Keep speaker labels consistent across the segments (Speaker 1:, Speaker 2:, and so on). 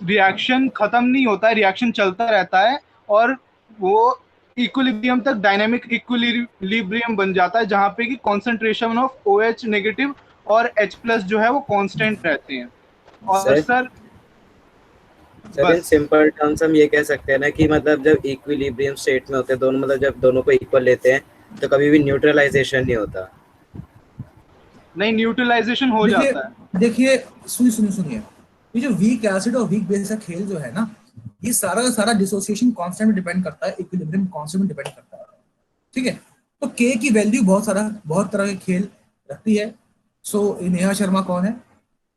Speaker 1: Reaction खत्म नहीं होता है, रिएक्शन चलता रहता है और वो इक्विलिब्रियम तक डायनामिक इक्विलिब्रियम बन जाता है, जहां पे कि कॉन्सेंट्रेशन ऑफ OH नेगेटिव और H+ जो है वो कांस्टेंट रहते हैं। और
Speaker 2: सर
Speaker 1: सर
Speaker 2: सर इन
Speaker 1: बस
Speaker 2: सिंपल टर्म्स हम ये कह सकते हैं ना कि मतलब जब इक्विलिब्रियम स्टेट में होते हैं दोनों, मतलब जब दोनों को इक्वल लेते हैं तो कभी भी न्यूट्रलाइजेशन नहीं होता।
Speaker 1: नहीं, न्यूट्रलाइजेशन हो
Speaker 3: देखिए
Speaker 1: जाता है।
Speaker 3: देखिए सुनिए, ये जो वीक एसिड और वीक बेस का खेल जो है ना, ये सारा का सारा डिसोसिएशन कांस्टेंट में डिपेंड करता है, इक्विलिब्रियम कांस्टेंट में डिपेंड करता है। ठीक है, तो के की वैल्यू बहुत तरह के खेल रखती है। सो नेहा शर्मा कौन है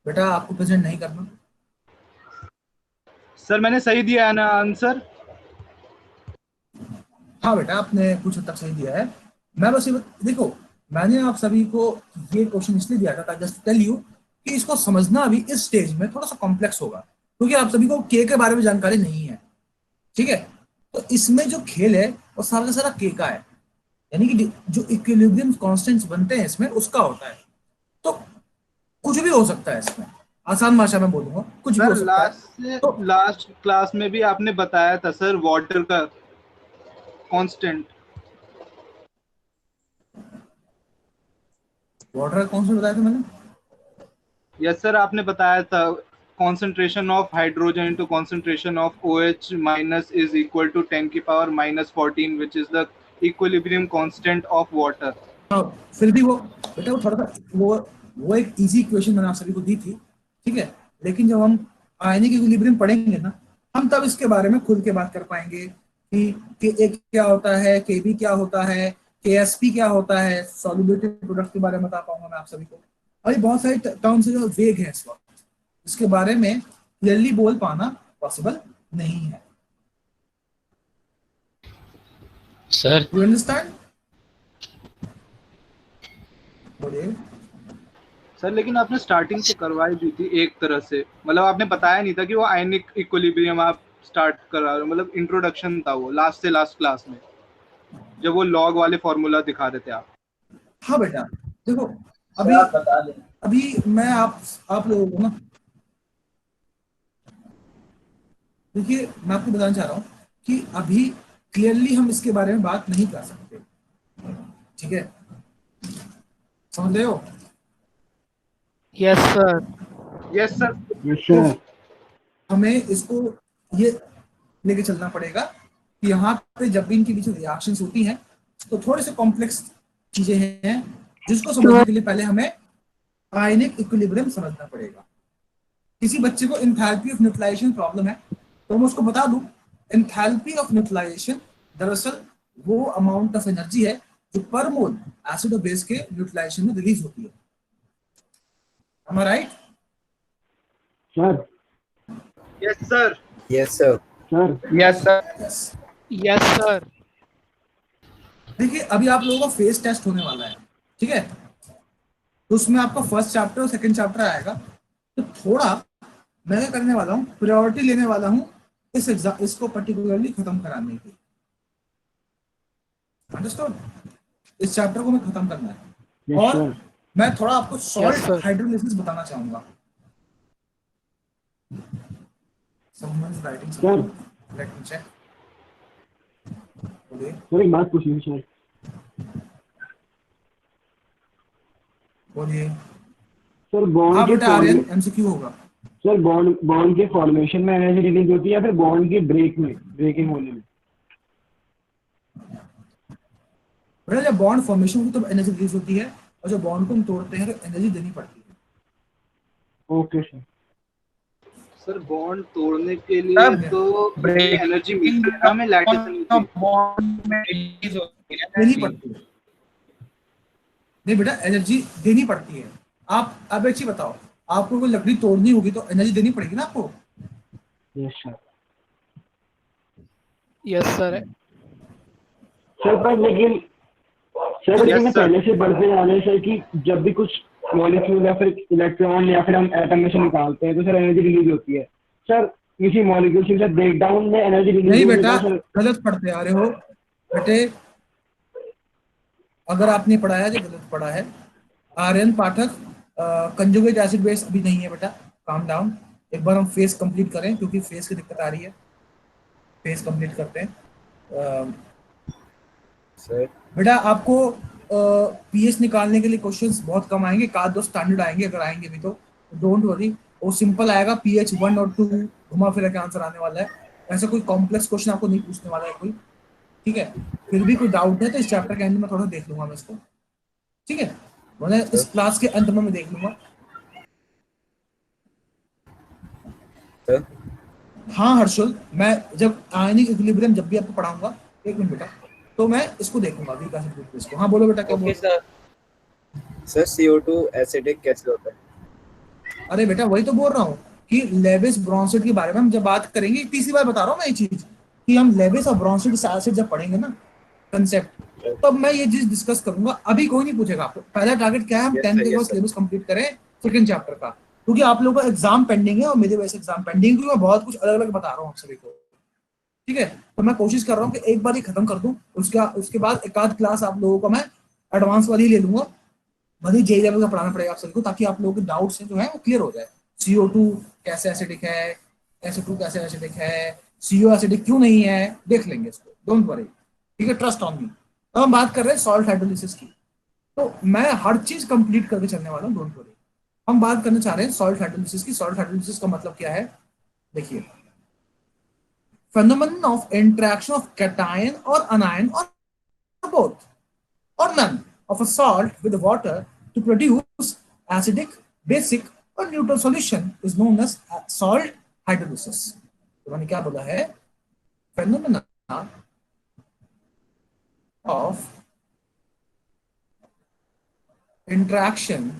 Speaker 3: बेटा, आपको प्रेजेंट नहीं करना।
Speaker 1: सर मैंने सही दिया है ना आंसर?
Speaker 3: हाँ बेटा, आपने कुछ हद तक सही दिया है। मैं बस ये देखो, मैंने आप सभी को ये क्वेश्चन इसलिए दिया था जस्ट टेल यू कि इसको समझना अभी इस स्टेज में थोड़ा सा कॉम्प्लेक्स होगा, क्योंकि आप सभी को के बारे में जानकारी नहीं है। ठीक है, तो इसमें जो खेल है वो सारा का सारा के का है, यानी कि जो इक्विलिब्रियम कांस्टेंट्स बनते हैं इसमें उसका होता है। तो कुछ भी हो सकता है इसमें, आसान भाषा में बोलूंगा, कुछ भी
Speaker 1: सर
Speaker 3: हो सकता है। तो
Speaker 1: लास्ट क्लास में भी आपने बताया था सर वाटर का कांस्टेंट।
Speaker 3: वाटर का कौन सा बताया था मैंने?
Speaker 1: यस सर, आपने बताया था concentration of hydrogen into concentration of OH minus is equal to 10 की power -14, which is the equilibrium constant of water.
Speaker 3: हाँ, फिर भी वो बेटा वो थोड़ा सा वो एक इजी क्वेश्चन मैंने आप सभी को दी थी। ठीक है, लेकिन जब हम आयनिक इक्विलिब्रियम पढ़ेंगे ना, हम तब इसके बारे में खुल के बात कर पाएंगे कि के क्या होता है, के बी क्या होता है, के एस पी क्या होता है, सॉल्युबिलिटी प्रोडक्ट के बारे में बता पाऊंगा मैं आप सभी को। और ये बहुत सारे टर्म्स जो वेग है इस वक्त, इसके बारे में क्लियरली बोल पाना पॉसिबल नहीं है।
Speaker 4: Sir
Speaker 3: you understand? बोलिए।
Speaker 1: सर लेकिन आपने स्टार्टिंग तो करवाई दी थी एक तरह से, मतलब आपने बताया नहीं था कि वो आयनिक इक्विलिब्रियम आप स्टार्ट करा रहे हो, मतलब इंट्रोडक्शन था वो लास्ट से लास्ट क्लास में, जब वो लॉग वाले फॉर्मूला दिखा रहे थे आप।
Speaker 3: हाँ बेटा, देखो अभी अभी मैं आप लोगों को ना, देखिए मैं आपको बताना चाह रहा हूँ कि अभी क्लियरली हम इसके बारे में बात नहीं कर सकते। ठीक है, समझ रहे हो?
Speaker 4: Yes sir.
Speaker 1: Yes sir.
Speaker 3: तो हमें इसको ये लेके चलना पड़ेगा कि यहाँ पे जब भी इनके बीच रिएक्शंस होती हैं तो थोड़े से कॉम्प्लेक्स चीजें हैं, जिसको समझने के लिए पहले हमें आयनिक इक्विलिब्रियम समझना पड़ेगा। किसी बच्चे को एंथैल्पी ऑफ न्यूट्रलाइजेशन प्रॉब्लम है तो मैं उसको बता दूं, एंथैल्पी ऑफ न्यूट्रलाइजेशन दरअसल वो अमाउंट ऑफ एनर्जी है जो पर मोल एसिड और बेस के न्यूट्रलाइजेशन में रिलीज होती है। Am I right?
Speaker 5: Sir
Speaker 1: yes sir.
Speaker 2: Yes sir.
Speaker 5: Sir
Speaker 4: yes sir.
Speaker 3: Yes.
Speaker 4: Yes sir.
Speaker 3: देखिए अभी आप लोगों का फेस टेस्ट होने वाला है। ठीक है, तो उसमें आपका फर्स्ट चैप्टर और सेकंड चैप्टर आएगा। तो थोड़ा मैं क्या करने वाला हूँ, प्रायोरिटी लेने वाला हूँ इसको पर्टिकुलरली खत्म कराने की। अंडरस्टूड? इस चैप्टर को मैं खत्म करना है।
Speaker 5: यस
Speaker 3: और
Speaker 5: सर
Speaker 3: मैं थोड़ा आपको
Speaker 4: Yes,
Speaker 3: सॉल्ट
Speaker 4: sir.
Speaker 3: हाइड्रोलिसिस बताना चाहूंगा। Someone's writing
Speaker 5: sir
Speaker 3: something. Let me check. बोलिए।
Speaker 5: सर एक बात पूछनी थी सर।
Speaker 3: बोलिए।
Speaker 5: सर
Speaker 3: हाँ
Speaker 5: बॉन्ड के
Speaker 3: बेटा, आर्यन एमसीक्यू होगा।
Speaker 5: सर बॉन्ड के फॉर्मेशन में एनर्जी रिलीज होती है या फिर बॉन्ड की ब्रेकिंग होने में?
Speaker 3: बेटा जब बॉन्ड फॉर्मेशन होती है तब एनर्जी रिलीज होती है, और जब बॉन्ड को हम तोड़ते हैं तो एनर्जी देनी पड़ती है।
Speaker 5: Okay sir.
Speaker 1: सर बॉन्ड तोड़ने के लिए तो एनर्जी मिलती है ना हमें, लैटिस एनर्जी
Speaker 3: देनी पड़ती है। नहीं बेटा, एनर्जी देनी पड़ती है। आप अब एक चीज बताओ, आपको कोई लकड़ी तोड़नी होगी तो एनर्जी देनी पड़ेगी ना आपको।
Speaker 5: Yes sir.
Speaker 4: Yes sir.
Speaker 5: Sir पर लेकिन
Speaker 1: Yes,
Speaker 5: मैं
Speaker 1: sir.
Speaker 5: पहले से बढ़ते जा रहे हैं सर कि जब भी कुछ मॉलिक्यूल या फिर इलेक्ट्रॉन या फिर हम एटम में से निकालते हैं तो सर एनर्जी रिलीज होती है। सर किसी मॉलिक्यूल से ब्रेक डाउन में एनर्जी रिलीज
Speaker 3: नहीं
Speaker 5: होने
Speaker 3: बेटा,
Speaker 5: का सर।
Speaker 3: गलत पढ़ते आ रहे हो बेटे। अगर आपने पढ़ा है तो गलत पढ़ा है। आर्यन पाठक, कंजुगेट एसिड बेस अभी नहीं है बेटा, काम डाउन। एक बार हम फेस कंप्लीट करें, क्योंकि फेस की दिक्कत आ रही है। फेस कंप्लीट करते हैं।
Speaker 2: सर
Speaker 3: बेटा आपको पीएच निकालने के लिए क्वेश्चंस बहुत कम आएंगे, एक आध दो स्टैंडर्ड आएंगे, अगर आएंगे भी तो डोंट वरी। वो सिंपल आएगा, पीएच 1 और 2 घुमा फिरा के आंसर आने वाला है। ऐसा कोई कॉम्प्लेक्स क्वेश्चन आपको नहीं पूछने वाला है कोई, ठीक है। फिर भी कोई डाउट है तो इस चैप्टर के एंड में थोड़ा देख लूंगा मैं इसको, ठीक है, मतलब इस क्लास के अंत में मैं देख लूंगा।
Speaker 2: सर
Speaker 3: हाँ हर्षुल, मैं जब आयनिक इक्विलिब्रियम जब भी आपको पढ़ाऊंगा, एक मिनट बेटा, तो मैं इसको देखूंगा वीक एसिड ग्रुप को। इसको हाँ बोलो बेटा, क्या बोल
Speaker 2: okay sir. Sir CO2 acidic कैसे होता है?
Speaker 3: अरे बेटा वही तो बोल रहा हूँ कि लेविस ब्रोंसेट के बारे में हम जब बात करेंगे, तीसरी बार बता रहा हूँ मैं ये चीज कि हम लेविस और ब्रोंसेट एसिड जब पढ़ेंगे ना कंसेप्ट, तब मैं ये चीज डिस्कस करूंगा। अभी कोई नहीं पूछेगा आपको। पहला टारगेट क्या है, हम
Speaker 2: यस
Speaker 3: 10th
Speaker 2: सर,
Speaker 3: के बाद
Speaker 2: यस सर।
Speaker 3: सिलेबस कंप्लीट करें सेकंड चैप्टर का, क्योंकि आप लोगों का एग्जाम पेंडिंग है और मेरे वैसे एग्जाम पेंडिंग, क्योंकि मैं बहुत कुछ अलग अलग बता रहा हूँ आप सभी को, ठीक है। तो मैं कोशिश कर रहा हूँ कि एक बार ही खत्म कर दूं, उसके बाद एक आध क्लास आप लोगों को मैं एडवांस वाली ले लूंगा, भले जेई लेवल का पढ़ाना पड़ेगा आप सभी को, ताकि आप लोगों के डाउट्स जो है वो क्लियर हो जाए। CO2 कैसे एसिडिक है, SO2 कैसे एसिडिक है, CO एसिडिक क्यों नहीं है, देख लेंगे इसको, डोंट वरी, ठीक है, ट्रस्ट ऑन मी। अब हम बात कर रहे हैं सॉल्ट हाइड्रोलिसिस की, तो मैं हर चीज कंप्लीट करके चलने वाला हूँ, डोंट वरी। हम बात करना चाह रहे हैं सॉल्ट हाइड्रोलिसिस की। सॉल्ट हाइड्रोलिसिस का मतलब क्या है, देखिए, phenomenon of interaction of cation or anion or both or none of a salt with water to produce acidic, basic or neutral solution is known as salt hydrolysis। तो मैंने क्या बोला है, phenomena of interaction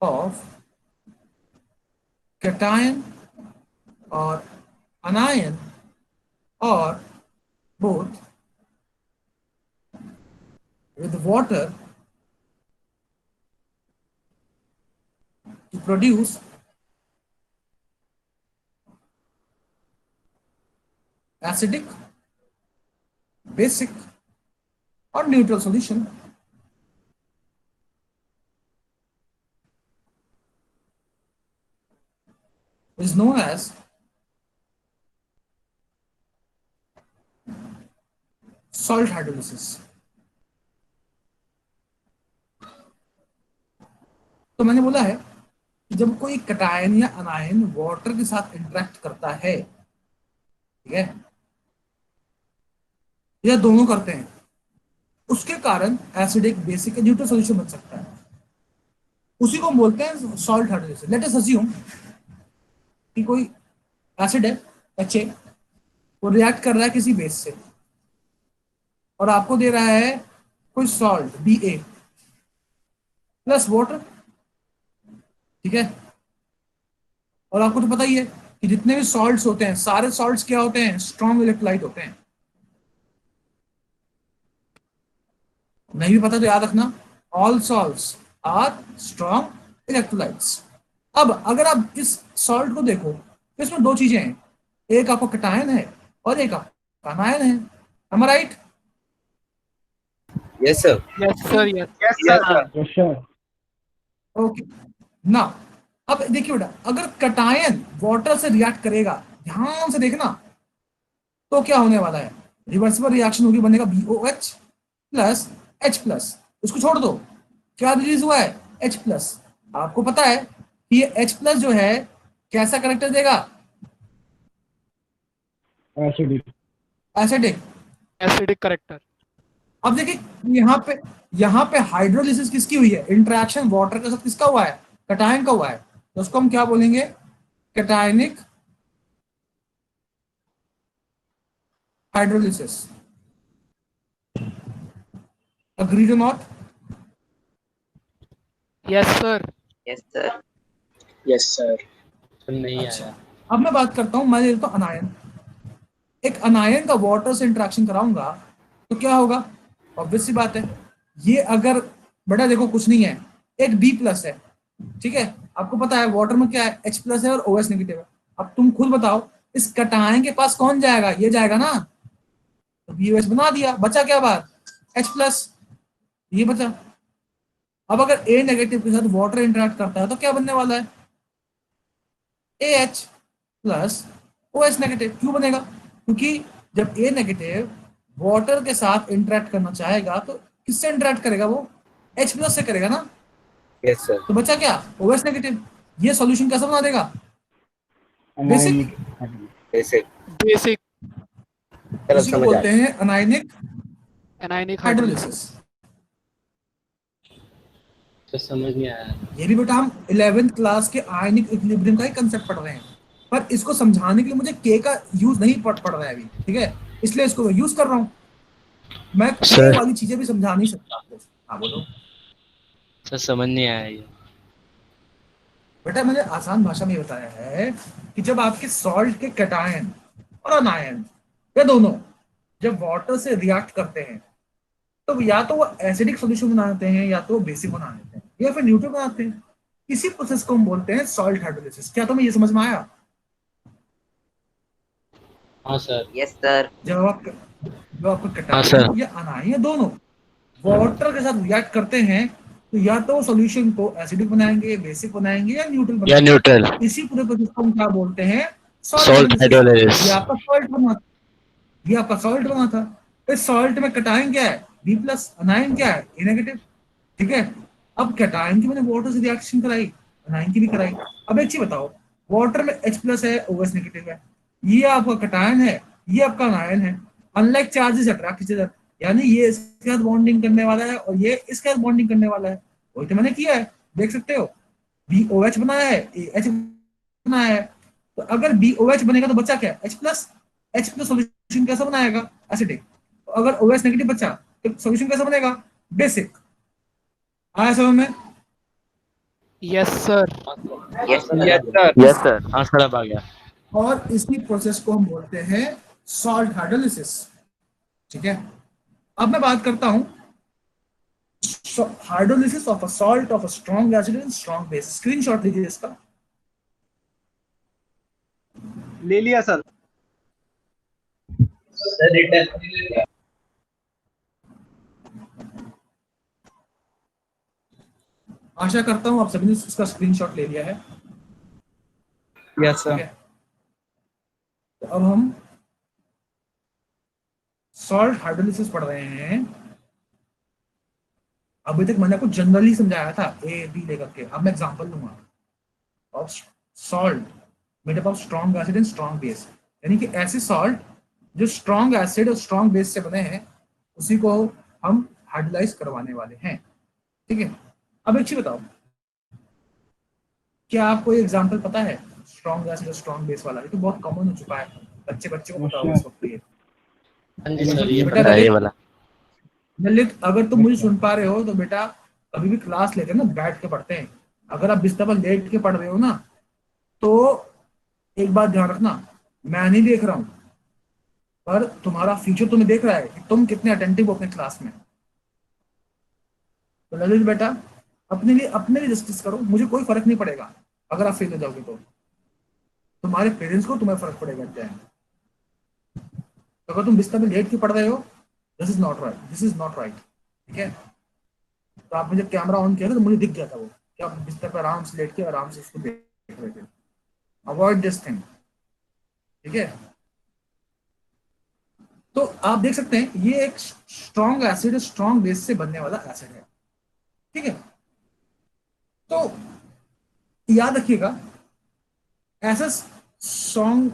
Speaker 3: of cation or anion or both with water to produce acidic, basic or neutral solution is known as salt hydrolysis। तो मैंने बोला है कि जब कोई कटायन या अनायन वाटर के साथ इंटरेक्ट करता है, ठीक है, या दोनों करते हैं, उसके कारण एसिडिक, बेसिक, न्यूट्रल सॉल्यूशन बन सकता है। उसी को हम बोलते हैं salt hydrolysis. Let us assume कि कोई एसिड है HA, वो रिएक्ट कर रहा है किसी बेस से और आपको दे रहा है कोई सॉल्ट BA प्लस वाटर, ठीक है। और आपको तो पता ही है कि जितने भी सॉल्ट्स होते हैं, सारे सॉल्ट्स क्या होते हैं, स्ट्रॉन्ग इलेक्ट्रोलाइट होते हैं। नहीं भी पता तो याद रखना, all salts are strong electrolytes. अब अगर आप इस सॉल्ट को देखो तो इसमें दो चीजें हैं, एक आपका कटायन है और एक आपका अनायन है। am I right?
Speaker 2: Yes sir.
Speaker 4: Yes, sir. Yes.
Speaker 1: Yes
Speaker 2: yes
Speaker 1: sir.
Speaker 2: Sir.
Speaker 5: Yes sir.
Speaker 3: Okay ना, अब देखिए बेटा, अगर कटायन वाटर से रिएक्ट करेगा, ध्यान से देखना, तो क्या होने वाला है, रिवर्सिबल रिएक्शन होगी, बनेगा BOH प्लस H प्लस। उसको छोड़ दो, क्या रिलीज हुआ है, H प्लस। आपको पता है कि ये H प्लस जो है कैसा करेक्टर देगा,
Speaker 5: एसिडिक।
Speaker 3: एसिडिक।
Speaker 4: Acidic character.
Speaker 3: अब देखिए यहाँ पे हाइड्रोलिसिस किसकी हुई है, इंटरेक्शन वाटर के साथ किसका हुआ है, कटायन का हुआ है, तो उसको हम क्या बोलेंगे, कैटायनिक हाइड्रोलिसिस। अग्रीड और not?
Speaker 4: Yes, sir.
Speaker 6: Yes sir.
Speaker 7: Yes sir. नहीं
Speaker 3: अच्छा,
Speaker 7: आया।
Speaker 3: अब मैं बात करता हूं, मैं लेता हूं अनायन। एक अनायन का वाटर से इंटरेक्शन कराऊंगा तो क्या होगा, ऑब्वियस सी बात है, ये अगर बेटा देखो कुछ नहीं है, एक B प्लस है, ठीक है, आपको पता है वाटर में क्या है, H प्लस है और OH नेगेटिव है। अब तुम खुद बताओ इस कटायन के पास कौन जाएगा, ये जाएगा ना, तो BOH बना दिया, बचा क्या बात, H प्लस, ये बचा। अब अगर A नेगेटिव के साथ वाटर इंटरेक्ट करता है तो क्या बनने वाला है, AH प्लस OH नेगेटिव। क्यों बनेगा? क्योंकि जब A नेगेटिव वाटर के साथ इंटरेक्ट करना चाहेगा तो किससे इंटरेक्ट करेगा? वो H प्लस से करेगा ना।
Speaker 2: Yes sir.
Speaker 3: तो बचा क्या? OH negative. ये सॉल्यूशन कैसा बना देगा? बेसिक।
Speaker 2: बेसिक।
Speaker 4: बेसिक
Speaker 2: चलो
Speaker 3: इसी को
Speaker 2: समझ
Speaker 3: बोलते
Speaker 2: आया।
Speaker 3: हैं अनायनिक
Speaker 4: एनायनिक
Speaker 3: हाइड्रोलिसिस।
Speaker 7: तो समझ नहीं आया।
Speaker 3: ये भी बेटा हम 11th क्लास के आयनिक इक्विलिब्रियम का ही कंसेप्ट पढ़ रहे हैं, पर इसको समझाने के लिए मुझे के का यूज नहीं पड़ रहा है अभी, ठीक है, इसलिए इसको यूज कर रहा हूँ। मैं के
Speaker 7: सर।
Speaker 3: वाली चीजें भी समझा नहीं सकता आपको। हाँ बोलो
Speaker 7: सर समझ नहीं आया ये।
Speaker 3: बेटा। मैंने आसान भाषा में बताया है कि जब आपके सॉल्ट के कैटायन और अनायन ये दोनों जब वाटर से रिएक्ट करते हैं तो या तो वो एसिडिक सॉल्यूशन बनाते हैं या तो बेसिक बना देते हैं या फिर न्यूट्रल बनाते हैं। इसी प्रोसेस को हम बोलते हैं सॉल्ट हाइड्रोलिसिस। क्या तुम्हें ये समझ में आया?
Speaker 7: हाँ सर।
Speaker 6: Yes sir.
Speaker 3: जब आप जो आपका
Speaker 7: हाँ,
Speaker 3: कैटायन
Speaker 7: सर।
Speaker 3: या अनायन दोनों वाटर के साथ रिएक्ट करते हैं तो या तो सॉल्यूशन को एसिडिक बनाएंगे, बेसिक बनाएंगे या न्यूट्रल
Speaker 7: या
Speaker 3: बनाएंगे।
Speaker 7: न्यूट्रल।
Speaker 3: इसी पूरे प्रोसेस को हम क्या बोलते हैं? Salt
Speaker 7: salt
Speaker 3: hydrolysis.
Speaker 7: हाइड्रोलिसिस।
Speaker 3: ये आपका सॉल्ट बना, ये आपका सॉल्ट बना था। इस सॉल्ट में कैटायन क्या है? B plus. अनायन क्या है? ए नेगेटिव। ठीक है। अब कैटायन की मैंने वाटर से रिएक्शन कराई, अनायन की भी कराई। अब एक चीज बताओ, वाटर में H प्लस है, OH नेगेटिव है, ये आपका कैटायन है, ये आपका अनायन है। Unlike charges attract each other, यानी ये इसके साथ बॉन्डिंग करने वाला है और ये इसके साथ बॉन्डिंग करने वाला है। वही तो मैंने किया है, देख सकते हो। BOH बनाया है, AH बनाया है। तो अगर BOH बनेगा तो बचा क्या? H plus. H plus solution कैसा बनाएगा? एसिडिक। तो अगर OH नेगेटिव बचा तो सॉल्यूशन कैसा बनेगा? बेसिक। आया समझ में?
Speaker 4: Yes sir.
Speaker 6: Yes
Speaker 7: yes sir. हाँ सर अब आ गया।
Speaker 3: और इसी प्रोसेस को हम बोलते हैं सॉल्ट हाइड्रोलिसिस। ठीक है। अब मैं बात करता हूं hydrolysis of a salt of a strong acid and strong base. Screenshot लीजिए इसका।
Speaker 1: ले लिया सर।
Speaker 3: आशा करता हूं आप सभी ने इसका स्क्रीनशॉट ले लिया है।
Speaker 1: यस
Speaker 3: ठीक
Speaker 1: सर।
Speaker 3: है। तो अब हम सॉल्ट हाइड्रोलिसिस पढ़ रहे हैं। अभी तक मैंने आपको जनरली समझाया था ए बी लेकर के। अब मैं एग्जांपल लूंगा of salt made up of strong acid and strong base, यानी कि ऐसे सॉल्ट जो स्ट्रॉन्ग एसिड और स्ट्रॉन्ग बेस से बने हैं उसी को हम हाइड्रोलाइज करवाने वाले हैं। ठीक है। अब एक चीज बताओ, क्या आपको ये एग्जांपल पता है स्ट्रॉन्ग एसिड और स्ट्रॉन्ग बेस वाला? ये तो बहुत कॉमन हो चुका है, बच्चे को पता होगा इस वक्त। ये
Speaker 7: हाँ जी सर ये
Speaker 3: बेटा
Speaker 7: पता है ये
Speaker 3: ललित,
Speaker 7: वाला।
Speaker 3: ललित अगर तुम मुझे सुन पा रहे हो तो बेटा कभी भी क्लास लेते हैं ना बैठ के पढ़ते हैं। अगर आप बिस्तर पर लेट के पढ़ रहे हो ना तो एक बात ध्यान रखना, मैं नहीं देख रहा हूं पर तुम्हारा फ्यूचर तुम्हें देख रहा है कि तुम कितने अटेंटिव हो अपने क्लास में। तो ललित बेटा अपने लिए जस्टिस करो, मुझे कोई फर्क नहीं पड़ेगा अगर आप फेल हो जाओगे तो। तुम्हारे पेरेंट्स को तुम्हें फर्क पड़ेगा क्या है। तो अगर तुम बिस्तर में लेट के पढ़ रहे हो this is not right, this is not right. ठीक है। तो आप मुझे कैमरा ऑन किया था तो मुझे दिख गया था वो कि आप बिस्तर पर आराम से लेट के आराम से उसको देख रहे थे। Avoid this thing. ठीक है। तो आप देख सकते हैं ये एक स्ट्रॉन्ग एसिड स्ट्रॉन्ग बेस से बनने वाला एसिड है। ठीक है। तो याद रखिएगा ऐसे सॉल्ट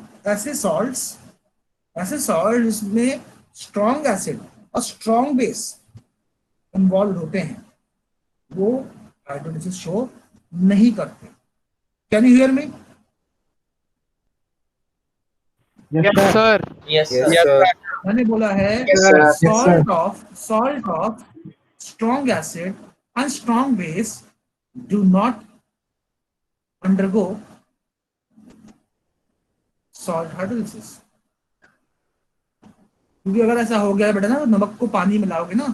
Speaker 3: जिसमें स्ट्रॉन्ग एसिड और स्ट्रॉन्ग बेस इन्वॉल्व होते हैं वो हाइड्रोलिसिस शो नहीं करते। Can you hear me?
Speaker 4: Yes sir.
Speaker 2: Yes sir.
Speaker 3: मैंने बोला है salt of strong acid and strong base do not undergo salt hydrolysis। क्योंकि अगर ऐसा हो गया बेटा ना, नमक को पानी मिलाओगे ना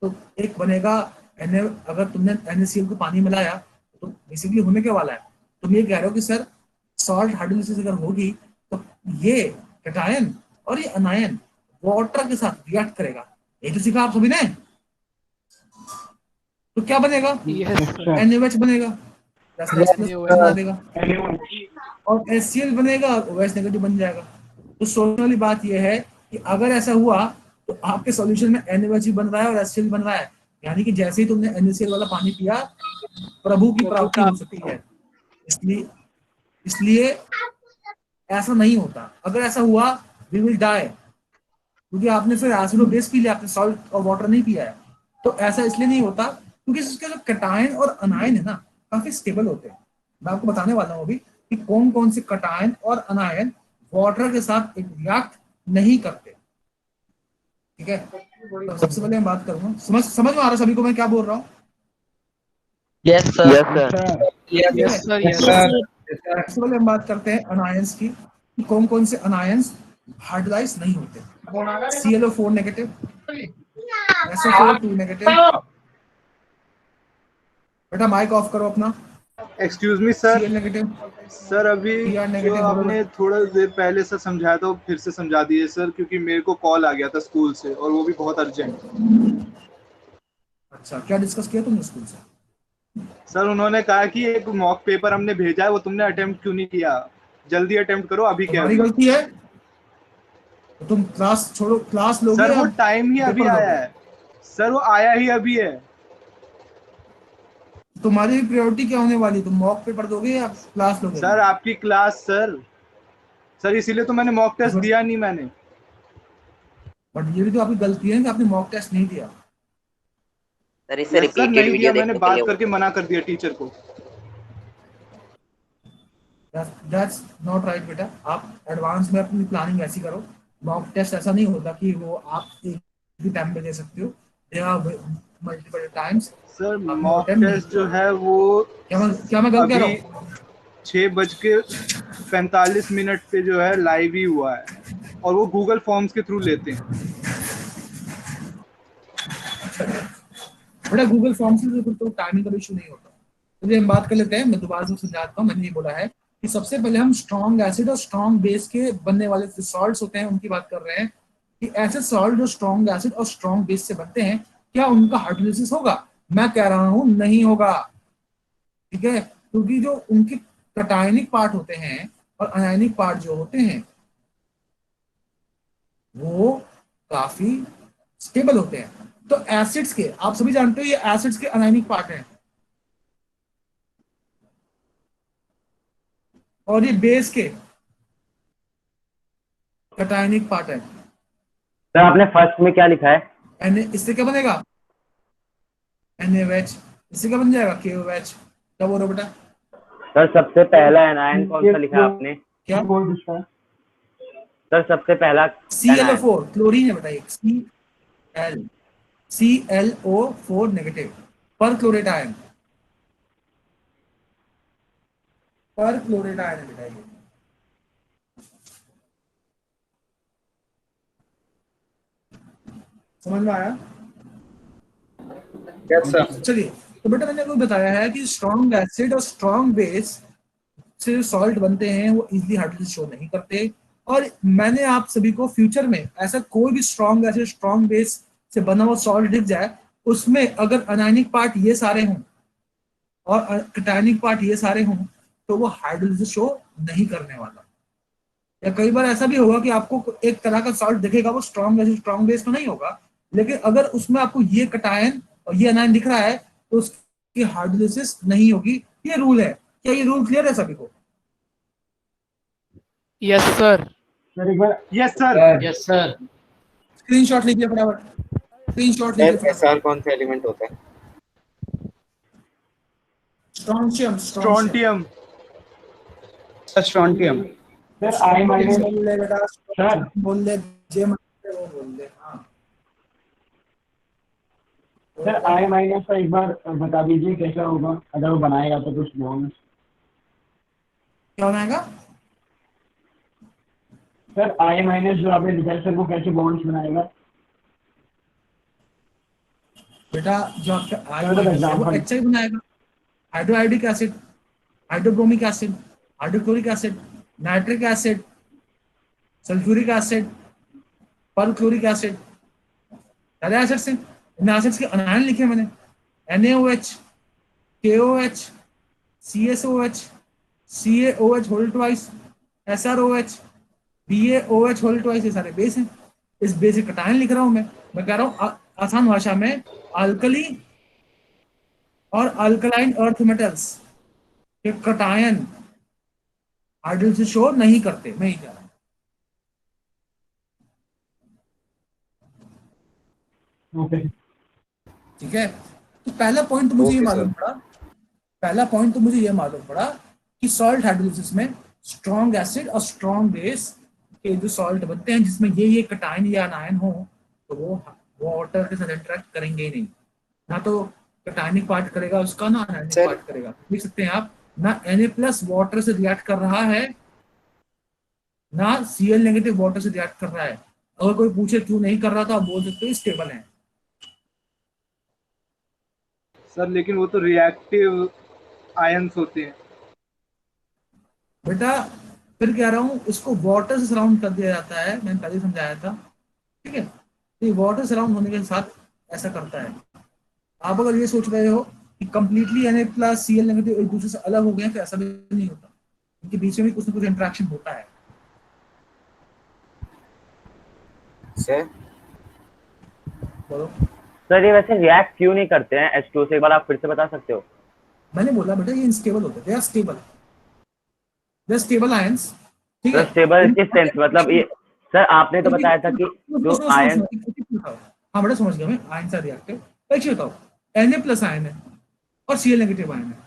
Speaker 3: तो एक बनेगा अगर तुमने NaCl को पानी मिलाया तो बेसिकली होने क्या वाला है? तुम ये कह रहे हो कि सर सॉल्ट हाइड्रोलिसिस अगर होगी तो ये कैटायन और ये अनायन वाटर के साथ रिएक्ट करेगा। ये तो सीखा आप सभी ने। तो क्या बनेगा?
Speaker 4: Yes sir.
Speaker 3: NaOH बनेगा। प्लस बना देगा
Speaker 5: NaOH
Speaker 3: और HCl बनेगा और OH नेगेटिव बन जाएगा। तो सोचने वाली बात यह है कि अगर ऐसा हुआ तो आपके सॉल्यूशन में NaOH बन रहा है और HCl बन रहा है, यानी कि जैसे ही तुमने NaCl वाला पानी पिया प्रभु की प्राप्ति हो सकती है। इसलिए ऐसा नहीं होता। अगर ऐसा हुआ वी विल डाई, क्योंकि आपने फिर एसिड और बेस पी लिया, आपने सॉल्ट और वाटर नहीं पिया है। तो ऐसा इसलिए नहीं होता क्योंकि इसके जो कटायन और अनायन है ना काफी स्टेबल होते हैं। मैं आपको बताने वाला हूँ अभी कि कौन कौन से कटायन और अनायन वाटर के साथ एक रिएक्ट नहीं करते। ठीक है, तो सबसे पहले मैं बात करूंगा, समझ में आ रहा है सभी को मैं क्या बोल रहा हूँ?
Speaker 7: Yes sir.
Speaker 4: Yes, sir. Yes.
Speaker 3: सबसे पहले हम बात करते हैं अनायंस की, कि कौन कौन से अनायंस हाइड्रोलाइज नहीं होते। ClO4 negative, SO4 negative. बेटा माइक ऑफ करो अपना।
Speaker 1: Excuse me sir.
Speaker 3: Cl negative,
Speaker 1: sir अभी
Speaker 3: Br
Speaker 1: जो
Speaker 3: नेगेटिव।
Speaker 1: आपने थोड़ा देर पहले से समझाया था वो फिर से समझा दिए सर, क्योंकि मेरे को कॉल आ गया था स्कूल से और वो भी बहुत अर्जेंट।
Speaker 3: अच्छा, क्या डिस्कस किया तुमने स्कूल से?
Speaker 1: सर उन्होंने कहा कि एक मॉक पेपर हमने भेजा है, वो तुमने अटेम्प्ट क्यों नहीं किया, जल्दी अटेम्प्ट करो अभी। क्या
Speaker 3: तुम्हारी गलती है तो तुम क्लास छोड़ो, क्लास लोगे
Speaker 1: सर?
Speaker 3: या
Speaker 1: वो टाइम ही अभी
Speaker 3: पेपर
Speaker 1: आया
Speaker 3: दोगे?
Speaker 1: है सर, वो आया ही अभी है।
Speaker 3: तुम्हारी प्रायोरिटी क्या होने वाली? तुम मॉक पेपर दोगे या क्लास लोगे?
Speaker 1: सर आपकी क्लास सर इसीलिए तो मैंने मॉक टेस्ट दिया नहीं मैंने।
Speaker 3: बट ये भी तो आपकी गलती है कि आपने मॉक टेस्ट नहीं दिया।
Speaker 6: सर इससे
Speaker 1: सर
Speaker 6: रिपीटेड
Speaker 1: नहीं
Speaker 6: वीडियो
Speaker 1: दिया, मैंने
Speaker 6: देखने के लिए
Speaker 1: बात करके मना कर दिया टीचर को।
Speaker 3: That's not right बेटा। आप एडवांस में अपनी प्लानिंग ऐसी करो। मॉक टेस्ट ऐसा नहीं होता कि वो आप एक ही टाइम पे दे सकते हो, they are multiple times.
Speaker 1: Sir mock test जो है वो
Speaker 3: क्या मैं गलत कह रहा
Speaker 1: अभी
Speaker 3: हूँ?
Speaker 1: 6:45 पे जो है लाइव ही हुआ है और वो गूगल फॉर्म्स के थ्रू लेते हैं।
Speaker 3: बेटा गूगल फॉर्म से तो टाइमिंग का इशू नहीं होता। तो हम बात कर लेते हैं, मैं दोबारा से समझाता हूँ। मैंने ये बोला है कि सबसे पहले हम स्ट्रॉन्ग एसिड और स्ट्रॉन्ग बेस के बनने वाले जो सॉल्ट्स होते हैं उनकी बात कर रहे हैं कि ऐसे सॉल्ट जो स्ट्रॉन्ग एसिड और स्ट्रॉन्ग बेस से बनते हैं, क्या उनका हाइड्रोलिसिस होगा? मैं कह रहा हूं नहीं होगा। ठीक है, क्योंकि जो उनके कटायनिक पार्ट होते हैं और अनायनिक पार्ट जो होते हैं वो काफी स्टेबल होते हैं। तो एसिड्स के, आप सभी जानते हो ये एसिड्स के अनायनिक पार्ट हैं और ये बेस के कटायनिक पार्ट है।
Speaker 5: सर आपने फर्स्ट में क्या लिखा है?
Speaker 3: इससे क्या बनेगा? NaOH। इससे क्या बन जाएगा? KOH। क्या बोल रहे हो बेटा?
Speaker 5: सर सबसे पहला एनायन कौन सा लिखा आपने?
Speaker 3: क्या?
Speaker 5: सर सबसे पहला
Speaker 3: ClO4 क्लोरीन है बेटा, एक ClO4 नेगेटिव पर क्लोरेट आयन, पर क्लोरेट आयन है बेटा ये। समझ में आया?
Speaker 1: Yes sir.
Speaker 3: चलिए, तो बेटा मैंने आपको बताया है कि स्ट्रॉन्ग एसिड और स्ट्रॉन्ग बेस से सॉल्ट बनते हैं वो इजीली हाइड्रोलिसिस शो नहीं करते। और मैंने आप सभी को फ्यूचर में ऐसा कोई भी स्ट्रॉन्ग एसिड स्ट्रॉन्ग बेस से बना हुआ सॉल्ट दिख जाए, उसमें अगर अनायनिक पार्ट ये सारे हों और कटायनिक पार्ट ये सारे हों तो वो हाइड्रोलिसिस शो नहीं करने वाला। या कई बार ऐसा भी होगा कि आपको एक तरह का सॉल्ट दिखेगा, वो स्ट्रॉन्ग एसिड स्ट्रॉन्ग बेस तो नहीं होगा, लेकिन अगर उसमें आपको ये कटायन और ये अनायन दिख रहा है तो उसकी हाइड्रोलिसिस नहीं होगी। ये रूल है। क्या ये रूल क्लियर है सभी को?
Speaker 4: Yes, sir.
Speaker 5: सर एक बार
Speaker 1: yes sir.
Speaker 7: Yes sir.
Speaker 3: Screenshot लीजिए फटाफट, स्क्रीनशॉट लीजिए फटाफट।
Speaker 2: SR कौन सा एलिमेंट होता है?
Speaker 3: Strontium,
Speaker 1: strontium. Strontium.
Speaker 5: Sir I minus
Speaker 3: बोल ले बेटा,
Speaker 5: सर
Speaker 3: बोल ले, जे वो बोल ले। हाँ
Speaker 5: सर आई माइनस का एक बार बता दीजिए कैसा होगा अगर वो बनाएगा तो कुछ बॉन्ड।
Speaker 3: क्या बनाएगा?
Speaker 5: सर आई माइनस जो आपने लिखा है सर वो कैसे बॉन्ड्स बनाएगा?
Speaker 3: बेटा जो आपका आई है वो HI बनाएगा। Hydroiodic acid, hydrobromic acid, hydrochloric acid, nitric acid, sulphuric acid, perchloric acid, सारे एसिड्स हैं। इन एसिड्स के अनायन लिखे मैंने, NaOH, KOH, CSOH, CaOH whole twice, SROH, BaOH whole twice, ये सारे बेस हैं। इस बेसिक कटायन लिख रहा हूं मैं कह रहा हूं आसान भाषा में, अल्कली और अल्कलाइन अर्थ मेटल्स के कटायन हाइड्रोलिसिस शो नहीं करते, मैं ही कह रहा हूं।
Speaker 5: ओके
Speaker 3: ठीक है, तो पहला पॉइंट तो मुझे ये
Speaker 2: Okay,
Speaker 3: मालूम पड़ा, पहला पॉइंट तो मुझे ये मालूम पड़ा कि सॉल्ट हाइड्रोलिसिस में स्ट्रॉन्ग एसिड और स्ट्रॉन्ग बेस के जो सॉल्ट बनते हैं जिसमें ये कटायन या अनायन हो, तो वो वाटर के साथ इंटरेक्ट करेंगे ही नहीं, ना तो कटायनिक पार्ट करेगा उसका, ना अनायनिक
Speaker 2: सर।
Speaker 3: पार्ट करेगा। देख सकते हैं आप, ना Na+ वाटर से रिएक्ट कर रहा है, ना Cl- वाटर से रिएक्ट कर रहा है। अगर कोई पूछे क्यों नहीं कर रहा, तो आप बोल सकते हो स्टेबल है।
Speaker 1: सर लेकिन वो तो रिएक्टिव आयंस होते हैं।
Speaker 3: बेटा फिर कह रहा हूँ, इसको वाटर से सराउंड कर दिया जाता है, मैंने पहले समझाया था। ठीक है, तो ये वाटर सराउंड होने के साथ ऐसा करता है। आप अगर ये सोच रहे हो कि कंप्लीटली Na+ Cl- एक दूसरे से अलग हो गए, तो ऐसा भी नहीं होता, क्योंकि बीच में भी कुछ ना कुछ इंटरेक्शन होता है।
Speaker 2: सर
Speaker 3: बोलो।
Speaker 7: सर ये वैसे रिएक्ट क्यों नहीं करते हैं H2 से, एक बार आप फिर से बता सकते हो?
Speaker 3: मैंने बोला बेटा ये अनस्टेबल होते हैं, दे आर स्टेबल आयंस। ठीक
Speaker 7: तो
Speaker 3: है,
Speaker 7: स्टेबल किस सेंस, मतलब ये सर आपने तो बताया था कि जो आयन।
Speaker 3: हाँ बेटा समझ गया मैं, आयन सा रिएक्टिव। एक चीज बताओ, Na+ आयन है और Cl- आयन है,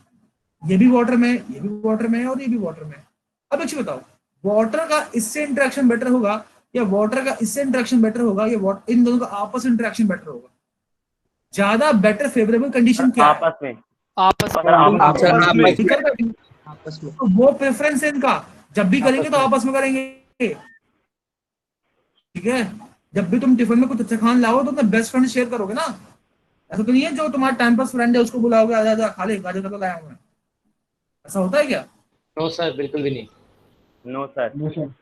Speaker 3: ये भी वाटर में, ये भी वाटर में है, और ये भी वाटर में है। अब एक चीज बताओ, वाटर का इससे इंटरेक्शन बेटर होगा या वाटर का इससे इंटरेक्शन बेटर होगा, या इन दोनों का आपस में इंटरेक्शन बेटर होगा? ज्यादा बेटर फेवरेबल कंडीशन क्या है?
Speaker 7: आपस में।
Speaker 4: आपस
Speaker 7: सर आपस में।
Speaker 1: आपस में।
Speaker 3: ठीक है, तो वो प्रेफरेंस है इनका, जब भी करेंगे तो आपस में करेंगे। ठीक है, जब भी तुम टिफिन में कुछ अच्छा खान लाओ तो अपने बेस्ट फ्रेंड शेयर करोगे ना। ऐसा तो नहीं है जो तुम्हारा टाइम पास फ्रेंड है उसको बुलाओगे, आजा आजा खा ले, गाजर का तो लाया हूं मैं। ऐसा होता है क्या?
Speaker 7: नो सर, बिल्कुल भी नहीं। No sir.
Speaker 5: No sir.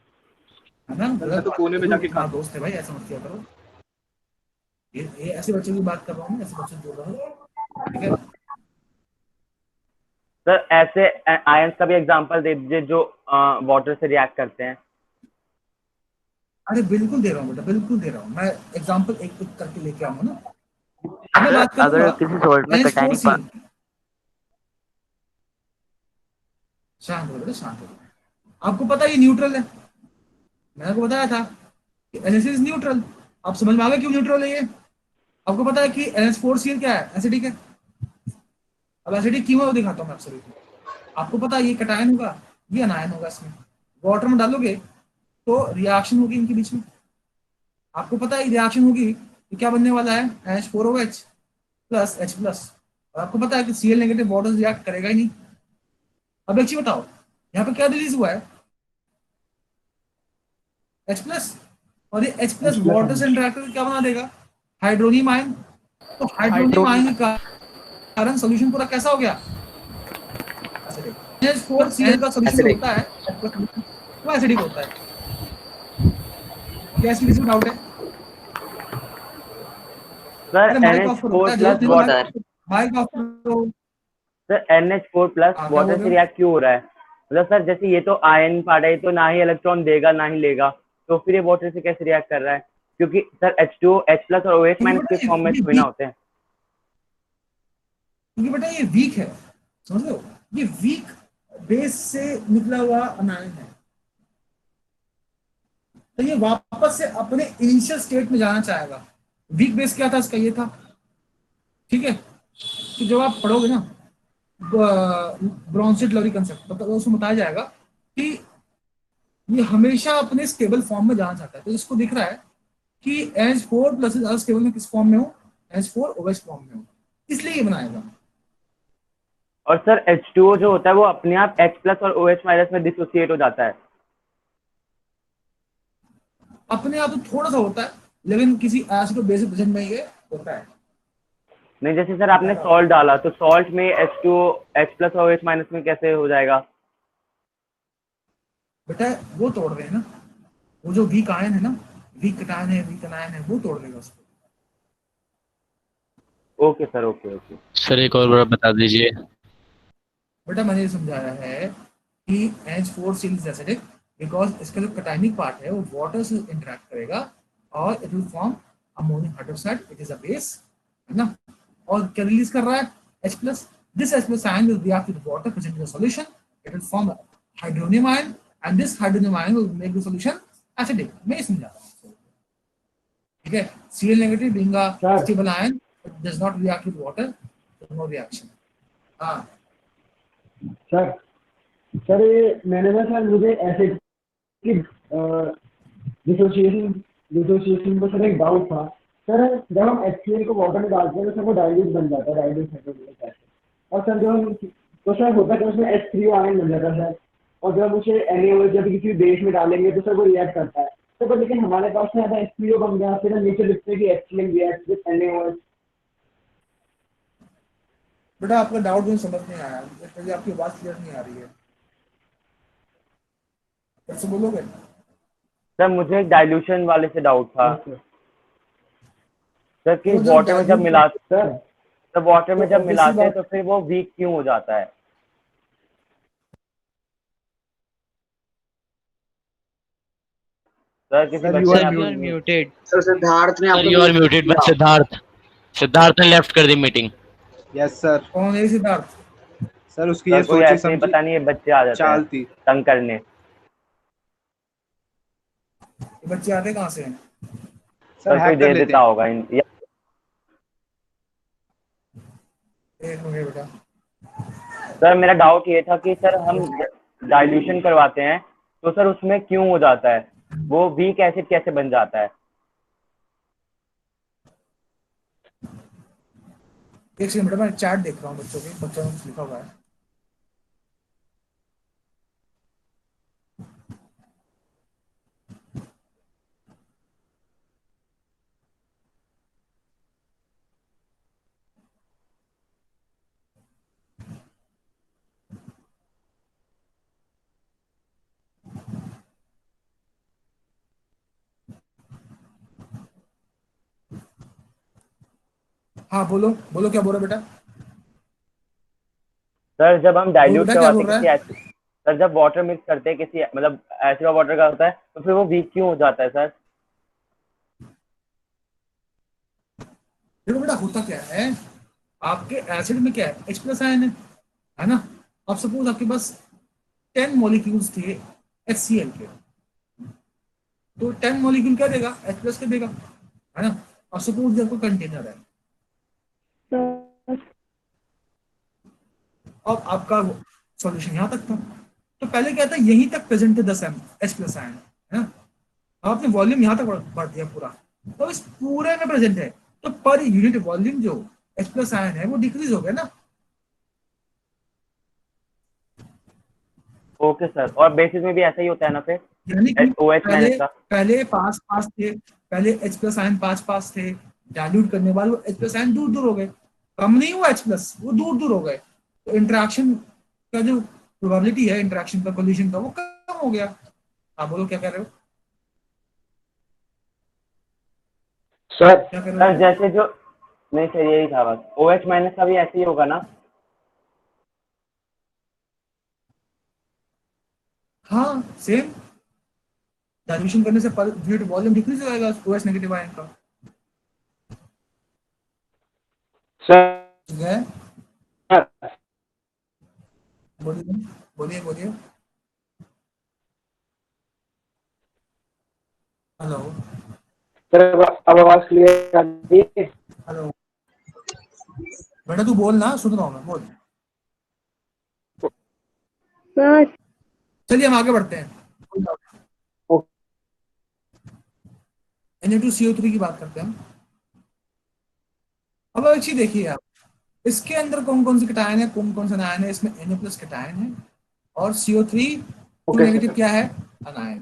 Speaker 3: है ना,
Speaker 1: सर मैं तो कोने में जाके
Speaker 3: तुम्हारा
Speaker 1: खाता हूँ।
Speaker 3: दोस्त है भाई, ऐसा मत किया करो। ये ऐसे बच्चों की बात कर रहा हूँ, ऐसे बच्चों से बोल रहा हूँ। ठीक है,
Speaker 7: सर ऐसे आयंस का भी एग्जांपल दे दीजिए जो वाटर से रिएक्ट करते हैं।
Speaker 3: अरे बिल्कुल दे रहा हूँ बेटा, बिल्कुल दे रहा हूँ मैं, एग्जाम्पल एक एक करके लेके आऊंगा ना। अब मैं
Speaker 7: सर
Speaker 3: बात करूंगा
Speaker 7: अगर किसी सॉल्ट में कटायनिक
Speaker 3: NH4Cl। शांत हो बेटा, शांत हो। आपको पता है ये न्यूट्रल है, मैंने आपको बताया था कि NH इज न्यूट्रल। आप समझ में आ गया क्यों न्यूट्रल है ये? आपको पता है कि NH4Cl क्या है? एसिडिक है। अब एसिडिक क्यों है वो दिखाता हूँ मैं आपसे। आपको पता है ये कटायन होगा, ये अनायन होगा, इसमें वाटर में डालोगे तो रिएक्शन होगी इनके बीच में। आपको पता है रिएक्शन होगी तो क्या बनने वाला है? NH4OH plus H+। और आपको पता है कि Cl- वाटर रिएक्ट करेगा ही नहीं। अब एक चीज बताओ, यहाँ पे क्या रिलीज हुआ है? H+, और ये H+ वाटर से इंटरेक्ट करके क्या बना देगा? Hydronium ion. तो हाइड्रोनियम आयन के कारण सोल्यूशन पूरा कैसा हो गया? NH4Cl का सोल्यूशन जो
Speaker 2: Acidic।
Speaker 3: होता है वो एसिडिक होता है। क्या इसमें किसी को डाउट है?
Speaker 7: सर
Speaker 3: अरे माइक ऑफ करो
Speaker 7: NH4
Speaker 3: बेटा,
Speaker 7: प्लस
Speaker 3: जरूरत नहीं
Speaker 7: वाटर।
Speaker 6: Water.
Speaker 3: माइक ऑफ करो।
Speaker 7: सर NH4 प्लस
Speaker 3: क्या बोल
Speaker 7: वाटर से
Speaker 3: रहे हो?
Speaker 7: रिएक्ट क्यों हो रहा है? मतलब सर जैसे ये तो आयन पार्ट है, ये तो ना ही इलेक्ट्रॉन देगा ना ही लेगा, तो फिर ये वाटर से कैसे रिएक्ट कर रहा है? क्योंकि सर H2 H+ और OH
Speaker 3: क्योंकि
Speaker 7: माइनस
Speaker 3: बेटा
Speaker 7: के फॉर्म में
Speaker 3: ये
Speaker 7: थोड़ी ना
Speaker 3: वीक,
Speaker 7: होते हैं।
Speaker 3: क्योंकि बेटा ये वीक है, समझ लो, ये वीक बेस से निकला हुआ अनायन है, तो ये वापस से अपने इनिशियल स्टेट में जाना चाहेगा। वीक बेस क्या था इसका? ये था। ठीक है, तो जब आप पढ़ोगे ना ब्रॉन्सेट लॉरी कंसेप्ट, तो उसमें बताया जाएगा कि ये हमेशा अपने स्टेबल फॉर्म में जाना चाहता है। तो इसको दिख रहा है कि NH4+ से ज्यादा स्टेबल में किस फॉर्म में हो? NH4OH फॉर्म में हो, इसलिए ये बनाएगा।
Speaker 7: और सर H2O जो होता है वो अपने आप H+ और OH माइनस में डिसोसिएट हो जाता है।
Speaker 3: अपने आप तो थोड़ा सा होता है, लेकिन किसी एसिड और बेसिक प्रेजेंट में ये होता है।
Speaker 7: नहीं, जैसे सर आपने सॉल्ट डाला तो सॉल्ट में H2O H+ और OH माइनस में कैसे हो जाएगा?
Speaker 3: बेटा वो तोड़ रहे हैं ना, वो जो वीक आयन है ना, वीक कटायन है, वीक अनायन है, वो तोड़ देगा उसको।
Speaker 7: Okay sir, okay okay.
Speaker 8: Sir एक और बार बता दीजिए।
Speaker 3: बेटा मैंने ये समझाया है कि NH4Cl इज एसिडिक बिकॉज इसका जो कटायनिक पार्ट है वो वाटर से इंटरेक्ट करेगा और it will form ammonium hydroxide, it is a base, है ना। और क्या रिलीज कर रहा है? H+. This H+ ion will react with water present in the solution. It will form a hydronium ion, and this hydronium ion will make the solution acidic. मैं ये समझा रहा हूँ, ठीक है। Cl negative being a
Speaker 5: Sir.
Speaker 3: stable ion, it does not react with water, so no reaction. हाँ
Speaker 5: sir sir ये मैंने ना सर मुझे एसिड की डिसोसिएशन पर सर एक डाउट था सर। जब हम HCl को वाटर में डालते हैं तो सर वो डाइल्यूट बन जाता है, डाइल्यूट हाइड्रोक्लोरिक एसिड। और सर जब हम तो सर होता है कि उसमें H3O आयन बन जाता है सर। और जब उसे NaOH जब किसी बेस में डालेंगे तो सर वो रिएक्ट करता है। तो पर लेकिन हमारे पास में आता H3O बन गया, फिर हम नीचे लिखते हैं कि HCl रिएक्ट विद NaOH।
Speaker 3: बेटा आपका डाउट मुझे समझ नहीं आया, मुझे आपकी बात क्लियर नहीं आ रही है, फिर से बोलोगे?
Speaker 7: सर मुझे डाइल्यूशन वाले से डाउट था सर कि
Speaker 3: वो जब
Speaker 7: वाटर में जब
Speaker 3: dilute
Speaker 7: मिलाते
Speaker 5: सर
Speaker 7: तो वाटर में
Speaker 3: तो
Speaker 7: जब
Speaker 3: obviously
Speaker 7: मिलाते हैं
Speaker 3: बात-
Speaker 7: तो फिर वो वीक क्यों हो जाता है? सर किसी
Speaker 1: Sir,
Speaker 7: बच्चे
Speaker 1: you
Speaker 7: ने
Speaker 1: are
Speaker 4: Sir, you
Speaker 7: आपको
Speaker 4: are muted.
Speaker 2: सर सिद्धार्थ ने
Speaker 8: सर
Speaker 2: आपको
Speaker 8: you are
Speaker 2: mute
Speaker 8: muted by
Speaker 2: किया।
Speaker 8: सिद्धार्थ। सिद्धार्थ ने लेफ्ट कर दी मीटिंग।
Speaker 1: yes sir.
Speaker 3: कौन है सिद्धार्थ?
Speaker 1: सर उसकी
Speaker 7: सर
Speaker 1: ये
Speaker 7: कोई
Speaker 1: सोची
Speaker 7: ऐसे ही
Speaker 1: समझी
Speaker 7: पता नहीं ये बच्चे आ जाते हैं
Speaker 1: चाल थी।
Speaker 7: तंग करने।
Speaker 3: ये बच्चे आते कहाँ से हैं?
Speaker 1: सर
Speaker 7: सर कोई
Speaker 1: हैक कर
Speaker 7: दे
Speaker 1: लेते
Speaker 7: देता
Speaker 1: हैं।
Speaker 7: होगा
Speaker 3: एक मिनट बेटा,
Speaker 7: सर मेरा डाउट ये था कि सर हम डाइल्यूशन करवाते हैं तो सर उसमें क्यों हो जाता है, वो वीक एसिड कैसे बन जाता है?
Speaker 3: एक सेकंड बेटा, मैं चैट देख रहा हूँ बच्चों के, बच्चों ने कुछ लिखा हुआ है। हाँ बोलो बोलो, क्या बोल रहे हो बेटा?
Speaker 7: सर जब हम डाइल्यूट
Speaker 3: बेटा क्या
Speaker 7: करवाते
Speaker 3: बोल
Speaker 7: हैं
Speaker 3: रहा
Speaker 7: किसी एसिड, सर जब वाटर मिक्स करते हैं किसी मतलब एसिड और वाटर का होता है तो फिर वो वीक क्यों हो जाता है सर?
Speaker 3: देखो बेटा होता क्या है, आपके एसिड में क्या है? H+ आयन है ना। अब सपोज आपके पास 10 मॉलिक्यूल्स थे HCl के, तो 10 मॉलिक्यूल क्या देगा? H+ के देगा, है ना। अब सपोज आपको कंटेनर है, अब आपका सॉल्यूशन यहाँ तक था, तो पहले क्या था, यहीं तक प्रेजेंट थे 10 H+ आयन, है ना। अब आपने वॉल्यूम यहाँ तक बढ़ दिया पूरा, तो इस पूरे में प्रेजेंट है, तो पर यूनिट वॉल्यूम जो H+ आयन है वो डिक्रीज हो गया ना।
Speaker 7: ओके सर, और बेसिस में भी ऐसा ही होता है ना फिर
Speaker 3: यानी कि
Speaker 7: OH
Speaker 3: पहले
Speaker 7: माइनस का?
Speaker 3: पहले पास पास थे, पहले H+ आयन पास पास थे, डाइल्यूट करने के बाद वो H+ आयन दूर दूर हो गए, कम नहीं हुआ H+, वो दूर दूर हो गए, तो इंटरेक्शन का जो प्रोबेबिलिटी है इंटरेक्शन का, कोलिजन का, वो कम हो गया। आप बोलो क्या कह रहे हो?
Speaker 5: सर
Speaker 3: क्या कर रहे
Speaker 7: सर
Speaker 3: हो?
Speaker 7: जैसे जो नहीं सर यही था बस, OH माइनस का भी ऐसे ही होगा ना?
Speaker 3: हाँ सेम, डाइल्यूशन करने से पर यूनिट वॉल्यूम डिक्रीज हो जाएगा OH नेगेटिव आयन का,
Speaker 5: सर
Speaker 3: ठीक है। बोलिए बोलिए बोलिए। हेलो
Speaker 5: सर अब आवाज क्लियर आ रही है?
Speaker 3: हेलो बेटा तू बोल ना, सुन रहा हूँ मैं, बोल। चलिए हम आगे बढ़ते हैं, Na2CO3 की बात करते हैं। अब एक चीज देखिए आप, इसके अंदर कौन कौन से कटायन है, कौन कौन से अनायन है? इसमें Na+ कटायन है और CO3 2 नेगेटिव क्या है? अनायन,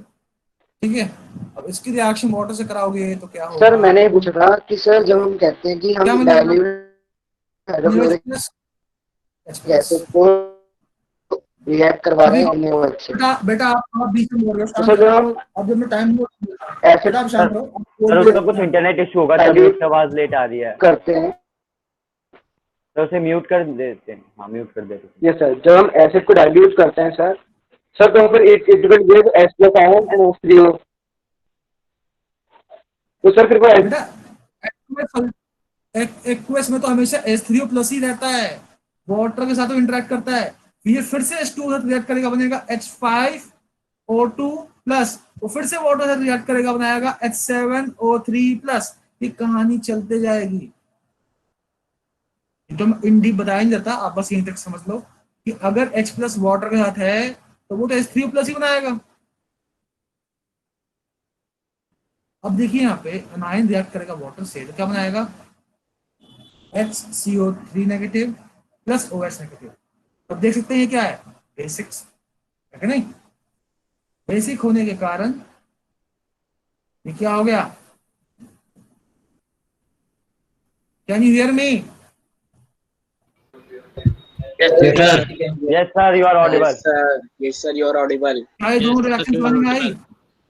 Speaker 3: ठीक है। अब इसकी रिएक्शन वाटर से कराओगे तो क्या होगा?
Speaker 9: सर मैंने ये पूछा था कि सर जब हम कहते हैं कि
Speaker 3: क्या
Speaker 9: हम
Speaker 3: मिलेगा?
Speaker 9: Dilute hydrochloric
Speaker 3: H+।
Speaker 9: एसिड को रिएक्ट करवा रहे हैं NaOH से,
Speaker 3: बेटा आप बीच में बोल रहे हो,
Speaker 9: तो सर जब हम
Speaker 3: अब जब मैं टाइम
Speaker 9: एसिड
Speaker 3: बेटा आप शांत रहो, आप बोल
Speaker 7: सर
Speaker 3: रहे
Speaker 7: उसका
Speaker 3: हो।
Speaker 7: कुछ इंटरनेट इशू होगा तभी उसकी आवाज लेट आ रही है।
Speaker 9: करते हैं
Speaker 7: तो उसे म्यूट कर देते हैं, हाँ म्यूट कर देते हैं।
Speaker 5: यस सर, जब हम एसिड को डाइल्यूट करते हैं सर तो फिर it will give H plus ion and H3O। तो सर फिर वो
Speaker 3: बेटा एक्वस में तो हमेशा H3O प्लस ही रहता है, वाटर के साथ तो इंटरेक्ट करता है, ये फिर से H2 से रिएक्ट करेगा, बनेगा H5O2 प्लस, वो फिर से वाटर से रिएक्ट करेगा, बनाएगा H7O3 प्लस। ये कहानी चलते जाएगी, तो इन डीप बताया नहीं जाता, आप बस यहीं तक समझ लो कि अगर H प्लस वाटर के साथ है तो वो तो H3O प्लस ही बनाएगा। अब देखिए यहाँ पे अनायन रिएक्ट करेगा वाटर से, तो क्या बनाएगा HCO3 negative plus OH negative. अब देख सकते हैं क्या है, बेसिक्स है कि नहीं, बेसिक होने के कारण ये क्या हो गया, can you hear me?
Speaker 7: Yes sir, you are audible.
Speaker 9: Yes sir, you are audible.
Speaker 3: क्या ये दोनों रिएक्शन समझ में आई?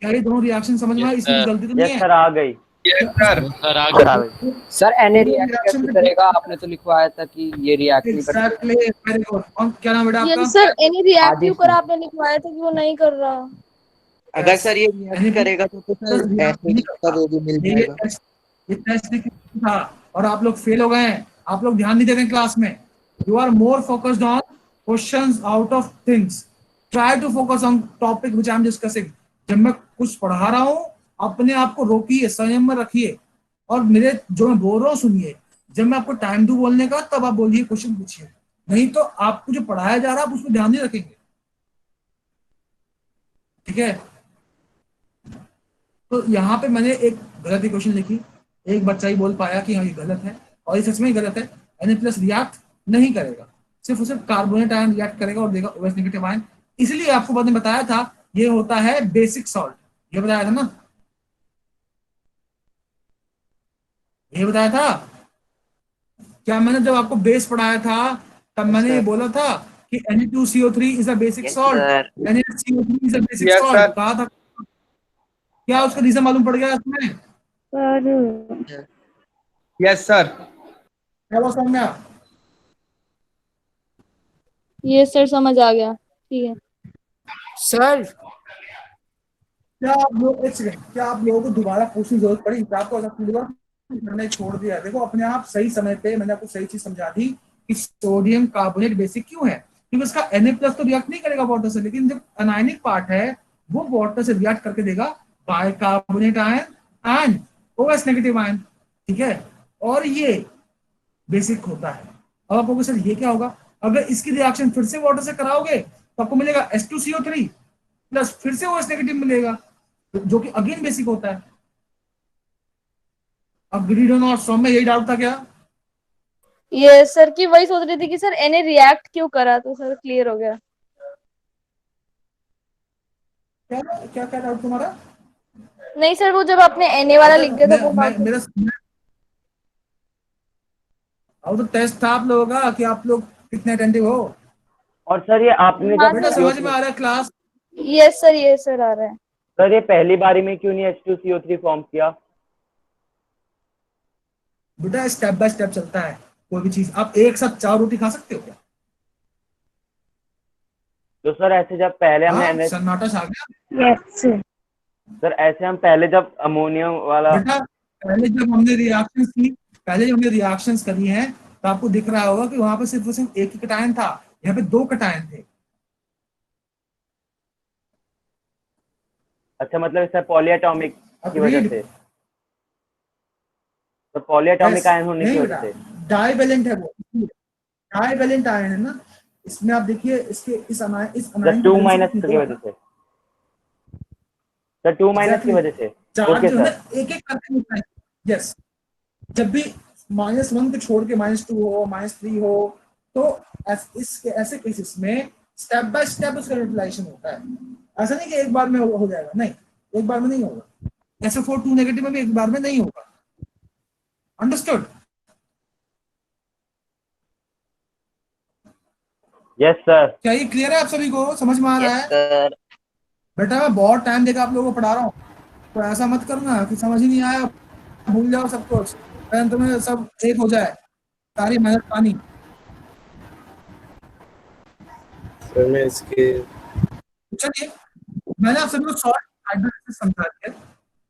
Speaker 3: क्या ये दोनों रिएक्शन समझ में आई? इसमें गलती तो नहीं
Speaker 7: Yes
Speaker 3: है?
Speaker 7: sir, आ गई।
Speaker 8: सर आ गए।
Speaker 10: सर एनी रिएक्ट कैसे करेगा? आपने तो लिखवाया था कि ये रिएक्ट नहीं करेगा।
Speaker 3: Exactly, very good. और क्या नाम बेटा आपका?
Speaker 11: सर एनी रिएक्टिव कर आपने लिखवाया था कि वो नहीं कर रहा।
Speaker 10: अगर सर ये रिएक्ट करेगा तो सर एसिड का वो भी मिल जाएगा।
Speaker 3: ये टेस्ट था और आप लोग फेल हो गए हैं, आप लोग ध्यान नहीं दे रहे क्लास में। You are more focused on questions out of things, try to focus on topic which I am discussing. जब मैं कुछ पढ़ा रहा हूँ अपने आप को रोकिए, संयम में रखिए और मेरे जो मैं बोल रहा हूँ सुनिए। जब मैं आपको टाइम दूं बोलने का तब आप बोलिए, क्वेश्चन पूछिए, नहीं तो आपको जो पढ़ाया जा रहा है आप उसमें ध्यान नहीं रखेंगे, ठीक है? तो यहाँ पे मैंने एक गलत क्वेश्चन लिखी, एक बच्चा ही बोल पाया कि हाँ ये गलत है, और ये सच में ही गलत है। Na+ रिएक्ट नहीं करेगा, सिर्फ और सिर्फ कार्बोनेट आयन रिएक्ट करेगा और देगा OH नेगेटिव आयन। इसलिए आपको बाद में बताया था ये होता है बेसिक सॉल्ट, ये बताया था ना, ये बताया था क्या मैंने? जब आपको बेस पढ़ाया था तब मैंने ये बोला था कि Na2CO3 is a basic salt, NaCO3 is a basic salt कहा था। क्या उसका रीजन मालूम पड़ गया इसमें?
Speaker 1: Yes sir.
Speaker 3: क्या वो समझ में आया?
Speaker 11: ये सर समझ आ गया, ठीक है
Speaker 10: सर।
Speaker 3: क्या आप लोग एक सेकंड, क्या आप लोगों को दोबारा पूछने की जरूरत पड़ी? क्या आपको मैंने छोड़ दिया? देखो अपने आप सही समय पे मैंने आपको सही चीज समझा दी कि सोडियम कार्बोनेट बेसिक क्यों है, क्योंकि उसका Na+ तो रिएक्ट नहीं करेगा वाटर से, लेकिन जब अनायनिक पार्ट है वो वाटर से रिएक्ट करके देगा bicarbonate ion and OH negative ion, ठीक है? और ये बेसिक होता है। अब आपको सर ये क्या होगा, अगर इसकी रिएक्शन फिर से वाटर से कराओगे तो आपको मिलेगा H2CO3 प्लस फिर से OH नेगेटिव मिलेगा, जो कि अगेन बेसिक होता है। अग्रीड और नॉट? सॉम में यही डाउट था क्या?
Speaker 11: ये सर की वही सोच रही थी कि सर Na रिएक्ट क्यों करा, तो सर क्लियर हो गया।
Speaker 3: क्या क्या क्या डाउट तुम्हारा?
Speaker 11: नहीं सर, वो जब आपने Na वाला लिख दिया था वो बात।
Speaker 3: मेरा और तो टेस्ट था आप लोगों का कि आप लोग कितने अटेंटिव हो।
Speaker 7: और सर ये आपने
Speaker 11: हाँ,
Speaker 7: जब
Speaker 3: बेटा समझ में आ रहा है क्लास?
Speaker 11: यस सर आ रहा है।
Speaker 7: सर ये पहली बारी में क्यों नहीं H2CO3 फॉर्म किया?
Speaker 3: बेटा स्टेप बाय स्टेप चलता है कोई भी चीज। आप एक साथ 4 रोटी खा सकते हो क्या?
Speaker 7: तो सर ऐसे जब पहले हमने
Speaker 3: सन्नाटा छा गया।
Speaker 7: सर ऐसे हम पहले जब अमोनियम वाला
Speaker 3: बेटा पहले जब हमने रिएक्शंस करी हैं तो आपको दिख रहा होगा कि वहां पे सिर्फ और सिर्फ एक ही कटायन था, यहाँ पे 2 कटायन थे।
Speaker 7: अच्छा, मतलब इससे पॉलीएटॉमिक की वजह से, तो पॉलीएटॉमिक आयन होने की वजह से
Speaker 3: डाइवेलेंट है वो, डाइवेलेंट आयन है ना इसमें। आप देखिए इसके इस अनायन
Speaker 7: 2 माइनस की वजह से, सर 2 माइनस की वजह से। ओके सर,
Speaker 3: एक एक करके निकलता है। यस, जब भी -1 को छोड़ के -2 हो, -3 हो, तो ऐसे केसेस में स्टेप बाय स्टेप उसका यूटिलाइजेशन होता है। ऐसा नहीं कि एक बार में हो जाएगा, नहीं, एक बार में नहीं होगा। SO4 नेगेटिव में भी एक बार में नहीं होगा। अंडरस्टूड?
Speaker 7: Yes sir.
Speaker 3: क्या ये क्लियर है आप सभी को? समझ में आ रहा है?
Speaker 6: सर
Speaker 3: बेटा मैं बहुत टाइम देकर आप लोगों को पढ़ा रहा हूँ, तो ऐसा मत करना कि समझ ही नहीं आया, भूल जाओ सब कुछ, तुम्हें सब एक हो जाए, सारी मेहनत पानी।
Speaker 2: सर मैं इसके
Speaker 3: चलिए, मैंने आप सभी को सॉल्ट हाइड्रोलिसिस समझा दिया।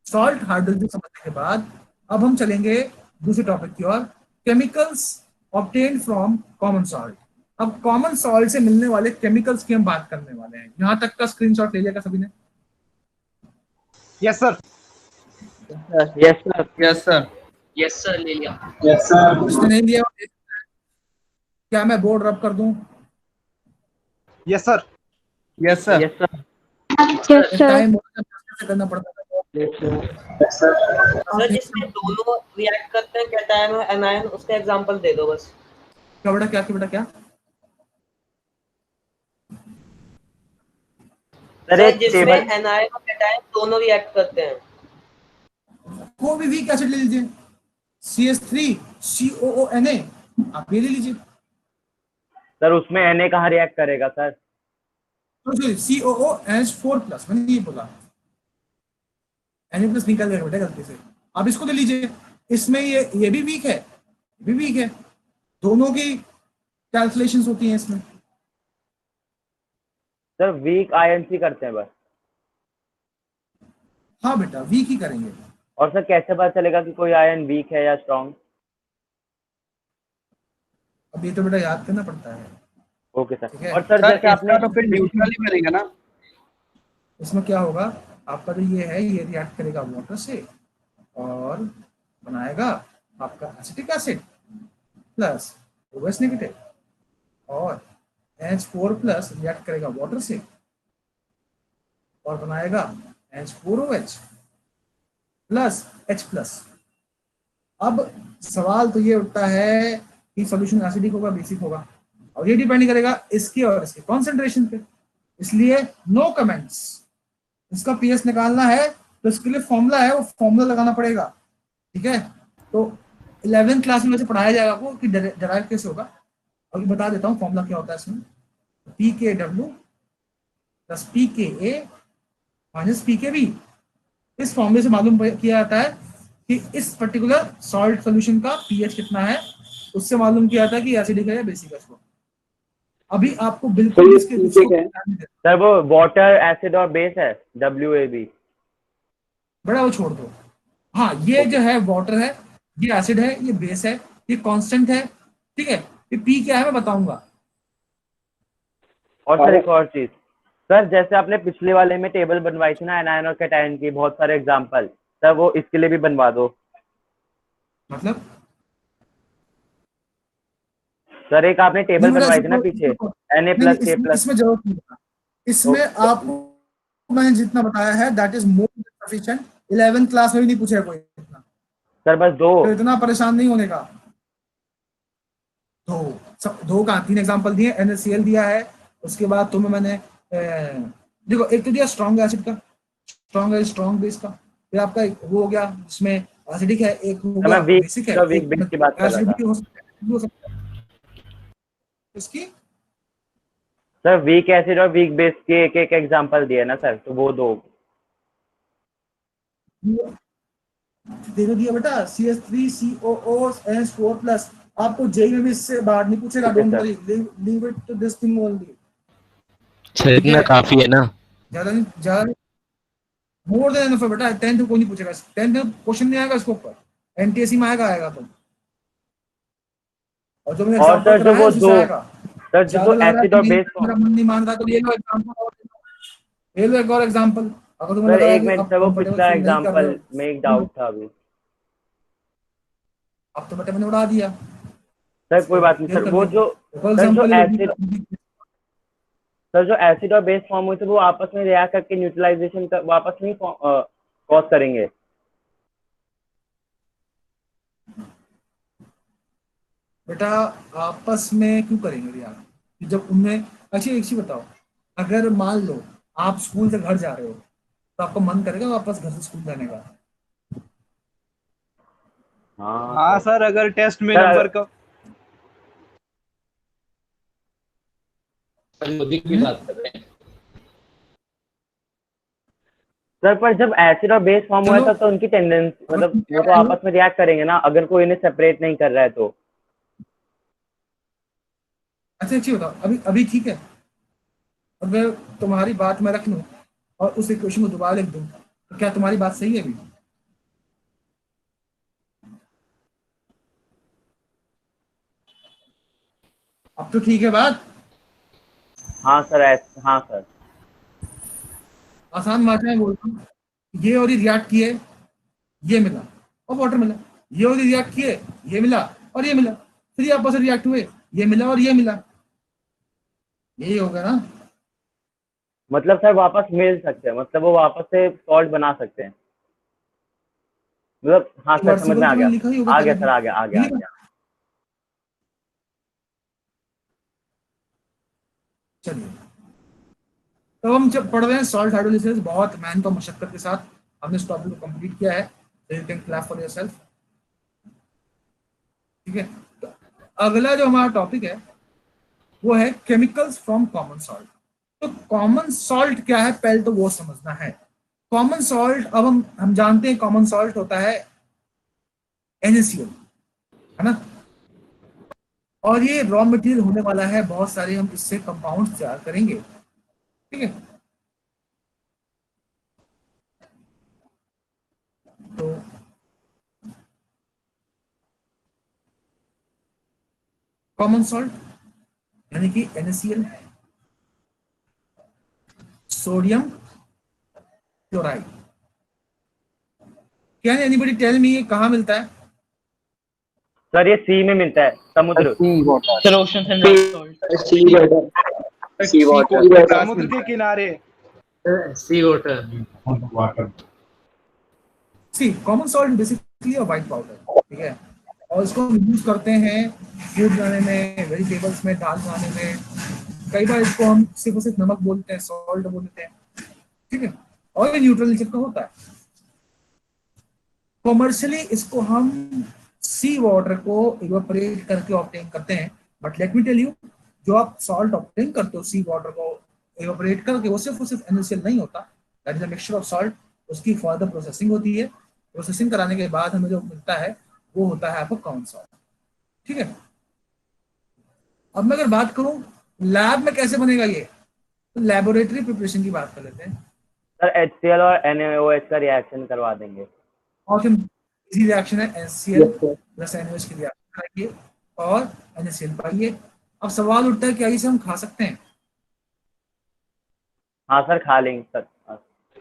Speaker 3: सॉल्ट हाइड्रोलिसिस समझने के बाद अब हम चलेंगे दूसरे टॉपिक की ओर, chemicals obtained from common salt. अब कॉमन सॉल्ट से मिलने वाले केमिकल्स की हम बात करने वाले हैं। यहां तक का स्क्रीनशॉट ले लिया सभी ने?
Speaker 1: Yes sir.
Speaker 7: Yes sir.
Speaker 8: Yes sir. Yes sir, ले लिया।
Speaker 1: Yes sir.
Speaker 3: जिसने नहीं लिया क्या मैं बोर्ड रब कर दूं?
Speaker 1: Yes sir.
Speaker 8: Yes sir.
Speaker 7: Yes sir.
Speaker 3: Time करना पड़ता है।
Speaker 6: सर जिसमें दोनों रिएक्ट करते हैं कैटायन और एनायन, उसका एग्जांपल दे दो बस।
Speaker 3: क्या बेटा?
Speaker 6: सर जिसमें एनायन और कैटायन दोनों रिएक्ट करते हैं।
Speaker 3: कोई भी वीक एसिड ले लीजिए, CH3 COONA, आप ये ले लीजिए।
Speaker 7: सर उसमें Na कहाँ रिएक्ट करेगा सर?
Speaker 3: तो COOH4+, मैंने ये बोला, Na+ निकल गया बेटा गलती से। आप इसको ले लीजिए, इसमें ये भी वीक है, ये भी वीक है, दोनों की कैलकुलेशंस होती हैं इसमें।
Speaker 7: सर वीक आयन करते हैं बस।
Speaker 3: हाँ बेटा, वीक ही करेंगे।
Speaker 7: और सर कैसे पता चलेगा कि कोई आयन वीक है या स्ट्रॉन्ग?
Speaker 3: अब ये तो बेटा याद करना पड़ता है।
Speaker 7: Okay sir. और सर जैसे आपने
Speaker 8: तो फिर न्यूट्रल ही करेगा ना?
Speaker 3: इसमें क्या होगा, आपका जो ये है ये रिएक्ट करेगा वाटर से और बनाएगा आपका acetic acid plus OH negative, और H4+ रिएक्ट करेगा वाटर से और बनाएगा H4OH प्लस H+। अब सवाल तो ये उठता है कि सॉल्यूशन एसिडिक होगा बेसिक होगा, और ये डिपेंड करेगा इसके और इसके कॉन्सेंट्रेशन पे, इसलिए नो कमेंट्स। इसका पीएच निकालना है तो इसके लिए फॉर्मूला है, वो फॉर्मूला लगाना पड़ेगा, ठीक है? तो 11th क्लास में वैसे पढ़ाया जाएगा आपको कि डिराइव कैसे होगा। अभी बता देता हूँ फॉर्मूला क्या होता है इसमें। pKw plus pKa minus pKb। इस फॉर्मूले से मालूम किया जाता है कि इस पर्टिकुलर सॉल्ट सॉल्यूशन का पीएच कितना है, उससे मालूम किया जाता है कि एसिडिक है या बेसिक है। अभी आपको बिल्कुल इसके
Speaker 7: सर वो वाटर एसिड और बेस है, WAB।
Speaker 3: बड़ा वो छोड़ दो। हाँ, ये जो है वाटर है, ये एसिड है, ये बेस है, ये कांस्टेंट है, ठीक है? ये पी क्या है मैं बताऊंगा।
Speaker 7: और सर एक और चीज, सर जैसे आपने पिछले वाले में टेबल बनवाई थी ना एनायन और कैटायन की, बहुत सारे एग्जांपल, सर वो इसके लिए भी बनवा दो।
Speaker 3: मतलब
Speaker 7: सर एक आपने टेबल बनवाई थी ना पीछे, Na+ K+।
Speaker 3: इसमें जरूरत नहीं है, इसमें आपको मैंने जितना बताया है that is more sufficient. 11th class में भी नहीं पूछेगा कोई इतना।
Speaker 7: सर बस दो,
Speaker 3: तो इतना परेशान नहीं होने का। दो का 3 एग्जांपल दिए, NaCl दिया है, उसके बाद तुम्हें मैंने देखो एक तो दिया स्ट्रॉन्ग एसिड का, स्ट्रॉन्ग बेस का, फिर आपका वो हो गया जिसमें एसिडिक है, एक हो गया बेसिक है,
Speaker 7: वीक बेस की बात कर रहा था।
Speaker 3: हो सकता है इसकी।
Speaker 7: सर वीक एसिड और वीक बेस के एक एक एग्जांपल दिए ना सर, तो वो दो
Speaker 3: दिया बेटा, CH3 COOH4+। आपको जेई में भी इससे बाहर नहीं पूछेगा, don't worry, leave it to this thing only.
Speaker 8: इतना काफी है ना,
Speaker 3: ज्यादा मोर देन एनफ बेटा। 10th में कोई नहीं पूछेगा, 10th में क्वेश्चन नहीं आएगा इसके ऊपर, NTSC में आएगा तो। और जो मैंने एग्जांपल
Speaker 7: कराया है उससे आएगा। सर जो एसिड और बेस
Speaker 3: मेरा मन नहीं मान रहा तो ले लो एग्जांपल, ले लो एक और एग्जांपल। अगर तुम्हें
Speaker 7: सर
Speaker 3: लगा
Speaker 7: एक
Speaker 3: कि
Speaker 7: मिनट सर, वो पिछला एग्जांपल में एक डाउट था अभी।
Speaker 3: अब तो बेटा मैंने उड़ा दिया
Speaker 7: सर, कोई बात नहीं सर। वो जो जो एसिड और बेस फॉर्म हुए थे वो आपस में रिएक्ट करके न्यूट्रलाइजेशन का वापस नहीं कॉज करेंगे।
Speaker 3: बेटा आपस में क्यों करेंगे रिएक्ट जब उनमें। अच्छा एक चीज बताओ, अगर मान लो आप स्कूल से घर जा रहे हो तो आपको मन करेगा वापस घर से स्कूल जाने का?
Speaker 1: हाँ सर, अगर टेस्ट में नंबर का
Speaker 8: की बात कर रहे हैं
Speaker 7: सर, पर जब एसिड और बेस फॉर्म हुआ था तो उनकी टेंडेंसी मतलब वो तो आपस में रिएक्ट करेंगे ना, अगर कोई इन्हें सेपरेट नहीं कर रहा है तो।
Speaker 3: अच्छा एक चीज बताओ, अभी ठीक है, अगर तुम्हारी बात मैं रख लूं और उस इक्वेशन को दोबारा लिख दूं तो क्या तुम्हारी बात सही है अभी? अब तो ठीक है बात?
Speaker 7: हाँ सर, हाँ सर।
Speaker 3: आसान बात है, बोलता हूँ ये और ये रिएक्ट किए, ये मिला और वाटर मिला, ये और ये रिएक्ट किए, ये मिला और ये मिला, फिर ये आपस में रिएक्ट हुए, ये मिला और ये मिला, यही होगा ना?
Speaker 7: मतलब सर वापस मिल सकते हैं, मतलब वो वापस से सॉल्ट बना सकते हैं, मतलब हाँ सर समझ में आ गया, आ गया सर, आ गया आ गया आ गया।
Speaker 3: चलिए, तो हम जब पढ़ रहे हैं सॉल्ट हाइड्रोलिसिस, बहुत मेहनत और मशक्कत के साथ हमने इस टॉपिक को कंप्लीट किया है। You can clap for yourself. ठीक है, तो अगला जो हमारा टॉपिक है वो है केमिकल्स फ्रॉम कॉमन सॉल्ट। तो कॉमन सॉल्ट क्या है पहले तो वो समझना है। कॉमन सॉल्ट, अब हम जानते हैं कॉमन सॉल्ट होता है NaCl, है ना, और ये रॉ मटेरियल होने वाला है, बहुत सारे हम इससे कंपाउंड्स तैयार करेंगे। ठीक है, तो कॉमन सॉल्ट यानी कि NaCl, sodium chloride. Can anybody tell me ये कहाँ मिलता है?
Speaker 7: सर ये सी में मिलता है, समुद्र।
Speaker 8: Sir ocean and
Speaker 9: sea water
Speaker 1: समुद्र के किनारे।
Speaker 8: Sea water.
Speaker 3: Sea common salt basically a white powder. ठीक है, और इसको हम यूज करते हैं फूड बनाने में, वेजिटेबल्स में, दाल बनाने में। कई बार इसको हम सिर्फ और सिर्फ नमक बोलते हैं, सॉल्ट बोलते हैं। ठीक है, और ये न्यूट्रल नेचर का होता है। कॉमर्शियली इसको हम सी वाटर को इवेपोरेट करके ऑब्टेन करते हैं, but let me tell you, जो आप सॉल्ट ऑब्टेन करते हो सी वाटर को इवेपोरेट करके, वो सिर्फ NaCl नहीं होता, that is a mixture of salt. उसकी फर्दर प्रोसेसिंग होती है, प्रोसेसिंग कराने के बाद हमें जो मिलता है वो होता है आपका कॉमन सॉल्ट। ठीक है, अब मैं अगर बात करूं लैब में कैसे बनेगा ये, तो लेबोरेटरी प्रिपरेशन की बात कर लेते हैं।
Speaker 7: सर HCl और NaOH का रिएक्शन करवा देंगे।
Speaker 3: और इजी रिएक्शन है, NaCl प्लस NaOH की रिएक्शन कराइए और NaCl पाइए। अब सवाल उठता है क्या इसे हम खा सकते हैं?
Speaker 7: हाँ सर खा लेंगे सर।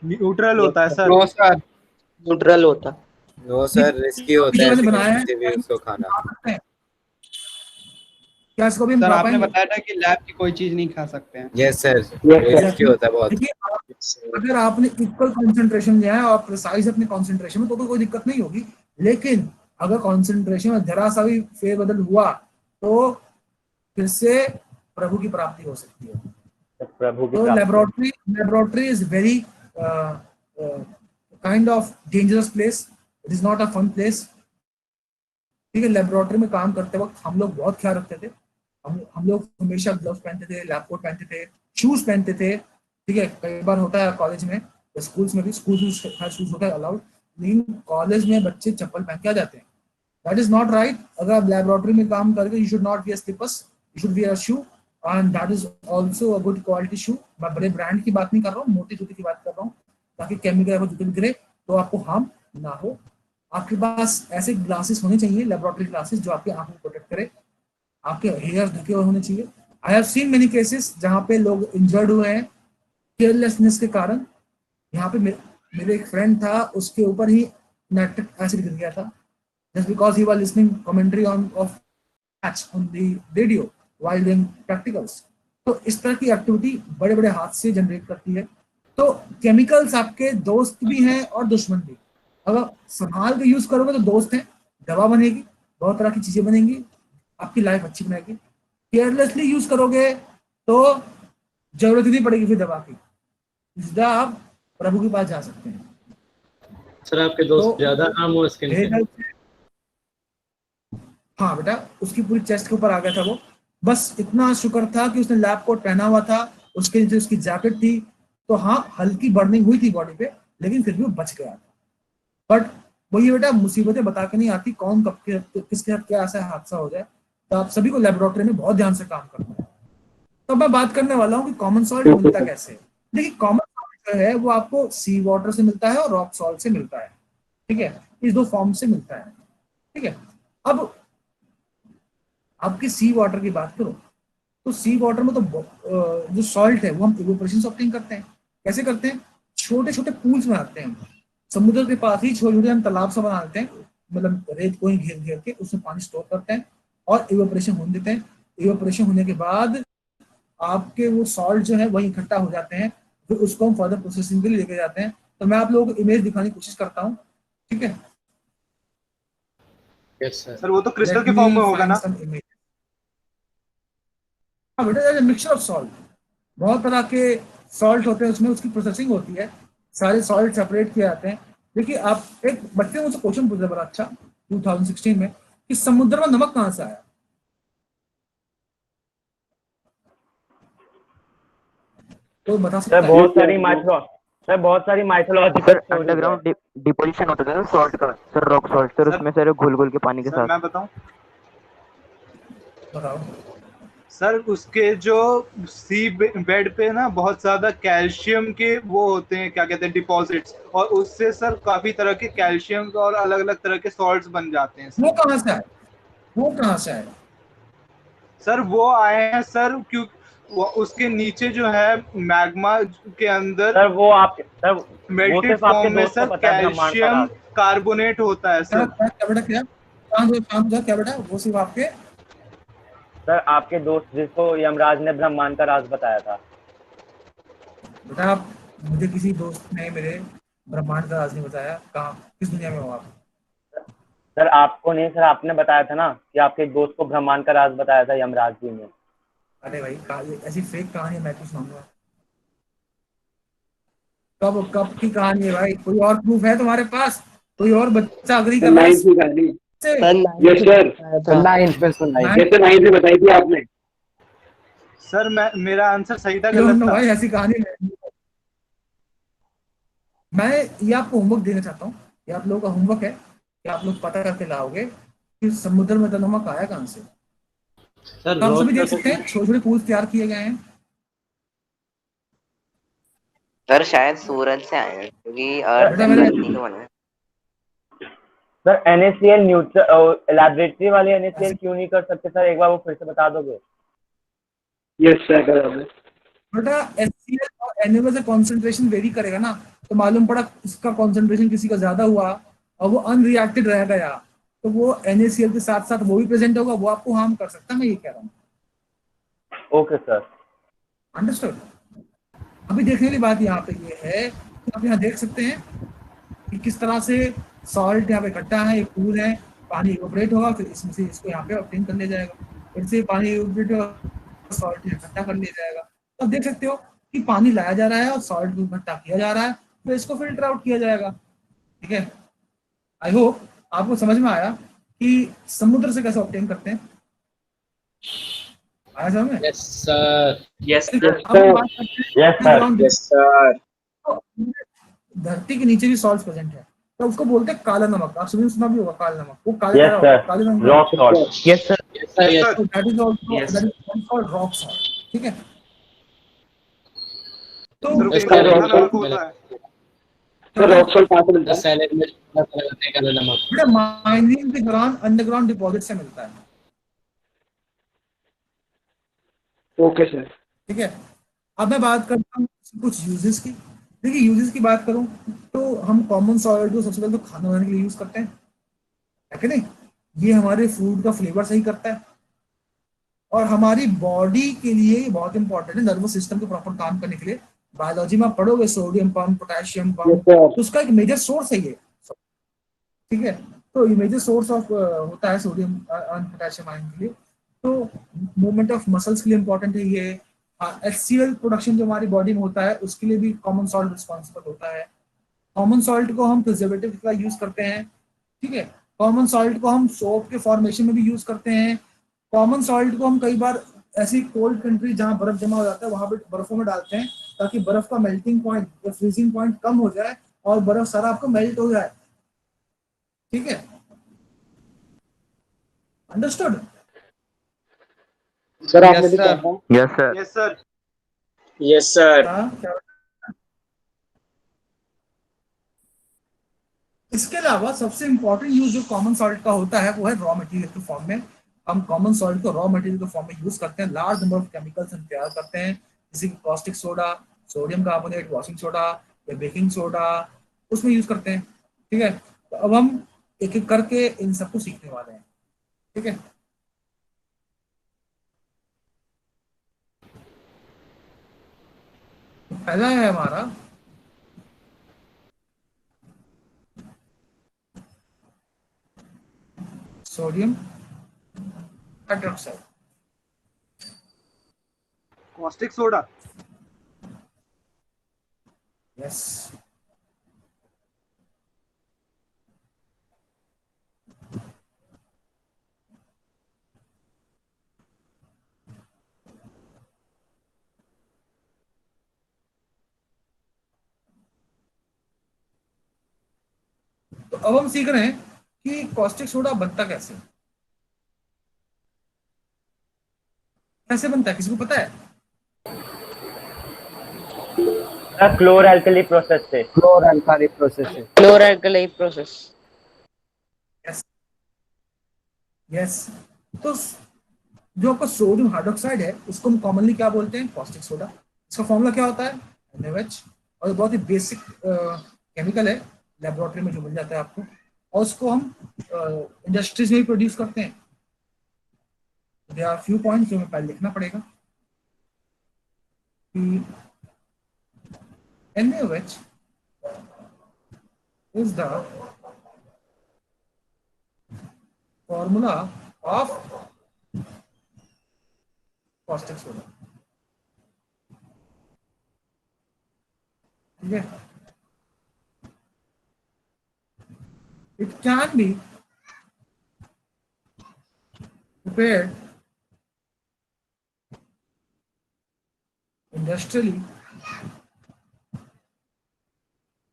Speaker 1: न्यूट्रल होता है सर।
Speaker 8: नो सर,
Speaker 10: न्यूट्रल होता।
Speaker 2: नो सर, रिस्की होता है
Speaker 3: मैंने बनाया है,
Speaker 2: किसी भी उसको खाना।
Speaker 3: क्या इसको भी हम
Speaker 8: सर
Speaker 3: खा
Speaker 8: आपने
Speaker 3: पाएंगे?
Speaker 8: बताया था कि लैब की कोई चीज नहीं खा सकते हैं।
Speaker 2: यस सर, रिस्की होता है बहुत।
Speaker 3: देखिए, अगर आपने इक्वल कंसंट्रेशन लिया है और प्रिसाइज अपने कंसंट्रेशन में, तो कोई दिक्कत नहीं होगी। लेकिन अगर कंसंट्रेशन में जरा सा भी फेरबदल हुआ तो फिर से प्रभु की प्राप्ति हो सकती है।
Speaker 7: प्रभु की
Speaker 3: तो
Speaker 7: प्राप्ति।
Speaker 3: Laboratory is very kind of dangerous place, it is not a fun place. ठीक है, लेबोरेटरी में काम करते वक्त हम लोग बहुत ख्याल रखते थे। हम लोग हमेशा ग्लव्स पहनते थे, लैब कोट पहनते थे, शूज पहनते थे। ठीक है, कई बार होता है कॉलेज में, स्कूल्स में भी, स्कूल में शूज होता है अलाउड, लेकिन कॉलेज में बच्चे चप्पल पहन के आ जाते हैं। That is not right. अगर आप लेबोरेटरी में काम करके, you should not wear slippers, you should wear shoe, and that is also a good quality shoe. मैं बड़े ब्रांड की बात नहीं कर रहा हूँ, मोटी जूते की बात कर रहा हूँ, ताकि केमिकल जूते गिरे तो आपको हार्म ना हो। आपके पास ऐसे ग्लासेस होने चाहिए, लेबोरेटरी ग्लासेस, जो आपकी आंखों को प्रोटेक्ट करे। आपके हेयर ढके हुए होने चाहिए। I have seen many cases जहाँ पे लोग इंजर्ड हुए हैं केयरलेसनेस के कारण। यहाँ पे मेरे एक फ्रेंड था, उसके ऊपर ही नाइट्रिक एसिड गिर गया था, just because he was listening commentary on off match on the radio while doing practicals. तो इस तरह की एक्टिविटी बड़े बड़े हादसे जनरेट करती है। तो केमिकल्स आपके दोस्त भी हैं और दुश्मन भी। अगर संभाल के यूज करोगे तो दोस्त हैं, दवा बनेगी, बहुत तरह की चीजें बनेंगी, आपकी लाइफ अच्छी बनाएगी। केयरलेसली यूज करोगे तो जरूरत ही नहीं पड़ेगी फिर दवा की, सीधा आप प्रभु के पास जा सकते हैं।
Speaker 8: सर आपके दोस्त ज्यादा नाम हो इसके लिए।
Speaker 3: हाँ बेटा, उसकी पूरी चेस्ट के ऊपर आ गया था वो। बस इतना शुक्र था कि उसने लैब कोट पहना हुआ था, उसके नीचे उसकी जैकेट थी, तो हाँ हल्की बर्निंग हुई थी बॉडी पे, लेकिन फिर भी वो बच गया था। बट वही बेटा, मुसीबतें बता के नहीं आती, कौन कब किसके साथ क्या ऐसा हादसा हो जाए। तो आप सभी को लेबोरेटरी में बहुत ध्यान से काम करना है। तो मैं बात करने वाला हूँ कि कॉमन सॉल्ट मिलता कैसे है। देखिए कॉमन सॉल्ट जो है वो आपको सी वाटर से मिलता है और रॉक सॉल्ट से मिलता है, ठीक है, इस दो फॉर्म से मिलता है, ठीक है। अब आपकी सी वाटर की बात करो तो सी वाटर में तो जो सॉल्ट है वो हम इवोपोरेशन से ऑब्टेन करते हैं। कैसे करते हैं? छोटे छोटे पूल्स बनाते हैं हम, समुद्र के पास ही छोटे छोटे हम तालाब से बनाते हैं, मतलब रेत को ही घेर घेर के उसमें पानी स्टोर करते हैं और इवोपोरेशन होने देते हैं। इवोपोरेशन होने के बाद आपके वो सॉल्ट जो है वही इकट्ठा हो जाते हैं, फिर उसको हम फर्दर प्रोसेसिंग के लिए लेके जाते हैं। तो मैं आप लोगों को इमेज दिखाने की कोशिश करता हूँ, ठीक है।
Speaker 8: Yes sir.
Speaker 1: सर वो तो क्रिस्टल के फॉर्म में होगा ना?
Speaker 3: हाँ बेटा, मिक्सचर ऑफ सॉल्ट, बहुत तरह के सॉल्ट होते हैं उसमें, उसकी प्रोसेसिंग होती है, सारे सॉल्ट सेपरेट किए जाते हैं। देखिए आप एक बच्चे ने मुझसे क्वेश्चन पूछा बड़ा अच्छा 2016 में कि समुद्र में नमक कहाँ से आया। तो बता सकता
Speaker 7: सर बहुत सारी माइथोलॉजिकल
Speaker 10: अंडरग्राउंड डिपोजिशन होता था सॉल्ट का सर, रॉक सॉल्ट सर, उसमें सर घुल घुल के पानी के साथ।
Speaker 1: मैं बताऊं?
Speaker 3: बताओ
Speaker 1: सर उसके जो सी बेड पे ना बहुत ज्यादा कैल्शियम के वो होते हैं, क्या कहते हैं, डिपॉजिट्स, और उससे सर काफी तरह के कैल्शियम और अलग अलग तरह के सॉल्ट्स बन जाते हैं।
Speaker 3: वो कहाँ से आए, वो कहाँ से आए?
Speaker 1: सर वो आए हैं सर, क्यों वो उसके नीचे जो है मैग्मा के अंदर
Speaker 7: सर वो
Speaker 1: मेल्टेड
Speaker 7: सिर्फ आपके
Speaker 1: फॉर्म में
Speaker 7: दोस्त को
Speaker 1: सर
Speaker 7: पता है ब्रह्मांड का
Speaker 1: कैल्शियम
Speaker 7: राज।
Speaker 1: कार्बोनेट होता है
Speaker 3: क्या
Speaker 1: सर।
Speaker 3: क्या बेटा, क्या काम जो क्या बेटा, वो सिर्फ आपके
Speaker 7: सर आपके दोस्त जिसको यमराज ने ब्रह्मांड का राज बताया था।
Speaker 3: बेटा, आप मुझे किसी दोस्त ने मेरे ब्रह्मांड का राज नहीं बताया। कहाँ, किस दुनिया में हो आप?
Speaker 7: सर आपको नहीं, सर आपने बताया था ना कि आपके दोस्त को ब्रह्मांड का राज बताया था यमराज जी ने।
Speaker 3: अरे भाई ऐसी फेक कहानी मैं क्यों सुनाऊंगा? कब कब की कहानी है भाई? कोई और प्रूफ है तुम्हारे पास? कोई और बच्चा अग्री कर रहा है
Speaker 5: नाइन्थ की कहानी।
Speaker 3: इससे?
Speaker 5: यस सर,
Speaker 10: नाइन्थ में सुना है।
Speaker 5: जैसे नाइन्थ में बताई थी आपने।
Speaker 1: सर मेरा आंसर सही था
Speaker 3: I don't
Speaker 1: गलत
Speaker 3: know
Speaker 1: था?
Speaker 3: भाई, ऐसी कहानी नहीं। मैं ये आपको होमवर्क देना चाहता हूँ, ये आप लोगों का होमवर्क है कि आप लोग पता करके लाओगे कि समुद्र में नमक आया कहाँ से।
Speaker 8: सर
Speaker 3: तो आप
Speaker 8: रोज
Speaker 3: सभी देख सकते हैं छोटे छोटे पूल्स तैयार किए गए हैं।
Speaker 10: सर शायद सूरज से आए हैं, क्योंकि अर्थ
Speaker 3: बेटा मैंने
Speaker 10: धरती का बना है।
Speaker 7: सर NaCl न्यूट्रल लैबोरेटरी वाले NaCl क्यों नहीं कर सकते सर, एक बार वो फिर से बता दोगे?
Speaker 5: यस सर, कर आपने।
Speaker 3: बेटा HCl और Na से कॉन्सेंट्रेशन वेरी करेगा ना, तो मालूम पड़ा इसका कॉन्सेंट्रेशन किसी का ज्यादा हुआ और वो अनरिएक्टेड रह गया, तो वो NaCl के साथ साथ वो भी प्रेजेंट होगा, वो आपको हार्म कर सकता है, मैं ये कह रहा हूँ।
Speaker 7: Okay sir,
Speaker 3: understood. अभी देखने वाली बात यहाँ पे ये है कि आप यहाँ देख सकते हैं कि किस तरह से सॉल्ट यहाँ पे इकट्ठा है, एक पूल है, पानी इवोपरेट होगा, फिर इसमें से इसको यहाँ पे ऑब्टेन कर लिया जाएगा, फिर से पानी इवोपरेट होगा, सॉल्ट इकट्ठा कर लिया जाएगा। तो आप देख सकते हो कि पानी लाया जा रहा है और सॉल्ट को इकट्ठा किया जा रहा है, फिर इसको फिल्टर आउट किया जाएगा, ठीक है। आई होप आपको समझ में आया कि समुद्र से कैसे ऑब्टेन करते हैं। आया समझ में?
Speaker 8: Yes sir. Yes
Speaker 7: sir.
Speaker 3: धरती के नीचे भी सॉल्ट प्रेजेंट है, तो उसको बोलते हैं काला नमक। आप सभी सुना भी होगा काला नमक, वो काले
Speaker 7: यस सर,
Speaker 3: काले रंग
Speaker 7: rock salt.
Speaker 8: Yes sir. Yes sir. Yes
Speaker 3: that is also rock salt, ठीक है। तो
Speaker 5: रॉक सॉल्ट कहाँ से मिलता है?
Speaker 8: सैलेड में काला नमक
Speaker 3: बेटा माइनिंग के दौरान अंडरग्राउंड डिपॉजिट से मिलता है,
Speaker 5: ओके सर।
Speaker 3: ठीक है। अब मैं बात करता हूँ कुछ यूजेस की। देखिए यूजेस की बात करूं तो हम कॉमन सॉल्ट को सबसे पहले तो खाना बनाने के लिए यूज करते हैं, है कि नहीं? ये हमारे फूड का फ्लेवर सही करता है और हमारी बॉडी के लिए ये बहुत इंपॉर्टेंट है, नर्वस सिस्टम के प्रॉपर काम करने के लिए। बायोलॉजी में आप पढ़ोगे सोडियम पंप, पोटेशियम पंप, तो उसका एक मेजर सोर्स है ये, ठीक है। तो ये मेजर सोर्स ऑफ होता है सोडियम और पोटेशियम आयन के लिए। तो मूवमेंट ऑफ मसल्स के लिए इंपॉर्टेंट है ये। HCl प्रोडक्शन जो हमारी बॉडी में होता है उसके लिए भी कॉमन सॉल्ट रिस्पॉन्सिबल होता है। कॉमन सॉल्ट को हम प्रिजर्वेटिव का यूज करते हैं, ठीक है। कॉमन सॉल्ट को हम सोप के फॉर्मेशन में भी यूज करते हैं। कॉमन सॉल्ट को हम कई बार ऐसी कोल्ड कंट्री जहां बर्फ जमा हो जाता है वहां पे बर्फों में डालते हैं ताकि बर्फ का मेल्टिंग पॉइंट या फ्रीजिंग पॉइंट कम हो जाए और बर्फ सारा आपको मेल्ट हो जाए, ठीक है। अंडरस्टूड?
Speaker 9: सर आपने भी कहा था।
Speaker 7: Yes sir.
Speaker 1: Yes sir.
Speaker 8: Yes sir.
Speaker 3: इसके अलावा सबसे इंपॉर्टेंट यूज जो कॉमन सॉल्ट का होता है वो है रॉ मटेरियल के फॉर्म में। हम कॉमन सॉल्ट को रॉ मटेरियल के फॉर्म में यूज करते हैं। लार्ज नंबर ऑफ केमिकल्स हम तैयार करते हैं, जैसे कि caustic soda, sodium carbonate, washing soda या बेकिंग सोडा, उसमें यूज करते हैं। ठीक है, तो अब हम एक एक करके इन सबको सीखने वाले हैं। ठीक है, तो पहला है हमारा sodium hydroxide.
Speaker 1: Caustic soda.
Speaker 3: Yes, तो अब हम सीख रहे हैं कि कॉस्टिक सोडा बनता कैसे, कैसे बनता है, किसी को पता है?
Speaker 7: क्लोर एल्कली प्रोसेस से।
Speaker 10: क्लोर अल्काली प्रोसेस है।
Speaker 11: क्लोराइडल प्रोसेस।
Speaker 3: यस यस, तो जो आपका सोडियम हाइड्रोक्साइड है उसको हम कॉमनली क्या बोलते हैं? Caustic soda. इसका फॉर्मूला क्या होता है? NaOH। और ये बहुत ही बेसिक केमिकल है, लेबोरेटरी में जो मिल जाता है आपको, और उसको हम इंडस्ट्रीज में भी प्रोड्यूस करते हैं। देयर आर फ्यू पॉइंट्स जो हमें पहले लिखना पड़ेगा कि NaOH is the formula of caustic soda. ठीक है, it can be prepared industrially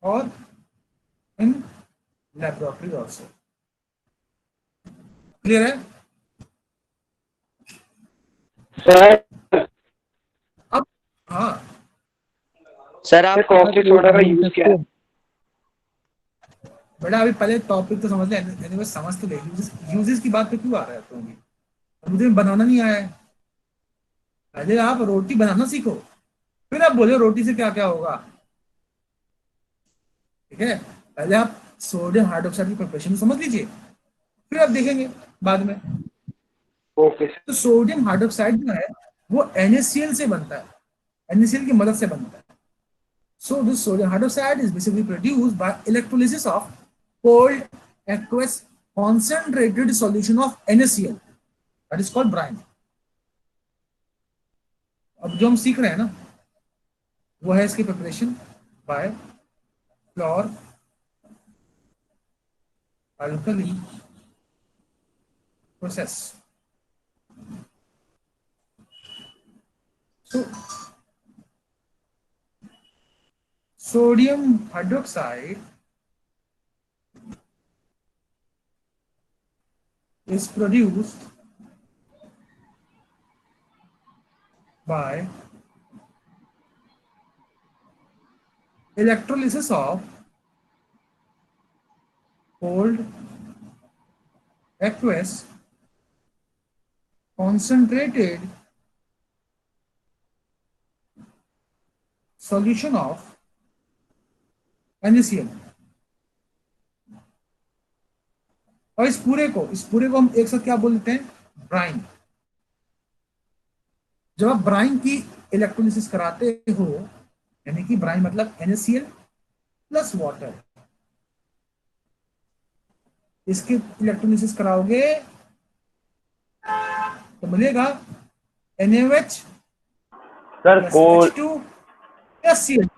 Speaker 3: or in laboratory also. Clear है?
Speaker 5: सर
Speaker 3: अब हाँ
Speaker 10: सर आप
Speaker 5: कॉस्टिक सोडा का यूज क्या है?
Speaker 3: बेटा अभी पहले टॉपिक तो समझ ले, anyway, समझ तो ले। यूजेस की बात पे क्यों आ रहा है तुम? मुझे बनाना नहीं आया है। पहले आप रोटी बनाना सीखो, फिर आप बोले रोटी से क्या क्या होगा। ठीक है, पहले आप सोडियम हाइड्रोक्साइड की प्रिपरेशन समझ लीजिए, फिर आप देखेंगे बाद में।
Speaker 5: ओके।
Speaker 3: तो सोडियम हाइड्रोक्साइड जो है वो NaCl से बनता है, NaCl की मदद से बनता है। So this sodium hydroxide is basically produced by electrolysis of cold aqueous concentrated solution of NaCl, that is called brine. अब जो हम सीख रहे हैं ना वो है इसकी preparation by floor alkali process. So sodium hydroxide is produced by electrolysis of cold aqueous concentrated solution of NaCl। और इस पूरे को हम एक साथ क्या बोलते हैं? ब्राइन। जब आप ब्राइन की इलेक्ट्रोलिसिस कराते हो, यानी कि ब्राइन मतलब NaCl प्लस वाटर, इसकी इलेक्ट्रोलिसिस कराओगे तो मिलेगा NaOH
Speaker 7: सर कोल
Speaker 3: H2 प्लस Cl।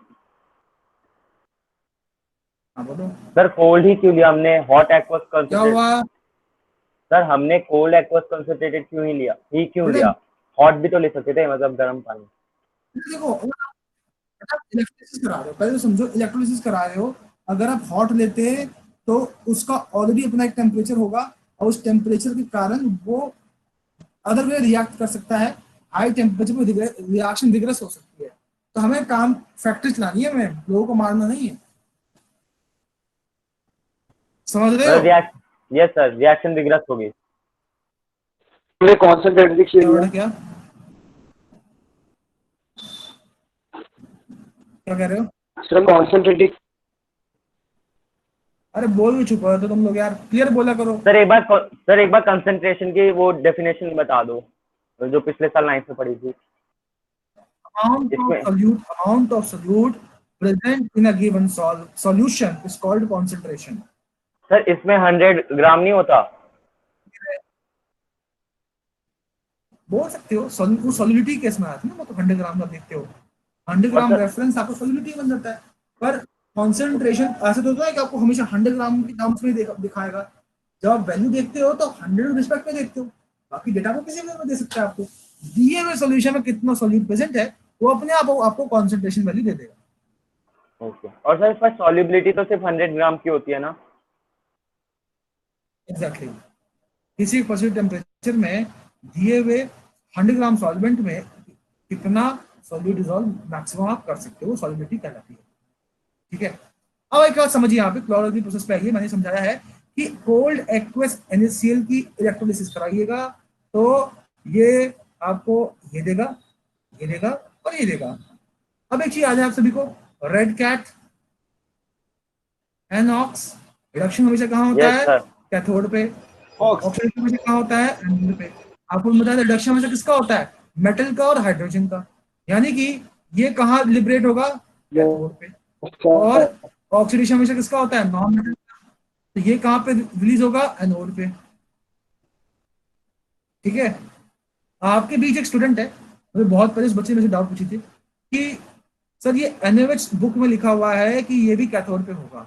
Speaker 3: हाँ बोलो
Speaker 7: सर कोल्ड ही क्यों लिया हमने? हॉट एक्वस
Speaker 3: क्या
Speaker 7: कंसंट्रेटेड
Speaker 3: हुआ?
Speaker 7: सर, हमने कोल्ड एक्वस कंसंट्रेटेड क्यों ही लिया? ही क्यों
Speaker 3: बेटा,
Speaker 7: लिया? हॉट भी तो ले सकते थे, मतलब गर्म पानी।
Speaker 3: देखो इलेक्ट्रोलिसिस करा रहे हो, पहले तो समझो इलेक्ट्रोलिसिस करा रहे हो। अगर आप हॉट लेते हैं तो उसका ऑलरेडी अपना एक टेम्परेचर होगा, और उस टेम्परेचर के कारण वो अदर वे रिएक्ट कर सकता है हाई टेम्परेचर पे रिएक्शन विग्रस हो सकती है। तो हमें काम फैक्ट्री चलानी है, हमें लोगों को मारना नहीं है। समझ रहे हो?
Speaker 7: यस सर, रिएक्शन विग्रस होगी।
Speaker 5: कॉन्सेंट्रेटेड
Speaker 3: क्या कह रहे हो
Speaker 5: सर? कॉन्सेंट्रेटेड।
Speaker 3: अरे बोल भी चुप हो तो तुम लोग यार, क्लियर बोला करो।
Speaker 7: सर एक बार कंसंट्रेशन की वो डेफिनेशन बता दो जो पिछले साल 9th में पढ़ी थी।
Speaker 3: amount of solute present in a given solution is called concentration।
Speaker 7: Sir इसमें 100 ग्राम नहीं होता?
Speaker 3: बोल सकते हो, सॉल्युबिलिटी केस में आती है ना, तो 100 ग्राम का देखते हो, 100 ग्राम रेफरेंस आपको सॉल्युबिलिटी बन जाता है। पर कॉन्सेंट्रेशन ऐसे तो होता है कि आपको हमेशा 100 ग्राम की टर्म्स में दिखाएगा। जब आप वैल्यू देखते हो तो 100 रिस्पेक्ट में देखते हो, बाकी डेटा को किसी में दे सकता है। आपको दिए हुए सॉल्यूशन में कितना सॉल्यूट प्रेजेंट है वो अपने आप आपको कॉन्सेंट्रेशन वैल्यू दे देगा।
Speaker 7: ओके। और सर इसका सॉल्युबिलिटी तो सिर्फ 100 ग्राम की होती है ना?
Speaker 3: एग्जैक्टली। किसी पॉजिटिव टेम्परेचर में दिए हुए 100 ग्राम सॉल्वेंट में कितना सॉल्यूट डिसॉल्व मैक्सिमम आप कर सकते हो, सॉल्युबिलिटी कहलाती है। ठीक है, अब एक बात समझिए, यहाँ पे क्लोरोलॉजी प्रोसेस पे आइए। मैंने समझाया है कि कोल्ड एक्वस NaCl की इलेक्ट्रोलिसिस कराइएगा तो ये आपको ये देगा और ये देगा। अब एक चीज आ जाए आप सभी को, रेड कैट एनॉक्स रिडक्शन हमेशा कहाँ होता है? कैथोड पे। ऑक्सीडेशन हमेशा कहाँ होता है? एनोड पे। आपको बताया रिडक्शन हमेशा किसका होता है? मेटल का और हाइड्रोजन का। यानी कि ये कहाँ लिबरेट होगा? कैथोड पे। और ऑक्सीडेशन हमेशा किसका होता है? नॉन मेटल का। तो ये कहाँ पे रिलीज होगा? एनोड पे। ठीक है, आपके बीच एक स्टूडेंट है, मुझे बहुत पहले इस बच्चे में से डाउट पूछी थी कि सर ये NaOH बुक में लिखा हुआ है कि ये भी कैथोड पे होगा।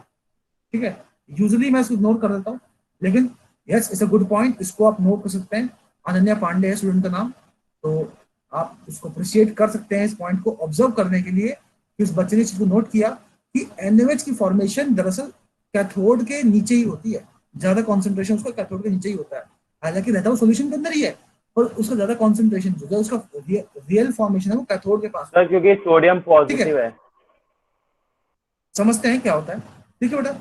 Speaker 3: ठीक है, यूजुअली मैं इसको इग्नोर कर देता हूँ, लेकिन yes it's a good point, इसको आप नोट कर सकते हैं। अनन्या पांडे है स्टूडेंट का नाम, तो आप इसको अप्रिशिएट कर सकते हैं इस पॉइंट को ऑब्जर्व करने के लिए कि उस बच्चे ने इसको नोट किया कि NaOH की फॉर्मेशन दरअसल कैथोड के नीचे ही होती है, ज्यादा कॉन्सेंट्रेशन उसका कैथोड के नीचे ही होता है। हालांकि रहता वो सोल्यूशन के अंदर ही है, और उसका ज्यादा कॉन्सेंट्रेशन जो है उसका रियल फॉर्मेशन है वो कैथोड के पास।
Speaker 7: सर क्योंकि सोडियम पॉजिटिव है।
Speaker 3: समझते हैं क्या होता है? ठीक है बेटा,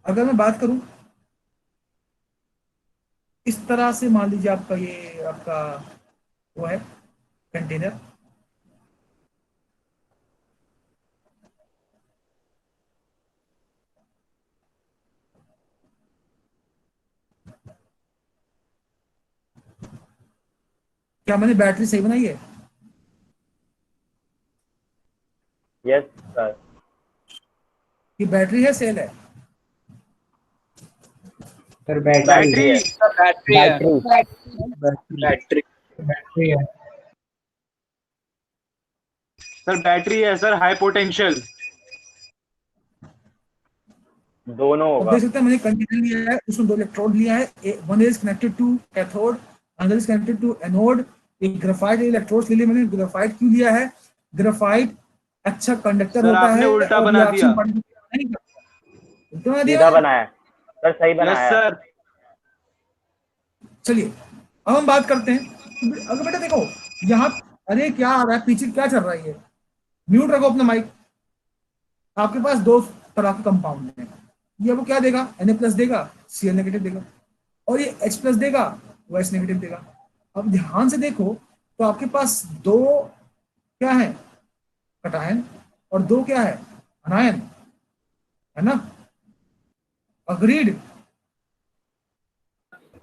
Speaker 3: अगर मैं बात करूं इस तरह से, मान लीजिए आपका ये आपका वो है कंटेनर, क्या मैंने बैटरी सही बनाई है?
Speaker 7: Yes sir.
Speaker 3: ये बैटरी है, सेल है?
Speaker 5: सर बैटरी है।
Speaker 1: सर बैटरी है सर, हाई पोटेंशियल
Speaker 7: दोनों होगा।
Speaker 3: देख सकते हैं मैंने कंटेनर लिया है, उसमें 2 इलेक्ट्रोड लिया है, one is connected to cathode, another is connected to anode. एक ग्रेफाइट इलेक्ट्रोड्स ले लिए मैंने। ग्रेफाइट क्यों लिया है? ग्रेफाइट अच्छा कंडक्टर होता है।
Speaker 1: उल्टा बना दिया,
Speaker 7: सीधा बनाया सर, सही बनाया
Speaker 1: सर।
Speaker 3: चलिए अब हम बात करते हैं। अगर बेटा देखो यहाँ, अरे क्या आ रहा है पीछे, क्या चल रहा है? ये म्यूट रखो अपना माइक। आपके पास 2 तरह के कंपाउंड हैं, ये वो क्या देगा? Na+ देगा, Cl नेगेटिव देगा, और ये H+ देगा, वो H नेगेटिव देगा। अब ध्यान से देखो तो आपके पास 2 क्या है? कटायन, और 2 क्या है? अनायन, है ना? Agreed?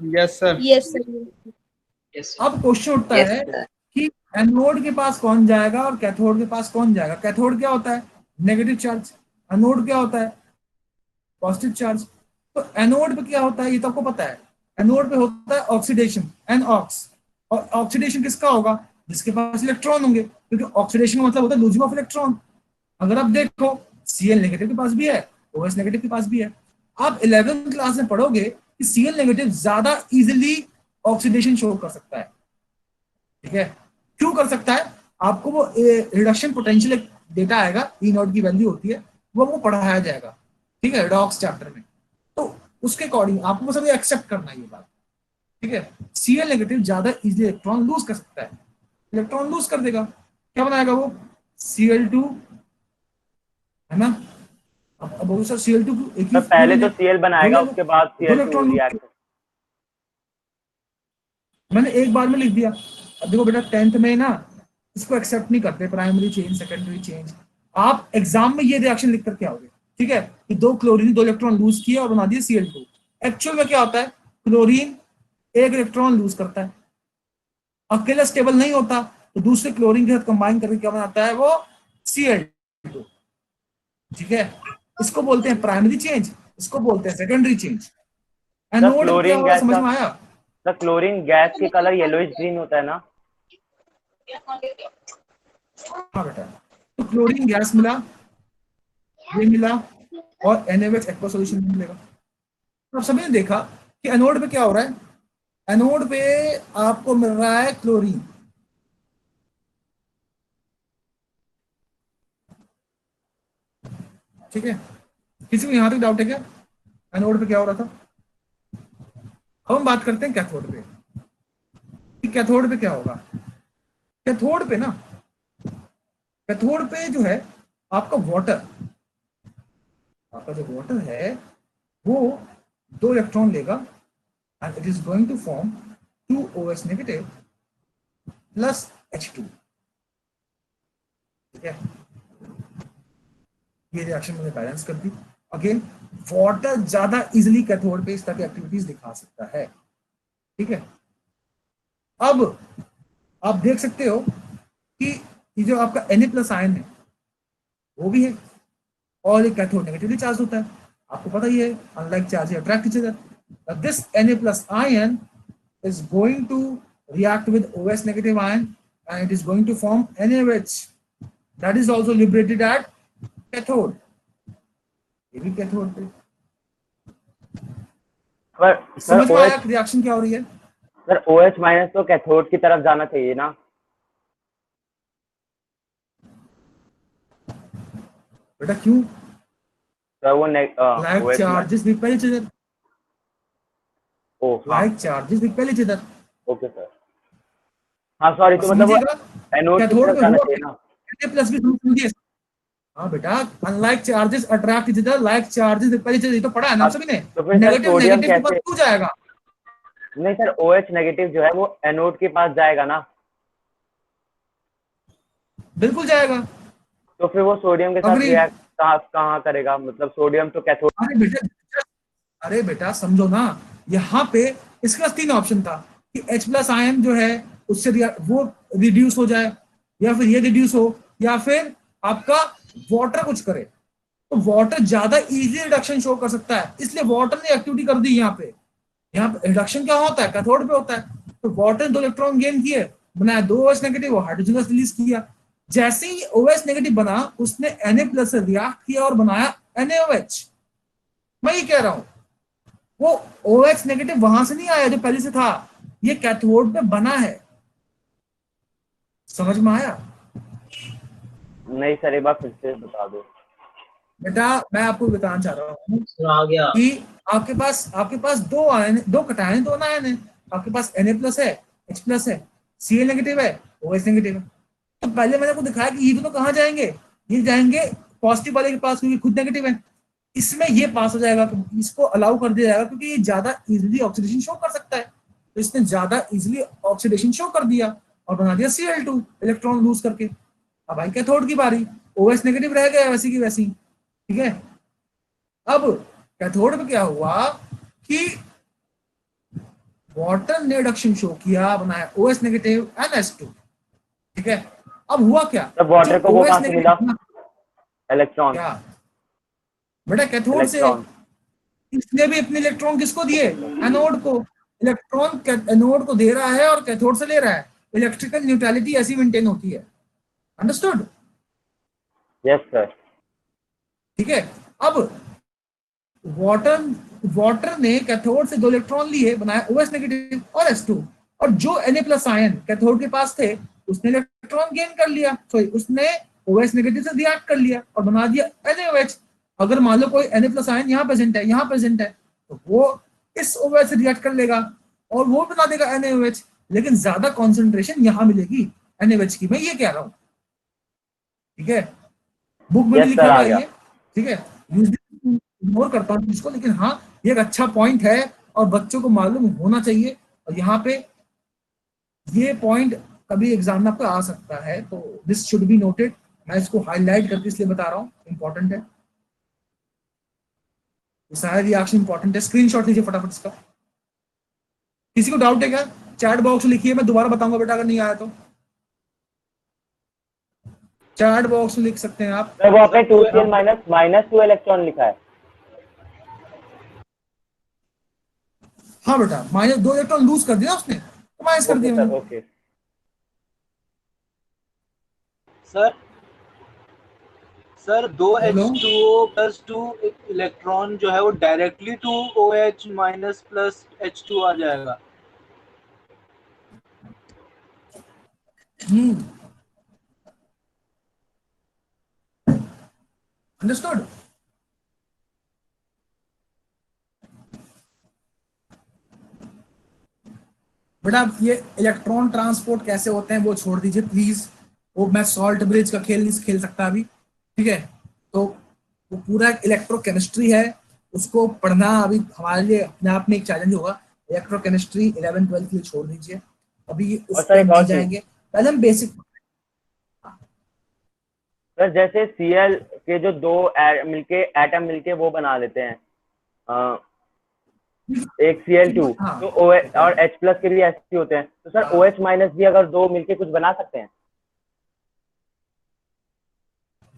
Speaker 1: Yes sir.
Speaker 11: Yes sir.
Speaker 3: अब क्वेश्चन उठता है कि एनोड के पास कौन जाएगा और कैथोड के पास कौन जाएगा? कैथोड क्या होता है? Negative charge. एनोड क्या होता है? Positive charge. तो एनोड पे क्या होता है ये तो आपको पता है। एनोड पे होता है ऑक्सीडेशन, NOx। और ऑक्सीडेशन किसका होगा? जिसके पास इलेक्ट्रॉन होंगे, क्योंकि ऑक्सीडेशन का मतलब होता है लूजिंग ऑफ इलेक्ट्रॉन। अगर आप देखो Cl नेगेटिव के पास भी है, OH नेगेटिव के पास भी है। आप 11th क्लास में पढ़ोगे कि Cl नेगेटिव ज्यादा इजिली ऑक्सीडेशन शो कर सकता है। ठीक है, क्यों कर सकता है? आपको वो रिडक्शन पोटेंशियल डेटा आएगा, E0 की वैल्यू होती है, वो पढ़ाया जाएगा। ठीक है, रिडॉक्स चैप्टर में। तो उसके अकॉर्डिंग आपको बस अभी एक्सेप्ट करना है ये बात। ठीक है, Cl नेगेटिव ज्यादा इजिली इलेक्ट्रॉन लूज कर सकता है, इलेक्ट्रॉन लूज कर देगा, क्या बनाएगा वो Cl2, है ना। अब वो सर Cl2 एक ही
Speaker 7: तो पहले तो Cl बनाएगा,
Speaker 3: दो
Speaker 7: उसके बाद Cl2
Speaker 3: इलेक्ट्रॉन
Speaker 7: रिएक्ट।
Speaker 3: मैंने एक बार में लिख दिया। अब देखो बेटा 10th में ना इसको एक्सेप्ट नहीं करते, प्राइमरी चेंज सेकेंडरी चेंज। आप एग्जाम में ये रिएक्शन लिख करके आओगे, ठीक है, कि 2 क्लोरीन 2 इलेक्ट्रॉन लूज किया और बना दिया Cl2। एक्चुअल में क्या होता है, क्लोरीन 1 इलेक्ट्रॉन लूज करता है, अकेला स्टेबल नहीं होता, तो दूसरे क्लोरीन के साथ कंबाइन करके क्या बनाता है वो Cl2, ठीक है। इसको बोलते हैं प्राइमरी चेंज, इसको बोलते हैं सेकेंडरी चेंज। एनोड में क्या होगा समझ में आया?
Speaker 7: तो क्लोरीन गैस के कलर येलोइश ग्रीन होता है ना।
Speaker 3: हाँ बेटा, तो क्लोरीन गैस मिला, ये मिला, और NaOH एक्वा सॉल्यूशन मिलेगा। तो आप सभी ने देखा कि एनोड पे क्या हो रहा है, एनोड पे आपको मिल रहा है क्लोरीन, ठीक है। किसी को यहां तक डाउट है क्या एनोड पे क्या हो रहा था? अब हम बात करते हैं कैथोड पे, कि कैथोड पे क्या होगा। कैथोड पे ना, कैथोड पे जो है आपका वाटर, आपका जो वाटर है वो 2 इलेक्ट्रॉन लेगा and it is going to form 2 OH negative plus H2, ठीक है। ये रिएक्शन मैंने बैलेंस कर दी। अगेन वाटर ज्यादा इजिली कैथोड पे इस तरह की एक्टिविटीज दिखा सकता है, ठीक है। अब आप देख सकते हो कि ये जो आपका Na+ आयन है वो भी है, और ये कैथोड नेगेटिवली चार्ज होता है, आपको पता ही है, unlike charge attract each other. This Na+ ion is going to react with OH negative ion and it is going to form NaOH that is also liberated at cathode. ये भी cathode पे।
Speaker 7: पर
Speaker 3: समझ में आया रिएक्शन क्या हो रही है?
Speaker 7: सर OH- तो कैथोड की तरफ जाना चाहिए ना।
Speaker 3: बेटा क्यों?
Speaker 7: सर वो
Speaker 3: like charges repel each other, like charges repel each other.
Speaker 7: Okay sir, हाँ सॉरी, तो मतलब एनोड की तरफ जाना चाहिए ना।
Speaker 3: Na+ भी समझिए। हाँ बेटा, unlike charges attract each other, like charges repel each other, ये तो पढ़ा है ना सभी ने।
Speaker 7: तो फिर
Speaker 3: नेगेटिव नेगेटिव के पास क्यों जाएगा?
Speaker 7: नहीं सर, OH नेगेटिव जो है वो एनोड के पास जाएगा ना।
Speaker 3: बिल्कुल जाएगा।
Speaker 7: तो फिर वो सोडियम के साथ रिएक्ट कहाँ करेगा, मतलब सोडियम तो कैथोड।
Speaker 3: अरे बेटा समझो ना, यहाँ पे इसके पास 3 ऑप्शन था कि H+ आयन जो है उससे वो रिड्यूस हो जाए, या फिर ये रिड्यूस हो, या फिर आपका वाटर कुछ करे। तो वाटर ज्यादा इजी रिडक्शन शो कर सकता है, इसलिए वाटर ने एक्टिविटी कर दी। यहाँ पे रिडक्शन क्या होता है, कैथोड पे होता है। तो वाटर 2 इलेक्ट्रॉन गेन किए, बनाया 2 OH negative, hydrogen gas release किया। जैसे ही OH नेगेटिव बना, उसने Na+ से रिएक्ट किया और बनाया NaOH। मैं ये कह रहा हूं, वो OH नेगेटिव वहां से नहीं आया जो पहले से था, ये कैथोड पे बना है। समझ में आया?
Speaker 7: नहीं सर, एक बार फिर से बता दो।
Speaker 3: बेटा मैं आपको बताना चाह रहा हूँ कि आपके पास 2 आयन, 2 कटायन, 2 आयन है। आपके पास Na+ है, H+ है, Cl नेगेटिव है, OH नेगेटिव है। तो पहले मैंने आपको दिखाया कि ये तो कहाँ जाएंगे, ये जाएंगे पॉजिटिव वाले के पास, क्योंकि खुद नेगेटिव है। इसमें ये पास हो जाएगा, इसको अलाउ कर दिया जाएगा, क्योंकि ये ज्यादा इजिली ऑक्सीडेशन शो कर सकता है। तो इसने ज्यादा इजिली ऑक्सीडेशन शो कर दिया और बना दिया Cl2 इलेक्ट्रॉन लूज करके। अब भाई कैथोड की बारी, OH नेगेटिव रह गया वैसी की वैसी, ठीक है। अब कैथोड में क्या हुआ कि वाटर ने रिडक्शन शो किया, बनाया OH नेगेटिव NH2, ठीक है। अब हुआ क्या,
Speaker 7: तब वाटर को वो कहां से मिला? इलेक्ट्रॉन।
Speaker 3: क्या बेटा? कैथोड से। इसने भी अपने इलेक्ट्रॉन किसको दिए? एनोड को। इलेक्ट्रॉन एनोड को दे रहा है और कैथोड से ले रहा है। इलेक्ट्रिकल न्यूट्रलिटी ऐसी मेंटेन होती है। अंडरस्टूड?
Speaker 7: Yes sir.
Speaker 3: ठीक है। अब वाटर ने कैथोड से 2 इलेक्ट्रॉन लिए, बनाया OH नेगेटिव और H2, और जो Na+ आयन कैथोड के पास थे उसने इलेक्ट्रॉन गेन कर लिया, सॉरी उसने OH नेगेटिव से रिएक्ट कर लिया और बना दिया NaOH। अगर मान लो कोई Na+ आयन यहाँ प्रेजेंट है तो वो इस OH से रिएक्ट कर लेगा और वो बना देगा NaOH, लेकिन ज्यादा कॉन्सेंट्रेशन यहाँ मिलेगी। NaOH की, मैं ये कह रहा हूँ, ठीक है, बुक में भी
Speaker 7: यस
Speaker 3: लिखा
Speaker 7: सर,
Speaker 3: हुआ
Speaker 7: आ
Speaker 3: है
Speaker 7: गया।
Speaker 3: ये, ठीक है, यूजली इग्नोर करता हूँ इसको, लेकिन हाँ ये एक अच्छा पॉइंट है और बच्चों को मालूम होना चाहिए। और यहाँ पे ये पॉइंट कभी एग्जाम में आपका आ सकता है, तो दिस शुड बी नोटेड। मैं इसको हाईलाइट करके इसलिए बता रहा हूँ, इंपॉर्टेंट है, सारा रिएक्शन इंपॉर्टेंट है। स्क्रीनशॉट लीजिए फटाफट इसका। किसी को डाउट है क्या? चैट बॉक्स लिखिए, मैं दोबारा बताऊंगा बेटा अगर नहीं आया तो। चैट बॉक्स में लिख सकते हैं आप।
Speaker 7: सर वो आपने 2Cl माइनस 2 इलेक्ट्रॉन लिखा है।
Speaker 3: हाँ बेटा, -2 इलेक्ट्रॉन लूज कर दिया उसने, तो माइनस कर
Speaker 7: ओके
Speaker 3: दिया
Speaker 7: सर,
Speaker 3: मैंने।
Speaker 7: ओके
Speaker 1: सर 2
Speaker 3: बोलो।
Speaker 1: H2O प्लस 2 इलेक्ट्रॉन जो है वो directly to OH minus plus H2 आ जाएगा।
Speaker 3: अंडरस्टूड। बेटा ये इलेक्ट्रॉन ट्रांसपोर्ट कैसे होते हैं वो छोड़ दीजिए प्लीज, वो मैं सॉल्ट ब्रिज का खेल नहीं खेल सकता अभी, ठीक है। तो वो पूरा इलेक्ट्रोकेमिस्ट्री है, उसको पढ़ना अभी हमारे लिए अपने आप में एक चैलेंज होगा। इलेक्ट्रोकेमिस्ट्री 11-12 के लिए छोड़ दीजिए, अभी
Speaker 7: और
Speaker 3: उस
Speaker 7: सर
Speaker 3: पर
Speaker 7: एक
Speaker 3: नहीं
Speaker 7: और चीज,
Speaker 3: जाएंगे, पहले हम बेसिक।
Speaker 7: सर जैसे Cl के जो दो मिलके एटम मिलके वो बना लेते हैं एक Cl2,
Speaker 3: हाँ
Speaker 7: तो OH और H प्लस के भी ऐसे होते हैं, तो सर OH माइनस भी अगर दो मिलके कुछ बना सकते हैं?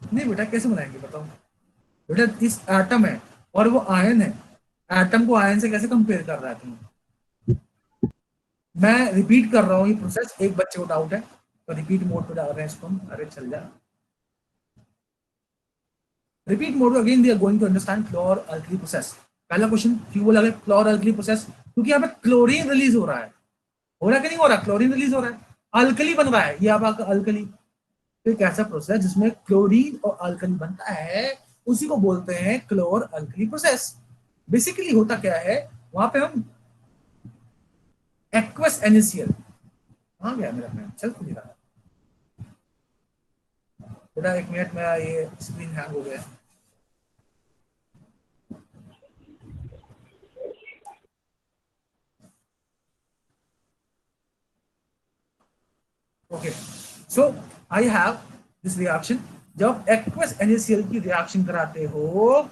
Speaker 3: नहीं बेटा, कैसे बनाएंगे बताओ। बेटा इस एटम है और वो आयन है, एटम को आयन से कैसे कंपेयर कर रहा है तुम? मैं रिपीट कर रहा हूँ ये प्रोसेस, एक बच्चे को डाउट है तो रिपीट मोड पे डाल रहे हैं इसको हम। अरे चल जा, repeat mode again they are going to understand chlor alkali process. पहला क्वेश्चन क्यों बोला गया क्लोर अल्कली प्रोसेस? क्योंकि यहाँ पे क्लोरीन रिलीज हो रहा है, हो रहा है कि नहीं हो रहा? क्लोरीन रिलीज हो रहा है, अल्कली बन रहा है, ये आपका अल्कली। तो एक ऐसा प्रोसेस जिसमें क्लोरीन और अल्कली बनता है, उसी को बोलते हैं क्लोर अल्कली प्रोसेस। बेसिकली होता क्या है, वहां पे हम एक्वस NaCl, कहाँ गया मेरा पेन, चल खुल रहा है बेटा, एक मिनट, मेरा ये स्क्रीन हैंग हो गया। Okay, so I have this reaction. जब एक्वस NaCl की रिएक्शन कराते हो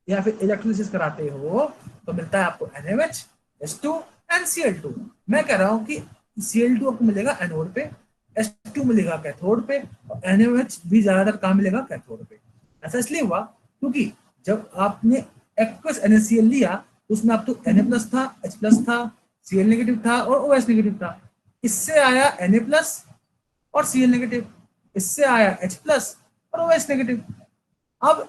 Speaker 3: या फिर इलेक्ट्रोलिसिस कराते हो तो मिलता है आपको NaOH, H2 एंड Cl2। मैं कह रहा हूं कि Cl2 आपको मिलेगा एनोड पे, H2 मिलेगा कैथोड पे, और NaOH भी ज्यादातर कहाँ मिलेगा? कैथोड पे। ऐसा इसलिए हुआ क्योंकि जब आपने एक्वस NaCl लिया तो उसमें आप तो Na प्लस था, H प्लस था, Cl नेगेटिव था और OH नेगेटिव था। इससे आया Na प्लस और Cl नेगेटिव, इससे आया H प्लस और OH नेगेटिव। अब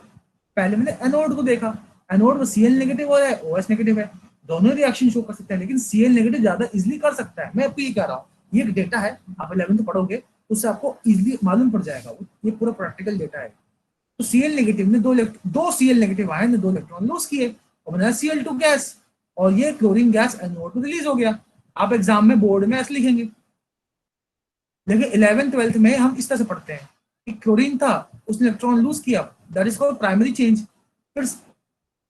Speaker 3: पहले मैंने एनोड को देखा, एनोड में Cl नेगेटिव और है, OH नेगेटिव है, दोनों रिएक्शन शो कर सकते हैं, लेकिन Cl नेगेटिव ज्यादा इजीली कर सकता है। मैं आपको ये कह रहा हूँ, ये एक डेटा है, आप 11th में पढ़ोगे तो उससे आपको इजीली मालूम पड़ जाएगा, ये पूरा प्रैक्टिकल डेटा है। तो Cl नेगेटिव ने दो Cl नेगेटिव आए ने 2 इलेक्ट्रॉन लूज किए और बनाया Cl2 गैस, और ये क्लोरीन गैस एनोड में रिलीज हो गया। आप एग्जाम में बोर्ड में ऐसे लिखेंगे, लेकिन 11th-12th में हम इस तरह से पढ़ते हैं कि क्लोरीन था, उसने इलेक्ट्रॉन लूज किया, that is called primary change. फिर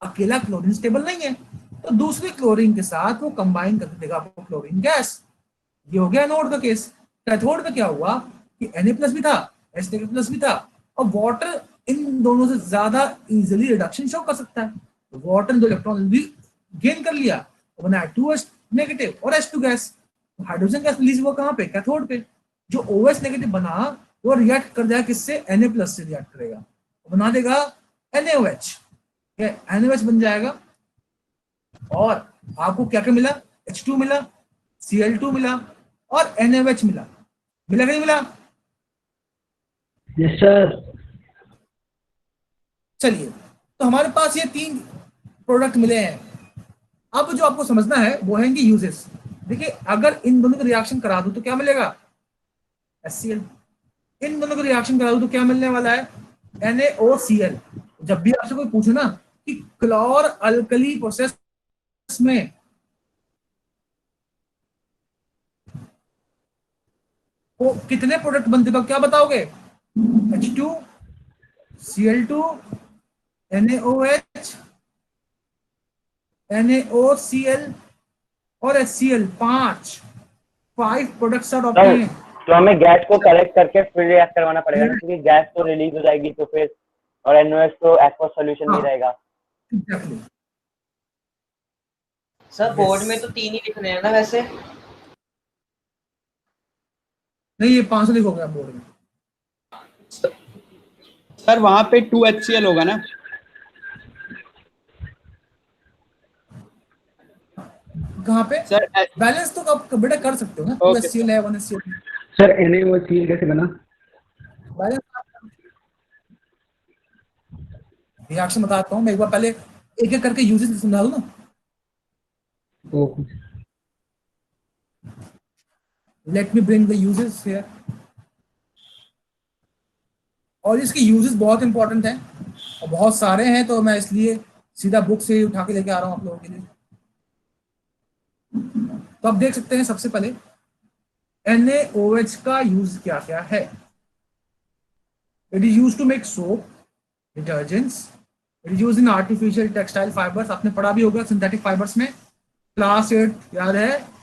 Speaker 3: अकेला क्लोरीन स्टेबल नहीं है, तो दूसरे क्लोरीन के साथ वो कंबाइन करके देगा आपको क्लोरीन गैस। ये हो गया एनोड का केस। कैथोड में क्या हुआ कि Na प्लस भी था, H नेगेटिव प्लस भी था, और वाटर इन दोनों से ज्यादा इजीली रिडक्शन शो कर सकता है। वाटर ने 2 इलेक्ट्रॉन भी गेन कर लिया और बनाया 2H नेगेटिव और H2 gas. Hydrogen gas release हुआ कहाँ पे? कैथोड पे। जो OH नेगेटिव बना वो रिएक्ट कर जाएगा किससे? Na प्लस से रिएक्ट करेगा, बना देगा NaOH, NaOH बन जाएगा। और आपको क्या क्या मिला? H2 मिला, Cl2 मिला और NaOH मिला। मिला कि नहीं मिला?
Speaker 5: Yes sir.
Speaker 3: चलिए, तो हमारे पास ये 3 प्रोडक्ट मिले हैं। अब जो आपको समझना है वो है इनकी यूजेस। देखिए, अगर इन दोनों का रिएक्शन करा दूं तो क्या मिलेगा? HCl। इन दोनों का रिएक्शन करा दूं तो क्या मिलने वाला है? NaOCl। जब भी आपसे कोई पूछे ना कि क्लोर अल्कली प्रोसेस में वो कितने प्रोडक्ट बनते तो क्या बताओगे? H2, Cl2, NaOH, NaOCl और HCl, 5 प्रोडक्ट्स आर ऑब्टेन्ड।
Speaker 7: तो हमें गैस को कलेक्ट करके फिर रिएक्ट करवाना पड़ेगा ना, क्योंकि गैस तो रिलीज हो जाएगी तो फिर, और NaOH तो एक्वस सॉल्यूशन नहीं रहेगा।
Speaker 3: एग्जैक्टली
Speaker 6: सर बोर्ड में तो 3 ही लिखने हैं ना वैसे?
Speaker 3: नहीं, ये 5 लिखो गया बोर्ड में।
Speaker 12: सर वहां पे 2 HCl होगा ना?
Speaker 3: कहाँ पे
Speaker 12: सर
Speaker 3: बैलेंस तो आप बेटा कर सकते हो ना, 2 HCl है 1 HCl है।
Speaker 5: सर NaOCl कैसे बना?
Speaker 3: बैलेंस रिएक्शन बताता हूँ मैं, एक बार पहले एक एक करके यूजेस समझा दूं ना। Let me bring the uses here. और इसके यूजेस बहुत इंपॉर्टेंट हैं और बहुत सारे हैं, तो मैं इसलिए सीधा बुक से उठा के लेके आ रहा हूँ आप लोगों के लिए। तो आप देख सकते हैं सबसे पहले NaOH का यूज क्या क्या है। It is use to make soap, detergents, it is use in artificial textile fibres. आपने पढ़ा भी होगा सिंथेटिक फाइबर्स में, क्लास 8 याद है?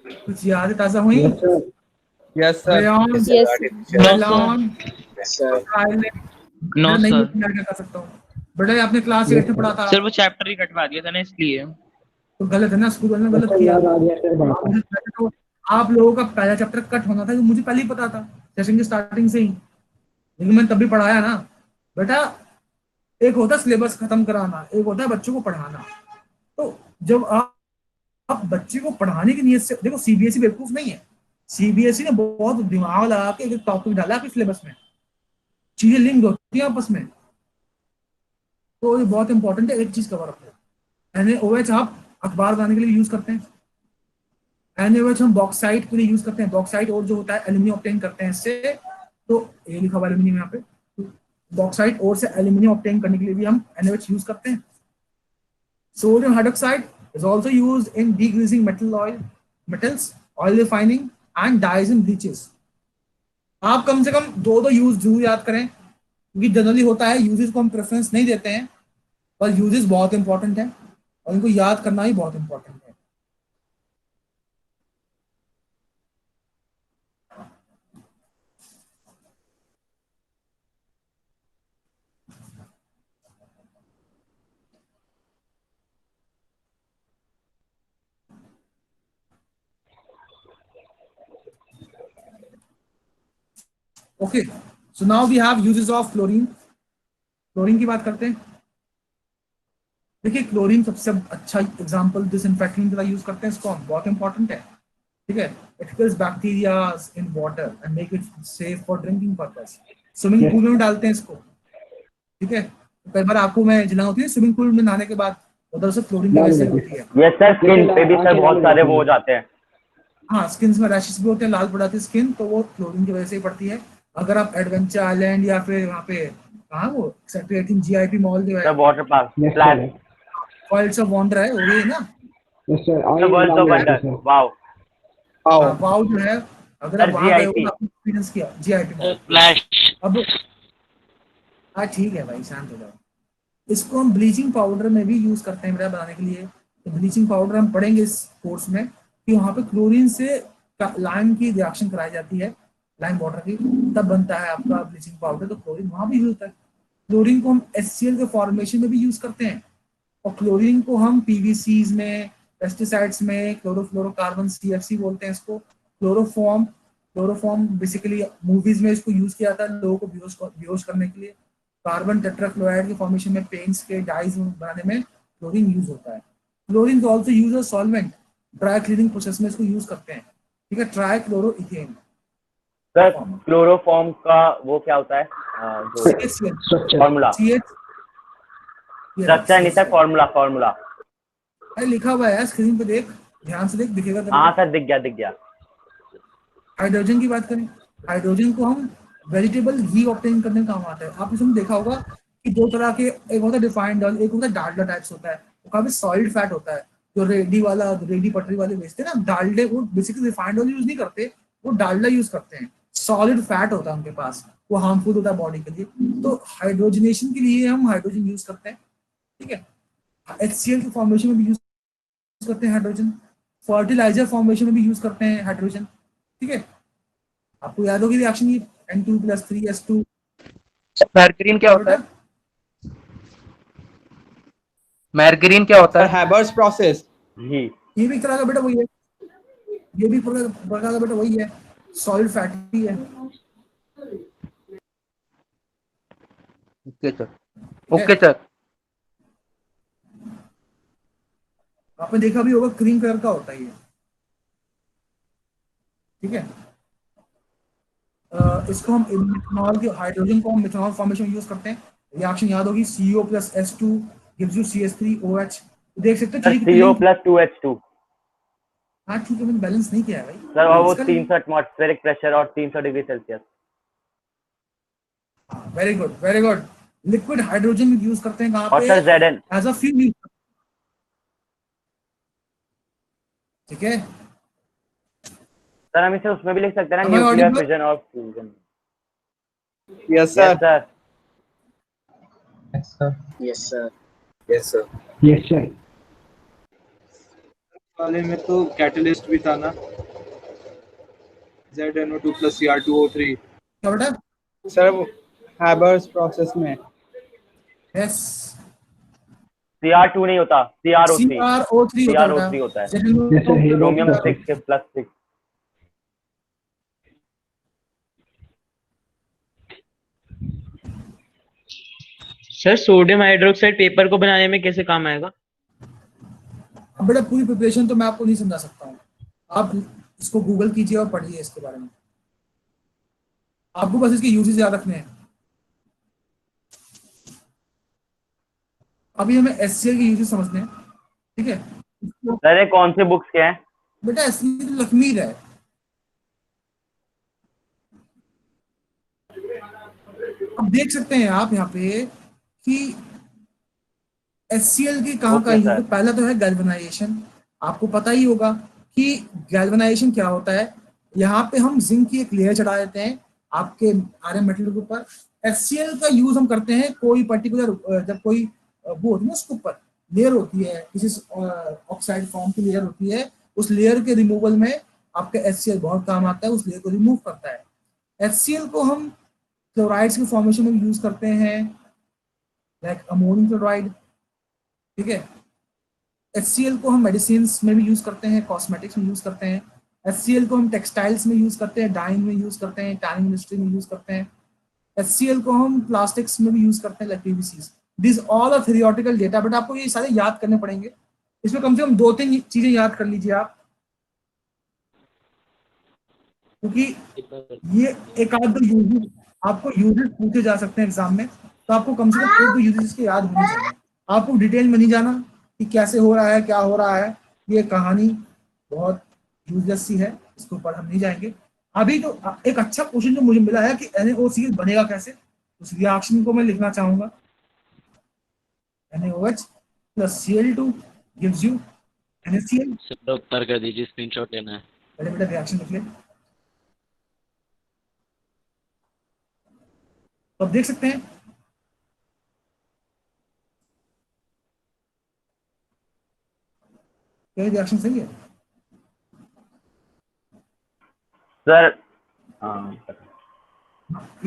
Speaker 3: कुछ याद है ताजा हुई?
Speaker 12: Yes sir.
Speaker 4: नो
Speaker 3: नहीं
Speaker 4: सर।
Speaker 3: कर सकता हूँ बेटा, आपने क्लास 8 में पढ़ा था।
Speaker 4: सर वो चैप्टर ही कटवा दिया था ना इसलिए।
Speaker 3: तो गलत है ना, स्कूल वाले ने गलत किया। तो आप लोगों का पहला चैप्टर कट होना था, जो मुझे पहले ही पता था सेशन की स्टार्टिंग से ही, लेकिन मैंने तभी पढ़ाया ना बेटा। एक होता है सिलेबस खत्म कराना, एक होता है बच्चों को पढ़ाना। तो जब आप बच्चे को पढ़ाने की नियत से, देखो सीबीएसई बेवकूफ नहीं है, सीबीएसई ने बहुत दिमाग लगा के एक टॉपिक डाला आपके सिलेबस में, चीजें लिंक होती हैं आपस में, तो ये बहुत इंपॉर्टेंट है, एक चीज कवर रखो। NaOH आप अखबार बनाने के लिए यूज करते हैं, NaOH हम बॉक्साइट के लिए यूज करते हैं, बॉक्साइट और जो होता है एल्यूमिनियम ऑब्टेन करते हैं इससे, तो ये लिखा हुआ एल्यूमिनियम यहाँ पे, बॉक्साइट और से एल्यूमिनियम ऑब्टेन करने के लिए भी हम NaOH यूज करते हैं। Sodium hydroxide is also used in degreasing metals, oil refining and dyes and bleaches. आप कम से कम दो यूज जरूर याद करें, क्योंकि जनरली होता है यूजेस को हम प्रेफरेंस नहीं देते हैं, पर यूजेस बहुत इंपॉर्टेंट है और इनको याद करना ही बहुत इंपॉर्टेंट है। Okay, so now we have uses of chlorine. Chlorine की बात करते हैं। देखिए क्लोरीन सबसे अच्छा एग्जांपल डिसइंफेक्टेंट का यूज करते हैं, इसको हम बहुत इंपॉर्टेंट है, ठीक है। It kills bacteria in water and make it safe for drinking purpose. Swimming pool में डालते हैं इसको, ठीक है। कई बार आपको मैं जलन होती है स्विमिंग पूल में नहाने के बाद, उधर से क्लोरीन की वजह से होती है।
Speaker 7: यस सर, स्किन पे भी सर बहुत सारे वो हो जाते हैं।
Speaker 3: हाँ, स्किन में रैशेस भी होते हैं, लाल पड़ जाती है स्किन, तो वो क्लोरीन की वजह से ही पड़ती है। अगर आप एडवेंचर आइलैंड या फिर वहाँ पे कहाँ वो सेक्टर 18 GIP मॉल जो है,
Speaker 7: water park plan
Speaker 3: worlds of wonder है, वो ये ना
Speaker 7: worlds of wonder, wow
Speaker 3: wow जो है, अगर आप वहाँ गए हो तो आपने एक्सपीरियंस किया GIP मॉल फ्लैश। अब हाँ ठीक है भाई, शांत हो जाओ। इसको हम ब्लीचिंग पाउडर में भी यूज करते हैं बेटा बनाने के लिए। तो ब्लीचिंग पाउडर हम पढ़ेंगे इस कोर्स में कि वहाँ पे क्लोरीन से लाइम की रिएक्शन कराई जाती है, लाइम वाटर की, तब बनता है आपका ब्लीचिंग पाउडर। तो क्लोरीन वहाँ भी यूज होता है। क्लोरीन को हम HCl के फॉर्मेशन में भी यूज करते हैं, और क्लोरीन को हम PVCs में, पेस्टिसाइड्स में, क्लोरोफ्लोरोकार्बन CFC बोलते हैं इसको, क्लोरोफॉर्म बेसिकली मूवीज में इसको यूज किया जाता है लोगों को बेहोश करने के लिए। कार्बन टेट्राक्लोराइड के फॉर्मेशन में, पेंट्स के डाइज बनाने में क्लोरीन यूज होता है। क्लोरीन को also use as solvent, dry cleaning process में इसको यूज करते हैं, ठीक है। Try chloroethane.
Speaker 7: सर क्लोरोफॉर्म का वो क्या होता है फॉर्मूला? स्ट्रक्चर नहीं सर, फॉर्मूला
Speaker 3: लिखा हुआ है स्क्रीन पे, देख ध्यान से देख, दिखेगा।
Speaker 7: हाँ सर, दिख गया।
Speaker 3: हाइड्रोजन की बात करें, हाइड्रोजन को हम वेजिटेबल घी ऑब्टेन करने का काम आता है। आपने इसमें देखा होगा कि दो तरह के, एक होता है डिफाइंड ऑयल, एक होता है डालडा टाइप्स होता है, वो काफी सॉलिड फैट होता है। जो रेडी पटरी वाले बेचते हैं ना डालडे, वो बेसिकली रिफाइंड ऑयल यूज नहीं करते, वो डालडा यूज करते हैं। सॉलिड फैट होता है उनके पास, वो हार्मफुल होता है बॉडी के लिए। तो हाइड्रोजनेशन के लिए हम हाइड्रोजन यूज करते हैं, ठीक है। HCl के फॉर्मेशन में भी यूज करते हैं हाइड्रोजन, फर्टिलाइजर फॉर्मेशन में भी यूज करते हैं हाइड्रोजन, ठीक है। आपको याद होगी रिएक्शन ये N2+3S2।
Speaker 10: मैर्गरीन क्या होता है? मैर्गरीन क्या होता है?
Speaker 12: Haber's process.
Speaker 7: जी,
Speaker 3: ये भी एक तरह का बेटा वही है, ये भी प्रकार का बेटा वही है, सॉलिड फैटी है।
Speaker 10: Okay sir, okay sir.
Speaker 3: आपने देखा भी होगा क्रीम कलर का होता है ये, ठीक है। इसको हम मिथनॉल के हाइड्रोजन को हम मिथनॉल फॉर्मेशन में यूज करते हैं। रिएक्शन याद होगी CO+S2 gives you CH3OH। देख सकते
Speaker 7: सर
Speaker 3: हो
Speaker 7: CO+2H2।
Speaker 3: हाँ ठीक है, मैंने बैलेंस नहीं किया है भाई
Speaker 7: सर और वो 300 एटमॉस्फेरिक प्रेशर और 300 degree Celsius.
Speaker 3: Very good very good. Liquid hydrogen use करते हैं कहाँ
Speaker 7: और
Speaker 3: पे?
Speaker 7: Sir Zn।
Speaker 3: As a fuel, ठीक है।
Speaker 7: सर हम इसे उसमें भी लिख सकते हैं ना,
Speaker 3: Am I
Speaker 7: nuclear
Speaker 3: audible?
Speaker 7: Fission और fusion.
Speaker 12: Yes sir.
Speaker 8: Yes sir.
Speaker 2: Yes sir.
Speaker 5: Yes sir.
Speaker 1: वाले में तो कैटलिस्ट भी था ना, ZNO2+Cr2O3।
Speaker 3: क्या बेटा?
Speaker 12: सर हैबर्स प्रोसेस में।
Speaker 3: यस,
Speaker 7: CR2 नहीं होता, CRO3
Speaker 3: CrO3 होता है बेटा।
Speaker 7: CRO3 होता है,
Speaker 5: Yes, sir.
Speaker 7: क्रोमियम 6 के +6।
Speaker 4: सर सोडियम हाइड्रोक्साइड पेपर को बनाने में कैसे काम आएगा?
Speaker 3: अब बेटा पूरी प्रिपरेशन तो मैं आपको नहीं समझा सकता हूँ, आप इसको गूगल कीजिए और पढ़िए इसके बारे में, आपको बस इसके यूजेस याद रखने हैं। अभी हमें HCl के यूजेस समझने हैं, ठीक है।
Speaker 7: सर ये कौन से बुक्स के हैं?
Speaker 3: बेटा HCl लखमीर है। अब देख सकते हैं आप यहाँ पे कि HCl के कहाँ का यूज है। पहला तो है गैल्वेनाइजेशन, आपको पता ही होगा कि गैल्वेनाइजेशन क्या होता है। यहाँ पे हम जिंक की एक लेयर चढ़ा देते हैं आपके आयरन मेटल के ऊपर। HCl का यूज हम करते हैं कोई पर्टिकुलर, जब कोई वो होती है ना उसके ऊपर लेयर होती है, किसी ऑक्साइड फॉर्म की लेयर होती है, उस लेयर के रिमूवल में आपका HCl बहुत काम आता है, उस लेयर को रिमूव करता है। HCl को हम क्लोराइड्स के फॉर्मेशन में यूज करते हैं, लाइक अमोनियम क्लोराइड, ठीक है। HCl को हम मेडिसिन में भी यूज करते हैं, कॉस्मेटिक्स में यूज करते हैं। HCl को हम टेक्सटाइल्स में यूज करते हैं, डाइंग में यूज करते हैं, टैनिंग इंडस्ट्री में यूज करते हैं। HCl को हम प्लास्टिक्स में भी यूज करते हैं, like PVC। This all are theoretical data, but आपको ये सारे याद करने पड़ेंगे। इसमें कम से कम 2-3 चीजें याद कर लीजिए आप, क्योंकि ये एक आध दो यूजेस आपको यूजेस पूछे जा सकते हैं एग्जाम में, तो आपको कम से कम 1-2 यूजेस के याद होने चाहिए। आपको डिटेल में नहीं जाना कि कैसे हो रहा है, क्या हो रहा है, ये कहानी बहुत यूजलेस सी है, इसके ऊपर हम नहीं जाएंगे अभी। तो एक अच्छा क्वेश्चन जो मुझे मिला है कि NaOCl बनेगा कैसे, उस रिएक्शन को मैं लिखना चाहूंगा। NaOH plus Cl2 gives you NaCl।
Speaker 13: Sir उत्तर कर दीजिए, स्क्रीनशॉट लेना है।
Speaker 3: पहले बेटा रिएक्शन लिख ले, तो अब देख सकते हैं क्या रिएक्शन सही है
Speaker 7: सर।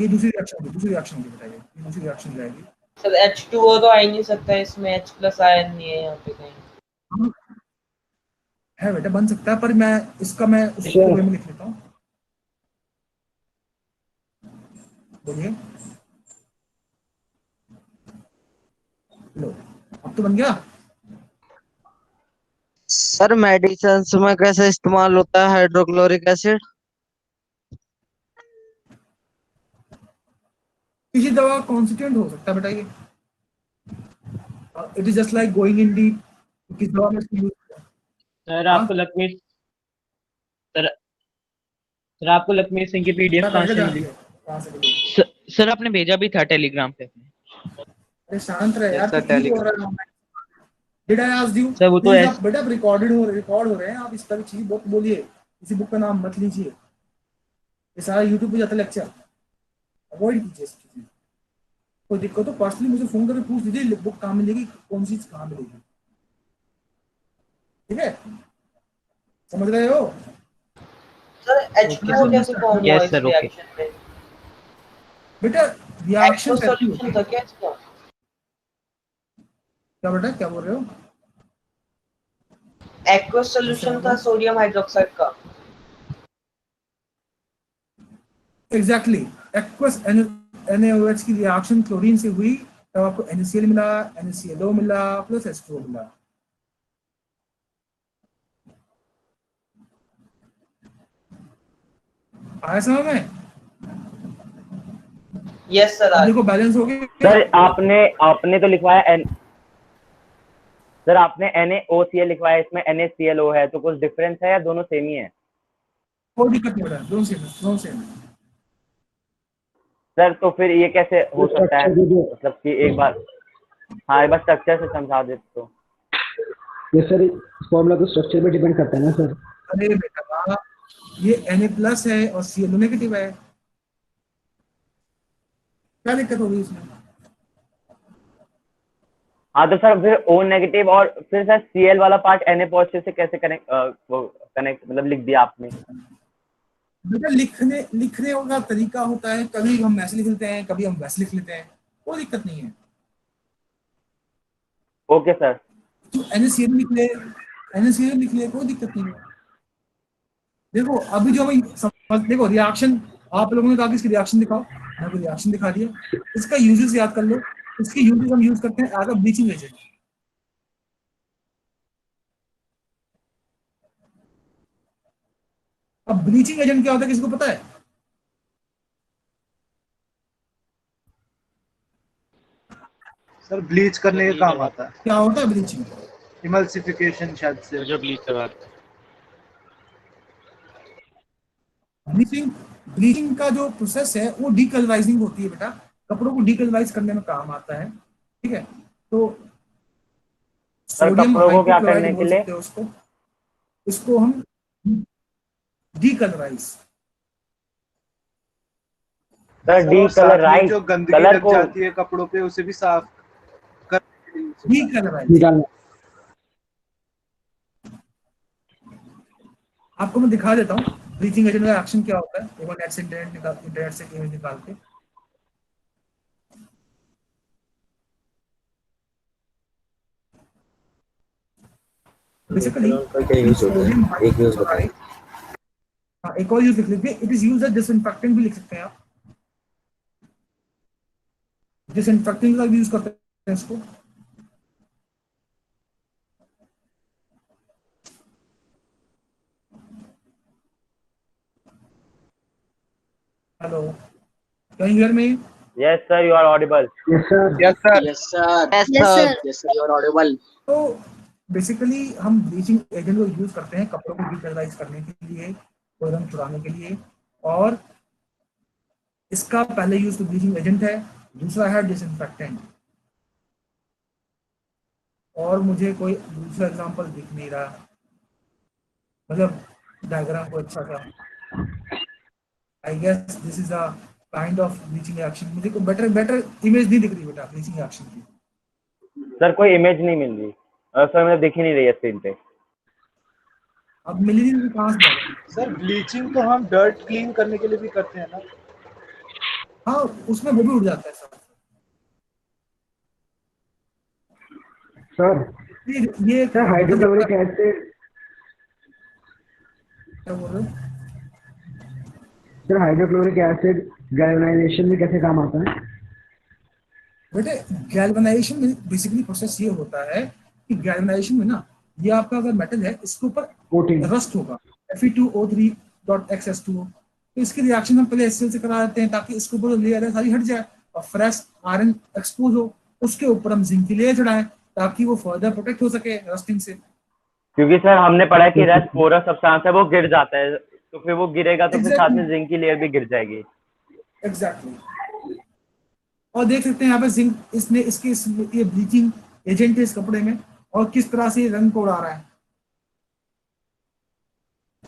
Speaker 3: ये दूसरी रिएक्शन होगी बताइए, ये दूसरी रिएक्शन जाएगी।
Speaker 6: सर H2O तो आ ही नहीं सकता इसमें, H+ आयन नहीं है यहाँ पे कहीं।
Speaker 3: है बेटा, बन सकता है, पर मैं इसका मैं उसके वे में लिख लेता हूँ। बोलिए, लो अब तो बन गया।
Speaker 10: सर मेडिसिन में कैसे इस्तेमाल होता है हाइड्रोक्लोरिक एसिड?
Speaker 3: किसी दवा का कॉन्स्टिट्यूएंट हो सकता है बेटा ये, it is just like going in deep. किस दवा में इसको यूज किया?
Speaker 4: सर आपको लक्ष्मी सर आपको लक्ष्मी सिंह की PDF कहाँ से मिली? सर आपने भेजा भी था टेलीग्राम पे।
Speaker 3: अरे शांत रहे यार,
Speaker 10: sir Telegram.
Speaker 3: Did I ask you?
Speaker 4: Sir वो तो
Speaker 3: बेटा रिकॉर्ड हो रहे हैं, आप इस तरह की चीज बहुत बोलिए, किसी बुक का नाम मत लीजिए। ये सारा यूट्यूब पे जाता लेक्चर, अवॉइड कीजिए इस चीजें। कोई दिक्कत तो पर्सनली मुझे फोन करके पूछ लीजिए बुक कहाँ मिलेगी, कौन सी कहाँ मिलेगी, ठीक है? समझ रहे हो?
Speaker 6: सर H2O कैसे फॉर्म हुआ
Speaker 4: Yes,
Speaker 6: इस
Speaker 4: sir, okay.
Speaker 6: रिएक्शन में?
Speaker 3: बेटा रिएक्शन
Speaker 6: एक्वस सॉल्यूशन था क्या इसका?
Speaker 3: क्या बेटा क्या बोल रहे हो?
Speaker 6: एक्वस सॉल्यूशन था सोडियम हाइड्रोक्साइड का।
Speaker 3: एग्जैक्टली एक्वस NaOH की रिएक्शन क्लोरीन से हुई, तब आपको NaCl मिला, NaClO मिला प्लस H2O मिला। आया समझ में?
Speaker 6: Yes sir.
Speaker 3: देखो बैलेंस हो गया
Speaker 7: सर। आपने तो लिखवाया सर आपने NaOCl लिखवाया, इसमें NaClO है, तो कुछ डिफरेंस है या दोनों सेम ही है?
Speaker 3: कोई दिक्कत नहीं हो रहा है, दोनों सेम है।
Speaker 7: सर तो फिर ये कैसे हो सकता है, मतलब कि एक बार हाँ एक बार स्ट्रक्चर से समझा दे तो।
Speaker 5: ये सर फॉर्मूला तो स्ट्रक्चर पे डिपेंड करता है ना सर।
Speaker 3: अरे बेटा ये Na+ है और Cl नेगेटिव है, क्या दिक्कत होगी इसमें?
Speaker 7: हाँ तो सर फिर O नेगेटिव और फिर सर Cl वाला पार्ट Na पॉजिटिव से कैसे कनेक्ट मतलब लिख दिया आपने?
Speaker 3: बेटा लिखने का तरीका होता है, कभी हम ऐसे लिख लेते हैं, कभी हम वैसे लिख लेते हैं, कोई दिक्कत नहीं है।
Speaker 7: Okay sir.
Speaker 3: तो NaCl लिख ले कोई दिक्कत नहीं है। देखो अभी जो हमें देखो रिएक्शन, आप लोगों ने कहा कि इसकी रिएक्शन दिखाओ, मैंने रिएक्शन दिखा दिया। इसका यूजेस याद कर लो, इसकी यूजेस हम यूज करते हैं एज अ ब्लीचिंग एजेंट। अब ब्लीचिंग एजेंट क्या होता है किसी को पता है?
Speaker 1: सर ब्लीच करने का काम आता है।
Speaker 3: क्या होता है ब्लीचिंग?
Speaker 1: इमल्सिफिकेशन शायद से
Speaker 13: जो ब्लीच करवाते
Speaker 3: ब्लीचिंग का जो प्रोसेस है वो डीकलराइजिंग होती है बेटा, कपड़ों को डीकलराइज करने में काम आता है, ठीक है? तो सोडियम
Speaker 7: कपड़ों को क्या करने
Speaker 3: हाइपोक्लोराइड
Speaker 7: के
Speaker 3: बोल
Speaker 7: लिए?
Speaker 3: सकते हैं उसको हम डीकलराइज।
Speaker 7: सर डीकलराइज
Speaker 1: जो गंदगी
Speaker 7: कलर
Speaker 1: लग
Speaker 7: को
Speaker 1: जाती है कपड़ों पे उसे भी साफ कर
Speaker 3: डीकलराइज।
Speaker 5: निकालना।
Speaker 3: आपको मैं दिखा देता हूँ ब्लीचिंग एजेंट का एक्शन क्या होता है, एक बार नेट से इंटरनेट से इमेज निकाल के। बेसिकली सोडियम हाइपोक्लोराइड, हाँ एक और यूज लिख लीजिए, it is used as disinfectant भी लिख सकते हैं आप, डिसइंफेक्टेंट का भी यूज करते हैं इसको। Hello, can you hear me?
Speaker 7: Yes sir you are audible.
Speaker 5: Yes sir.
Speaker 1: Yes sir.
Speaker 8: Yes, sir. Yes, sir. You are audible.
Speaker 3: तो बेसिकली हम ब्लीचिंग एजेंट को यूज करते हैं कपड़ों को डीकलराइज करने के लिए, कोई रंग छुड़ाने के लिए, और इसका पहले यूज तो ब्लीचिंग एजेंट है, दूसरा है डिसइंफेक्टेंट, और मुझे कोई दूसरा एग्जांपल दिख नहीं रहा, मतलब डायग्राम को अच्छा सा। I guess this is a kind of bleaching action. मुझे को बेटर इमेज नहीं दिख रही बेटा ब्लीचिंग एक्शन की।
Speaker 7: सर कोई इमेज नहीं मिल रही सर, मुझे दिख ही नहीं रही है स्क्रीन पे।
Speaker 3: अब मिली नहीं कहाँ से?
Speaker 1: सर ब्लीचिंग तो हम डर्ट क्लीन करने के लिए भी करते हैं ना।
Speaker 3: हाँ उसमें वो भी उड़ जाता है सर।
Speaker 5: सर
Speaker 3: ये
Speaker 5: सर हाइड्रोक्लोरिक एसिड,
Speaker 3: क्या बोल रहे हो?
Speaker 5: सर हाइड्रोक्लोरिक एसिड गैल्वेनाइजेशन में कैसे काम आता है?
Speaker 3: बेटे गैल्वेनाइजेशन में बेसिकली प्रोसेस ये होता है कि गैल्वेनाइजेशन में ना, ये आपका अगर मेटल है इसके ऊपर
Speaker 5: कोटिंग
Speaker 3: रस्ट होगा Fe2O3.XS2O, तो इसकी रिएक्शन हम पहले HCl से करा देते हैं ताकि इसके ऊपर लेयर है सारी हट जाए और फ्रेश आयरन एक्सपोज हो, उसके ऊपर हम जिंक की लेयर चढ़ाएं ताकि वो फर्दर प्रोटेक्ट हो सके रस्टिंग से।
Speaker 7: क्योंकि सर हमने पढ़ा कि रस्ट पोरस सब्सटेंस है, वो गिर जाता है, तो फिर वो गिरेगा तो फिर साथ में जिंक की लेयर भी गिर जाएगी।
Speaker 3: एग्जैक्टली। और देख सकते हैं यहाँ पे जिंक इसने ये ब्लीचिंग एजेंट है इस कपड़े में, और किस तरह से रंग को उड़ा रहा है,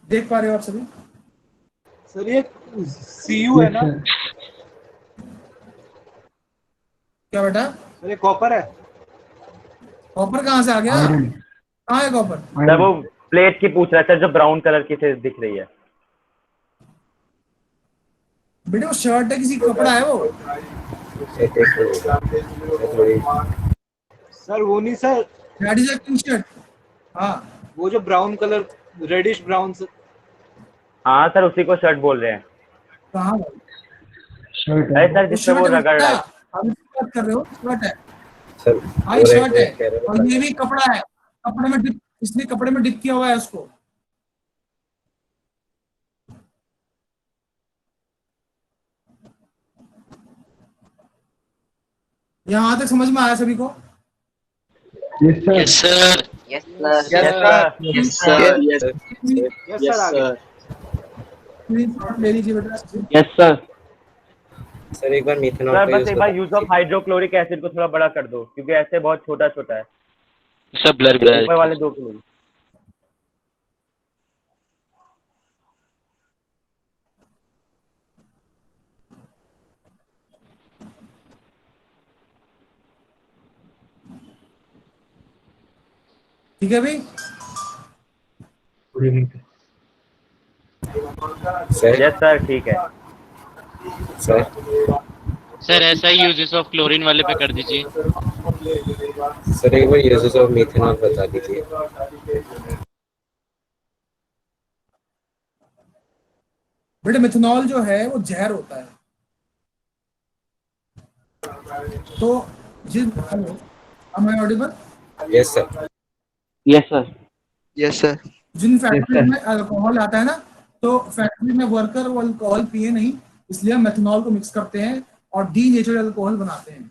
Speaker 3: देख पा रहे हो आप सभी?
Speaker 1: सर ये Cu है ना?
Speaker 3: क्या बेटा?
Speaker 1: अरे कॉपर है।
Speaker 3: कॉपर कहाँ से आ गया? कहाँ है कॉपर?
Speaker 7: सर वो प्लेट की पूछ रहा है सर, जो ब्राउन कलर की से दिख रही है।
Speaker 3: बेटे वो शर्ट है, किसी कपड़ा है वो?
Speaker 1: सर वो नहीं sir,
Speaker 3: that is a T shirt. हाँ
Speaker 1: वो जो ब्राउन कलर, रेडिश ब्राउन से।
Speaker 7: हाँ सर, उसी को शर्ट बोल रहे हैं।
Speaker 3: कहाँ?
Speaker 7: अरे सर जिससे वो रगड़ रहा है।
Speaker 3: आप इसकी बात कर रहे हो? शर्ट है।
Speaker 2: सर
Speaker 3: हाँ ये शर्ट है और ये भी कपड़ा है, कपड़े में डिप, इसने कपड़े में डिप किया हुआ है उसको। यहाँ तक समझ में आया सभी को?
Speaker 13: Yes sir.
Speaker 8: Yes, sir.
Speaker 2: Yes, sir.
Speaker 8: Yes, sir.
Speaker 1: Yes sir आगे।
Speaker 3: स्क्रीनशॉट ले लीजिए बेटा।
Speaker 7: Yes sir.
Speaker 2: सर एक बार मिथेनॉल
Speaker 7: सर
Speaker 2: का
Speaker 7: बस एक बार यूज ऑफ हाइड्रोक्लोरिक एसिड को थोड़ा बड़ा कर दो, क्योंकि ऐसे बहुत छोटा छोटा है।
Speaker 13: सब ब्लर ब्लर।
Speaker 7: ऊपर वाले 2 किलो।
Speaker 3: ठीक है भाई?
Speaker 2: सर
Speaker 7: यस सर ठीक है।
Speaker 2: सर
Speaker 13: सर ऐसा ही यूजेस ऑफ क्लोरीन वाले पे कर दीजिए।
Speaker 2: सर एक बार यूजेस ऑफ मिथेनॉल बता दीजिए।
Speaker 3: बेटा मिथेनॉल जो है वो जहर होता है। तो hello, am I audible?
Speaker 2: Yes sir.
Speaker 7: Yes sir.
Speaker 10: Yes sir.
Speaker 3: जिन फैक्ट्री में अल्कोहल आता है ना, तो फैक्ट्री में वर्कर वो अल्कोहल पिए नहीं, इसलिए हम मेथनॉल को मिक्स करते हैं और डी नेचुरल अल्कोहल बनाते हैं।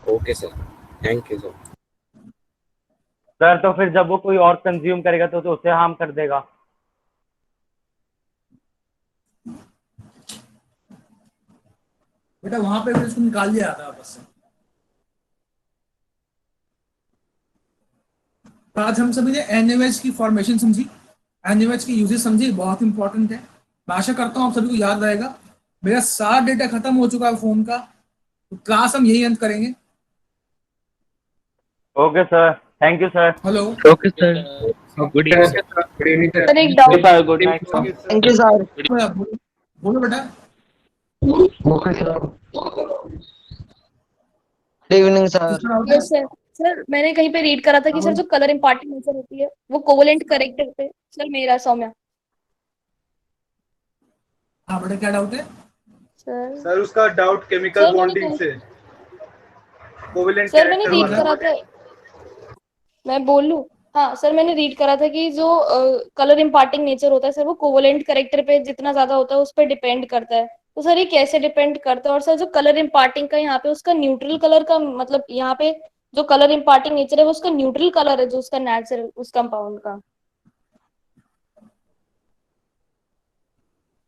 Speaker 2: Okay sir, thank you sir.
Speaker 7: Sir तो फिर जब वो कोई और कंज्यूम करेगा तो उसे हार्म कर देगा।
Speaker 3: बेटा वहां पे इसको निकाल दिया जाता है आपस से। आज हम सभी ने NaOH की फॉर्मेशन समझी, NaOH की यूजेस समझी, बहुत इंपॉर्टेंट है। मैं आशा करता हूँ आप सभी को याद रहेगा। मेरा सारा डेटा खत्म हो चुका है फोन का, तो क्लास हम यही अंत करेंगे।
Speaker 7: Okay sir, thank you sir.
Speaker 3: Hello,
Speaker 4: okay sir, good evening
Speaker 11: sir एक doubt.
Speaker 7: Sir, good night sir.
Speaker 10: Thank you sir.
Speaker 3: बोलो बेटा।
Speaker 10: Okay sir, good evening sir.
Speaker 11: Yes sir. Sir मैंने कहीं पे रीड करा था कि सर जो कलर इम्पार्टिंग नेचर होती है वो कोवलेंट करेक्टर पे। सर मेरा सौम्या।
Speaker 3: हाँ बेटा क्या डाउट है?
Speaker 1: सर उसका डाउट केमिकल बॉन्डिंग से कोवेलेंट
Speaker 11: सर मैंने रीड
Speaker 1: कैरेक्टर
Speaker 11: करा था, मैं बोल लूं? हाँ सर, मैंने रीड करा था कि जो कलर इम्पार्टिंग नेचर होता है सर वो कोवलेंट करेक्टर पे जितना ज्यादा होता है उस पर डिपेंड करता है। तो सर ये कैसे डिपेंड करता है? और सर जो कलर इम्पार्टिंग का यहाँ पे उसका न्यूट्रल कलर का मतलब यहाँ पे जो कलर इम्पार्टिंग नेचर है वो उसका न्यूट्रल कलर है जो उसका नेचुरल उस कंपाउंड का।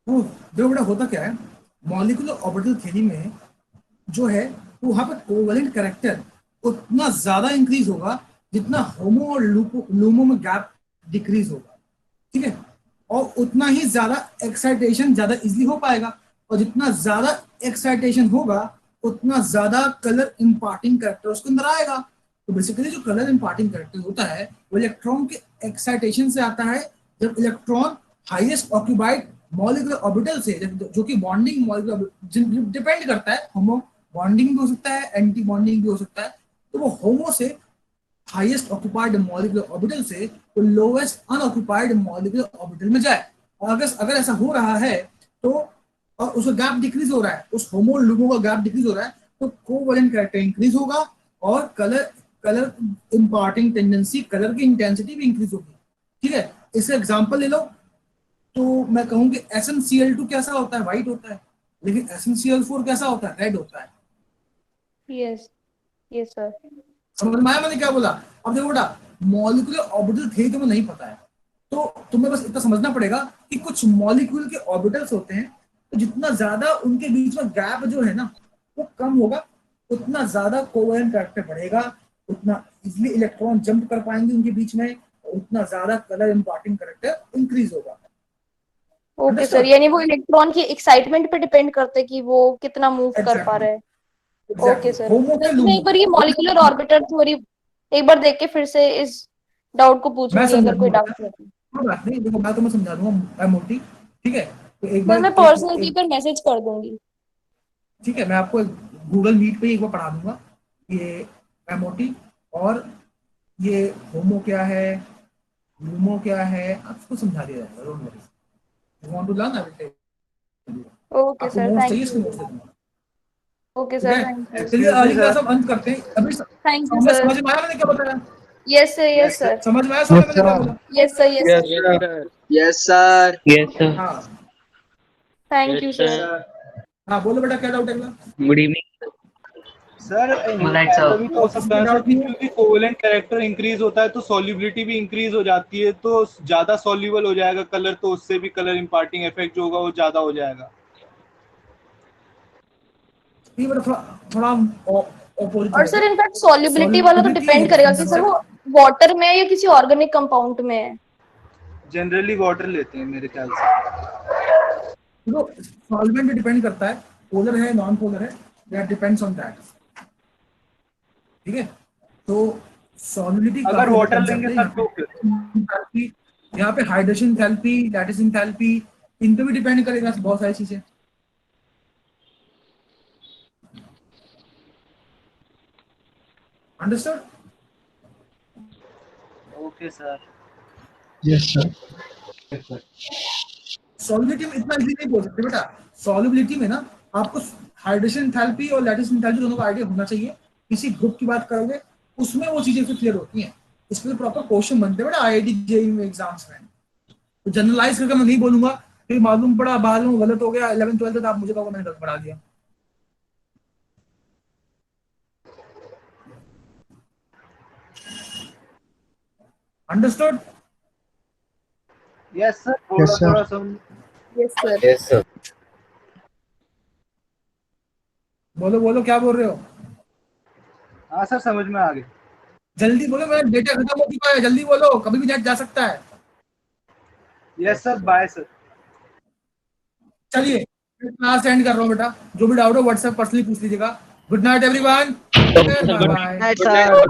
Speaker 3: देखो बेटा होता क्या है, मॉलिक्यूलर ऑर्बिटल थ्योरी में जो है वहां पर कोवेलेंट कैरेक्टर उतना ज्यादा इंक्रीज होगा जितना होमो और लूमो में गैप डिक्रीज होगा। ठीक है, और उतना ही ज्यादा एक्साइटेशन ज्यादा इजीली हो पाएगा, और जितना ज्यादा एक्साइटेशन होगा उतना ज्यादा कलर इम्पार्टिंग कैरेक्टर उसके अंदर आएगा। तो बेसिकली जो कलर इम्पार्टिंग कैरेक्टर होता है वो इलेक्ट्रॉन के एक्साइटेशन से आता है। जब electron highest occupied molecular orbital से, जो कि बॉन्डिंग मॉलिक्यूलर डिपेंड करता है, होमो बॉन्डिंग भी हो सकता है, एंटी बॉन्डिंग भी हो सकता है, तो वो होमो से हाईएस्ट ऑक्यूपाइड मॉलिक्यूलर ऑर्बिटल से वो लोएस्ट अनऑक्यूपाइड मॉलिक्यूलर ऑर्बिटल में जाए। और अगर ऐसा हो रहा है तो, और उसका गैप डिक्रीज हो रहा है, उस होमो लूमो का गैप डिक्रीज हो रहा है, तो कोवेलेंट कैरेक्टर इंक्रीज होगा और कलर इम्पार्टिंग टेंडेंसी, कलर की इंटेंसिटी भी इंक्रीज होगी। ठीक है, इसका एग्जांपल ले लो तो मैं कहूँ कि SnCl2 कैसा होता है? व्हाइट होता है, लेकिन SnCl4 कैसा होता है? रेड होता है।
Speaker 11: Yes yes sir.
Speaker 3: समझ में आया मैंने क्या बोला? अब देखो बेटा, मॉलिक्यूलर ऑर्बिटल थ्योरी तुम्हें नहीं पता है तो तुम्हें बस इतना समझना पड़ेगा कि कुछ मॉलिक्यूल के ऑर्बिटल्स होते हैं, तो जितना ज्यादा उनके बीच में गैप जो है ना वो कम होगा, उतना ज्यादा कोवेलेंट कैरेक्टर बढ़ेगा, उतना इजीली इलेक्ट्रॉन जंप कर पाएंगे उनके बीच में, उतना ज्यादा कलर इम्पार्टिंग कैरेक्टर इंक्रीज होगा।
Speaker 11: ओके सर, यानी वो इलेक्ट्रॉन की एक्साइटमेंट पे डिपेंड करते हैं कि वो कितना मूव कर पा रहा है। ओके सर, मैं एक बार ये मॉलिक्यूलर ऑर्बिटर थ्योरी एक बार देख के फिर से इस डाउट को पूछूंगी अगर कोई डाउट है।
Speaker 3: कोई बात नहीं, देखो मैं तुम्हें समझा दूंगा मोटी, ठीक है? तो एक बार
Speaker 11: मैं पर्सनली पर मैसेज कर दूंगी।
Speaker 3: ठीक है, मैं आपको गूगल मीट पे एक बार पढ़ा दूंगा ये एमओटी और ये होमो क्या है, लूमो क्या है, आपको समझा दिया जाएगा। Don't worry, you want to learn everything.
Speaker 11: Okay sir, thank you. Okay sir, thank you.
Speaker 3: चलिए आज की क्लास हम अंत करते हैं। अभी
Speaker 11: थैंक यू सर।
Speaker 3: समझ में आया मैंने क्या बताया?
Speaker 11: Yes sir, yes sir.
Speaker 3: समझ में आया सर मैंने क्या बोला?
Speaker 11: Yes sir, yes sir.
Speaker 8: Yes sir,
Speaker 4: yes sir.
Speaker 3: हाँ
Speaker 11: थैंक यू सर।
Speaker 3: हाँ बोलो बेटा, क्या डाउट है अगला?
Speaker 4: Good evening
Speaker 1: sir. ऐसा भी तो हो सकता है सर कि क्योंकि कोवेलेंट कैरेक्टर इंक्रीज होता है तो सॉल्युबिलिटी भी इंक्रीज हो जाती है, तो ज्यादा सॉल्युबल हो जाएगा कलर, तो उससे भी कलर इंपार्टिंग इफेक्ट जो होगा वो ज्यादा हो जाएगा।
Speaker 3: ये मतलब थोड़ा ऑपोजिट।
Speaker 11: और सर इनफैक्ट सॉल्युबिलिटी वाला तो डिपेंड करेगा कि सर वो वाटर में है या किसी ऑर्गेनिक कंपाउंड में है।
Speaker 1: जनरली वाटर लेते हैं मेरे ख्याल से।
Speaker 3: तो सॉल्वेंट पे डिपेंड करता है, पोलर है नॉन पोलर है, दैट डिपेंड्स ऑन दैट। ठीक है, तो सॉल्युबिलिटी
Speaker 1: अगर वाटर लेंगे तब तो
Speaker 3: यहाँ पे हाइड्रेशन एंथैल्पी, लैटिस एंथैल्पी, इन पे भी डिपेंड करेगा बहुत सारी चीजें। Understood?
Speaker 1: Okay sir.
Speaker 3: Yes sir. Solubility में इतना इजी नहीं बोल सकते बेटा। सॉल्युबिलिटी में ना आपको हाइड्रेशन एंथैल्पी और लैटिस एंथैल्पी दोनों का आइडिया होना चाहिए। किसी ग्रुप की बात करोगे उसमें वो चीजें फिर क्लियर होती हैं। इसके लिए प्रॉपर क्वेश्चन बनते हैं बेटा आईआईटी जेईई में एग्जाम्स में। तो जनरलाइज करके मैं नहीं बोलूंगा, फिर मालूम पड़ा बाद में गलत हो गया 11th 12th तक आप मुझे कहोगे मैंने गलत पढ़ा दिया। अंडरस्टूड?
Speaker 1: यस सर, थोड़ा समझ।
Speaker 11: Yes sir.
Speaker 2: Yes sir.
Speaker 3: बोलो बोलो, क्या बोल रहे हो?
Speaker 1: हाँ सर, समझ में आ गया।
Speaker 3: जल्दी बोलो, मेरा डेटा खत्म हो चुका है, जल्दी बोलो, कभी भी नेट जा सकता है।
Speaker 1: Yes sir, bye sir.
Speaker 3: चलिए क्लास एंड कर रहा हूँ बेटा, जो भी डाउट हो व्हाट्सएप पर्सनली पूछ लीजिएगा। Good night everyone, bye bye.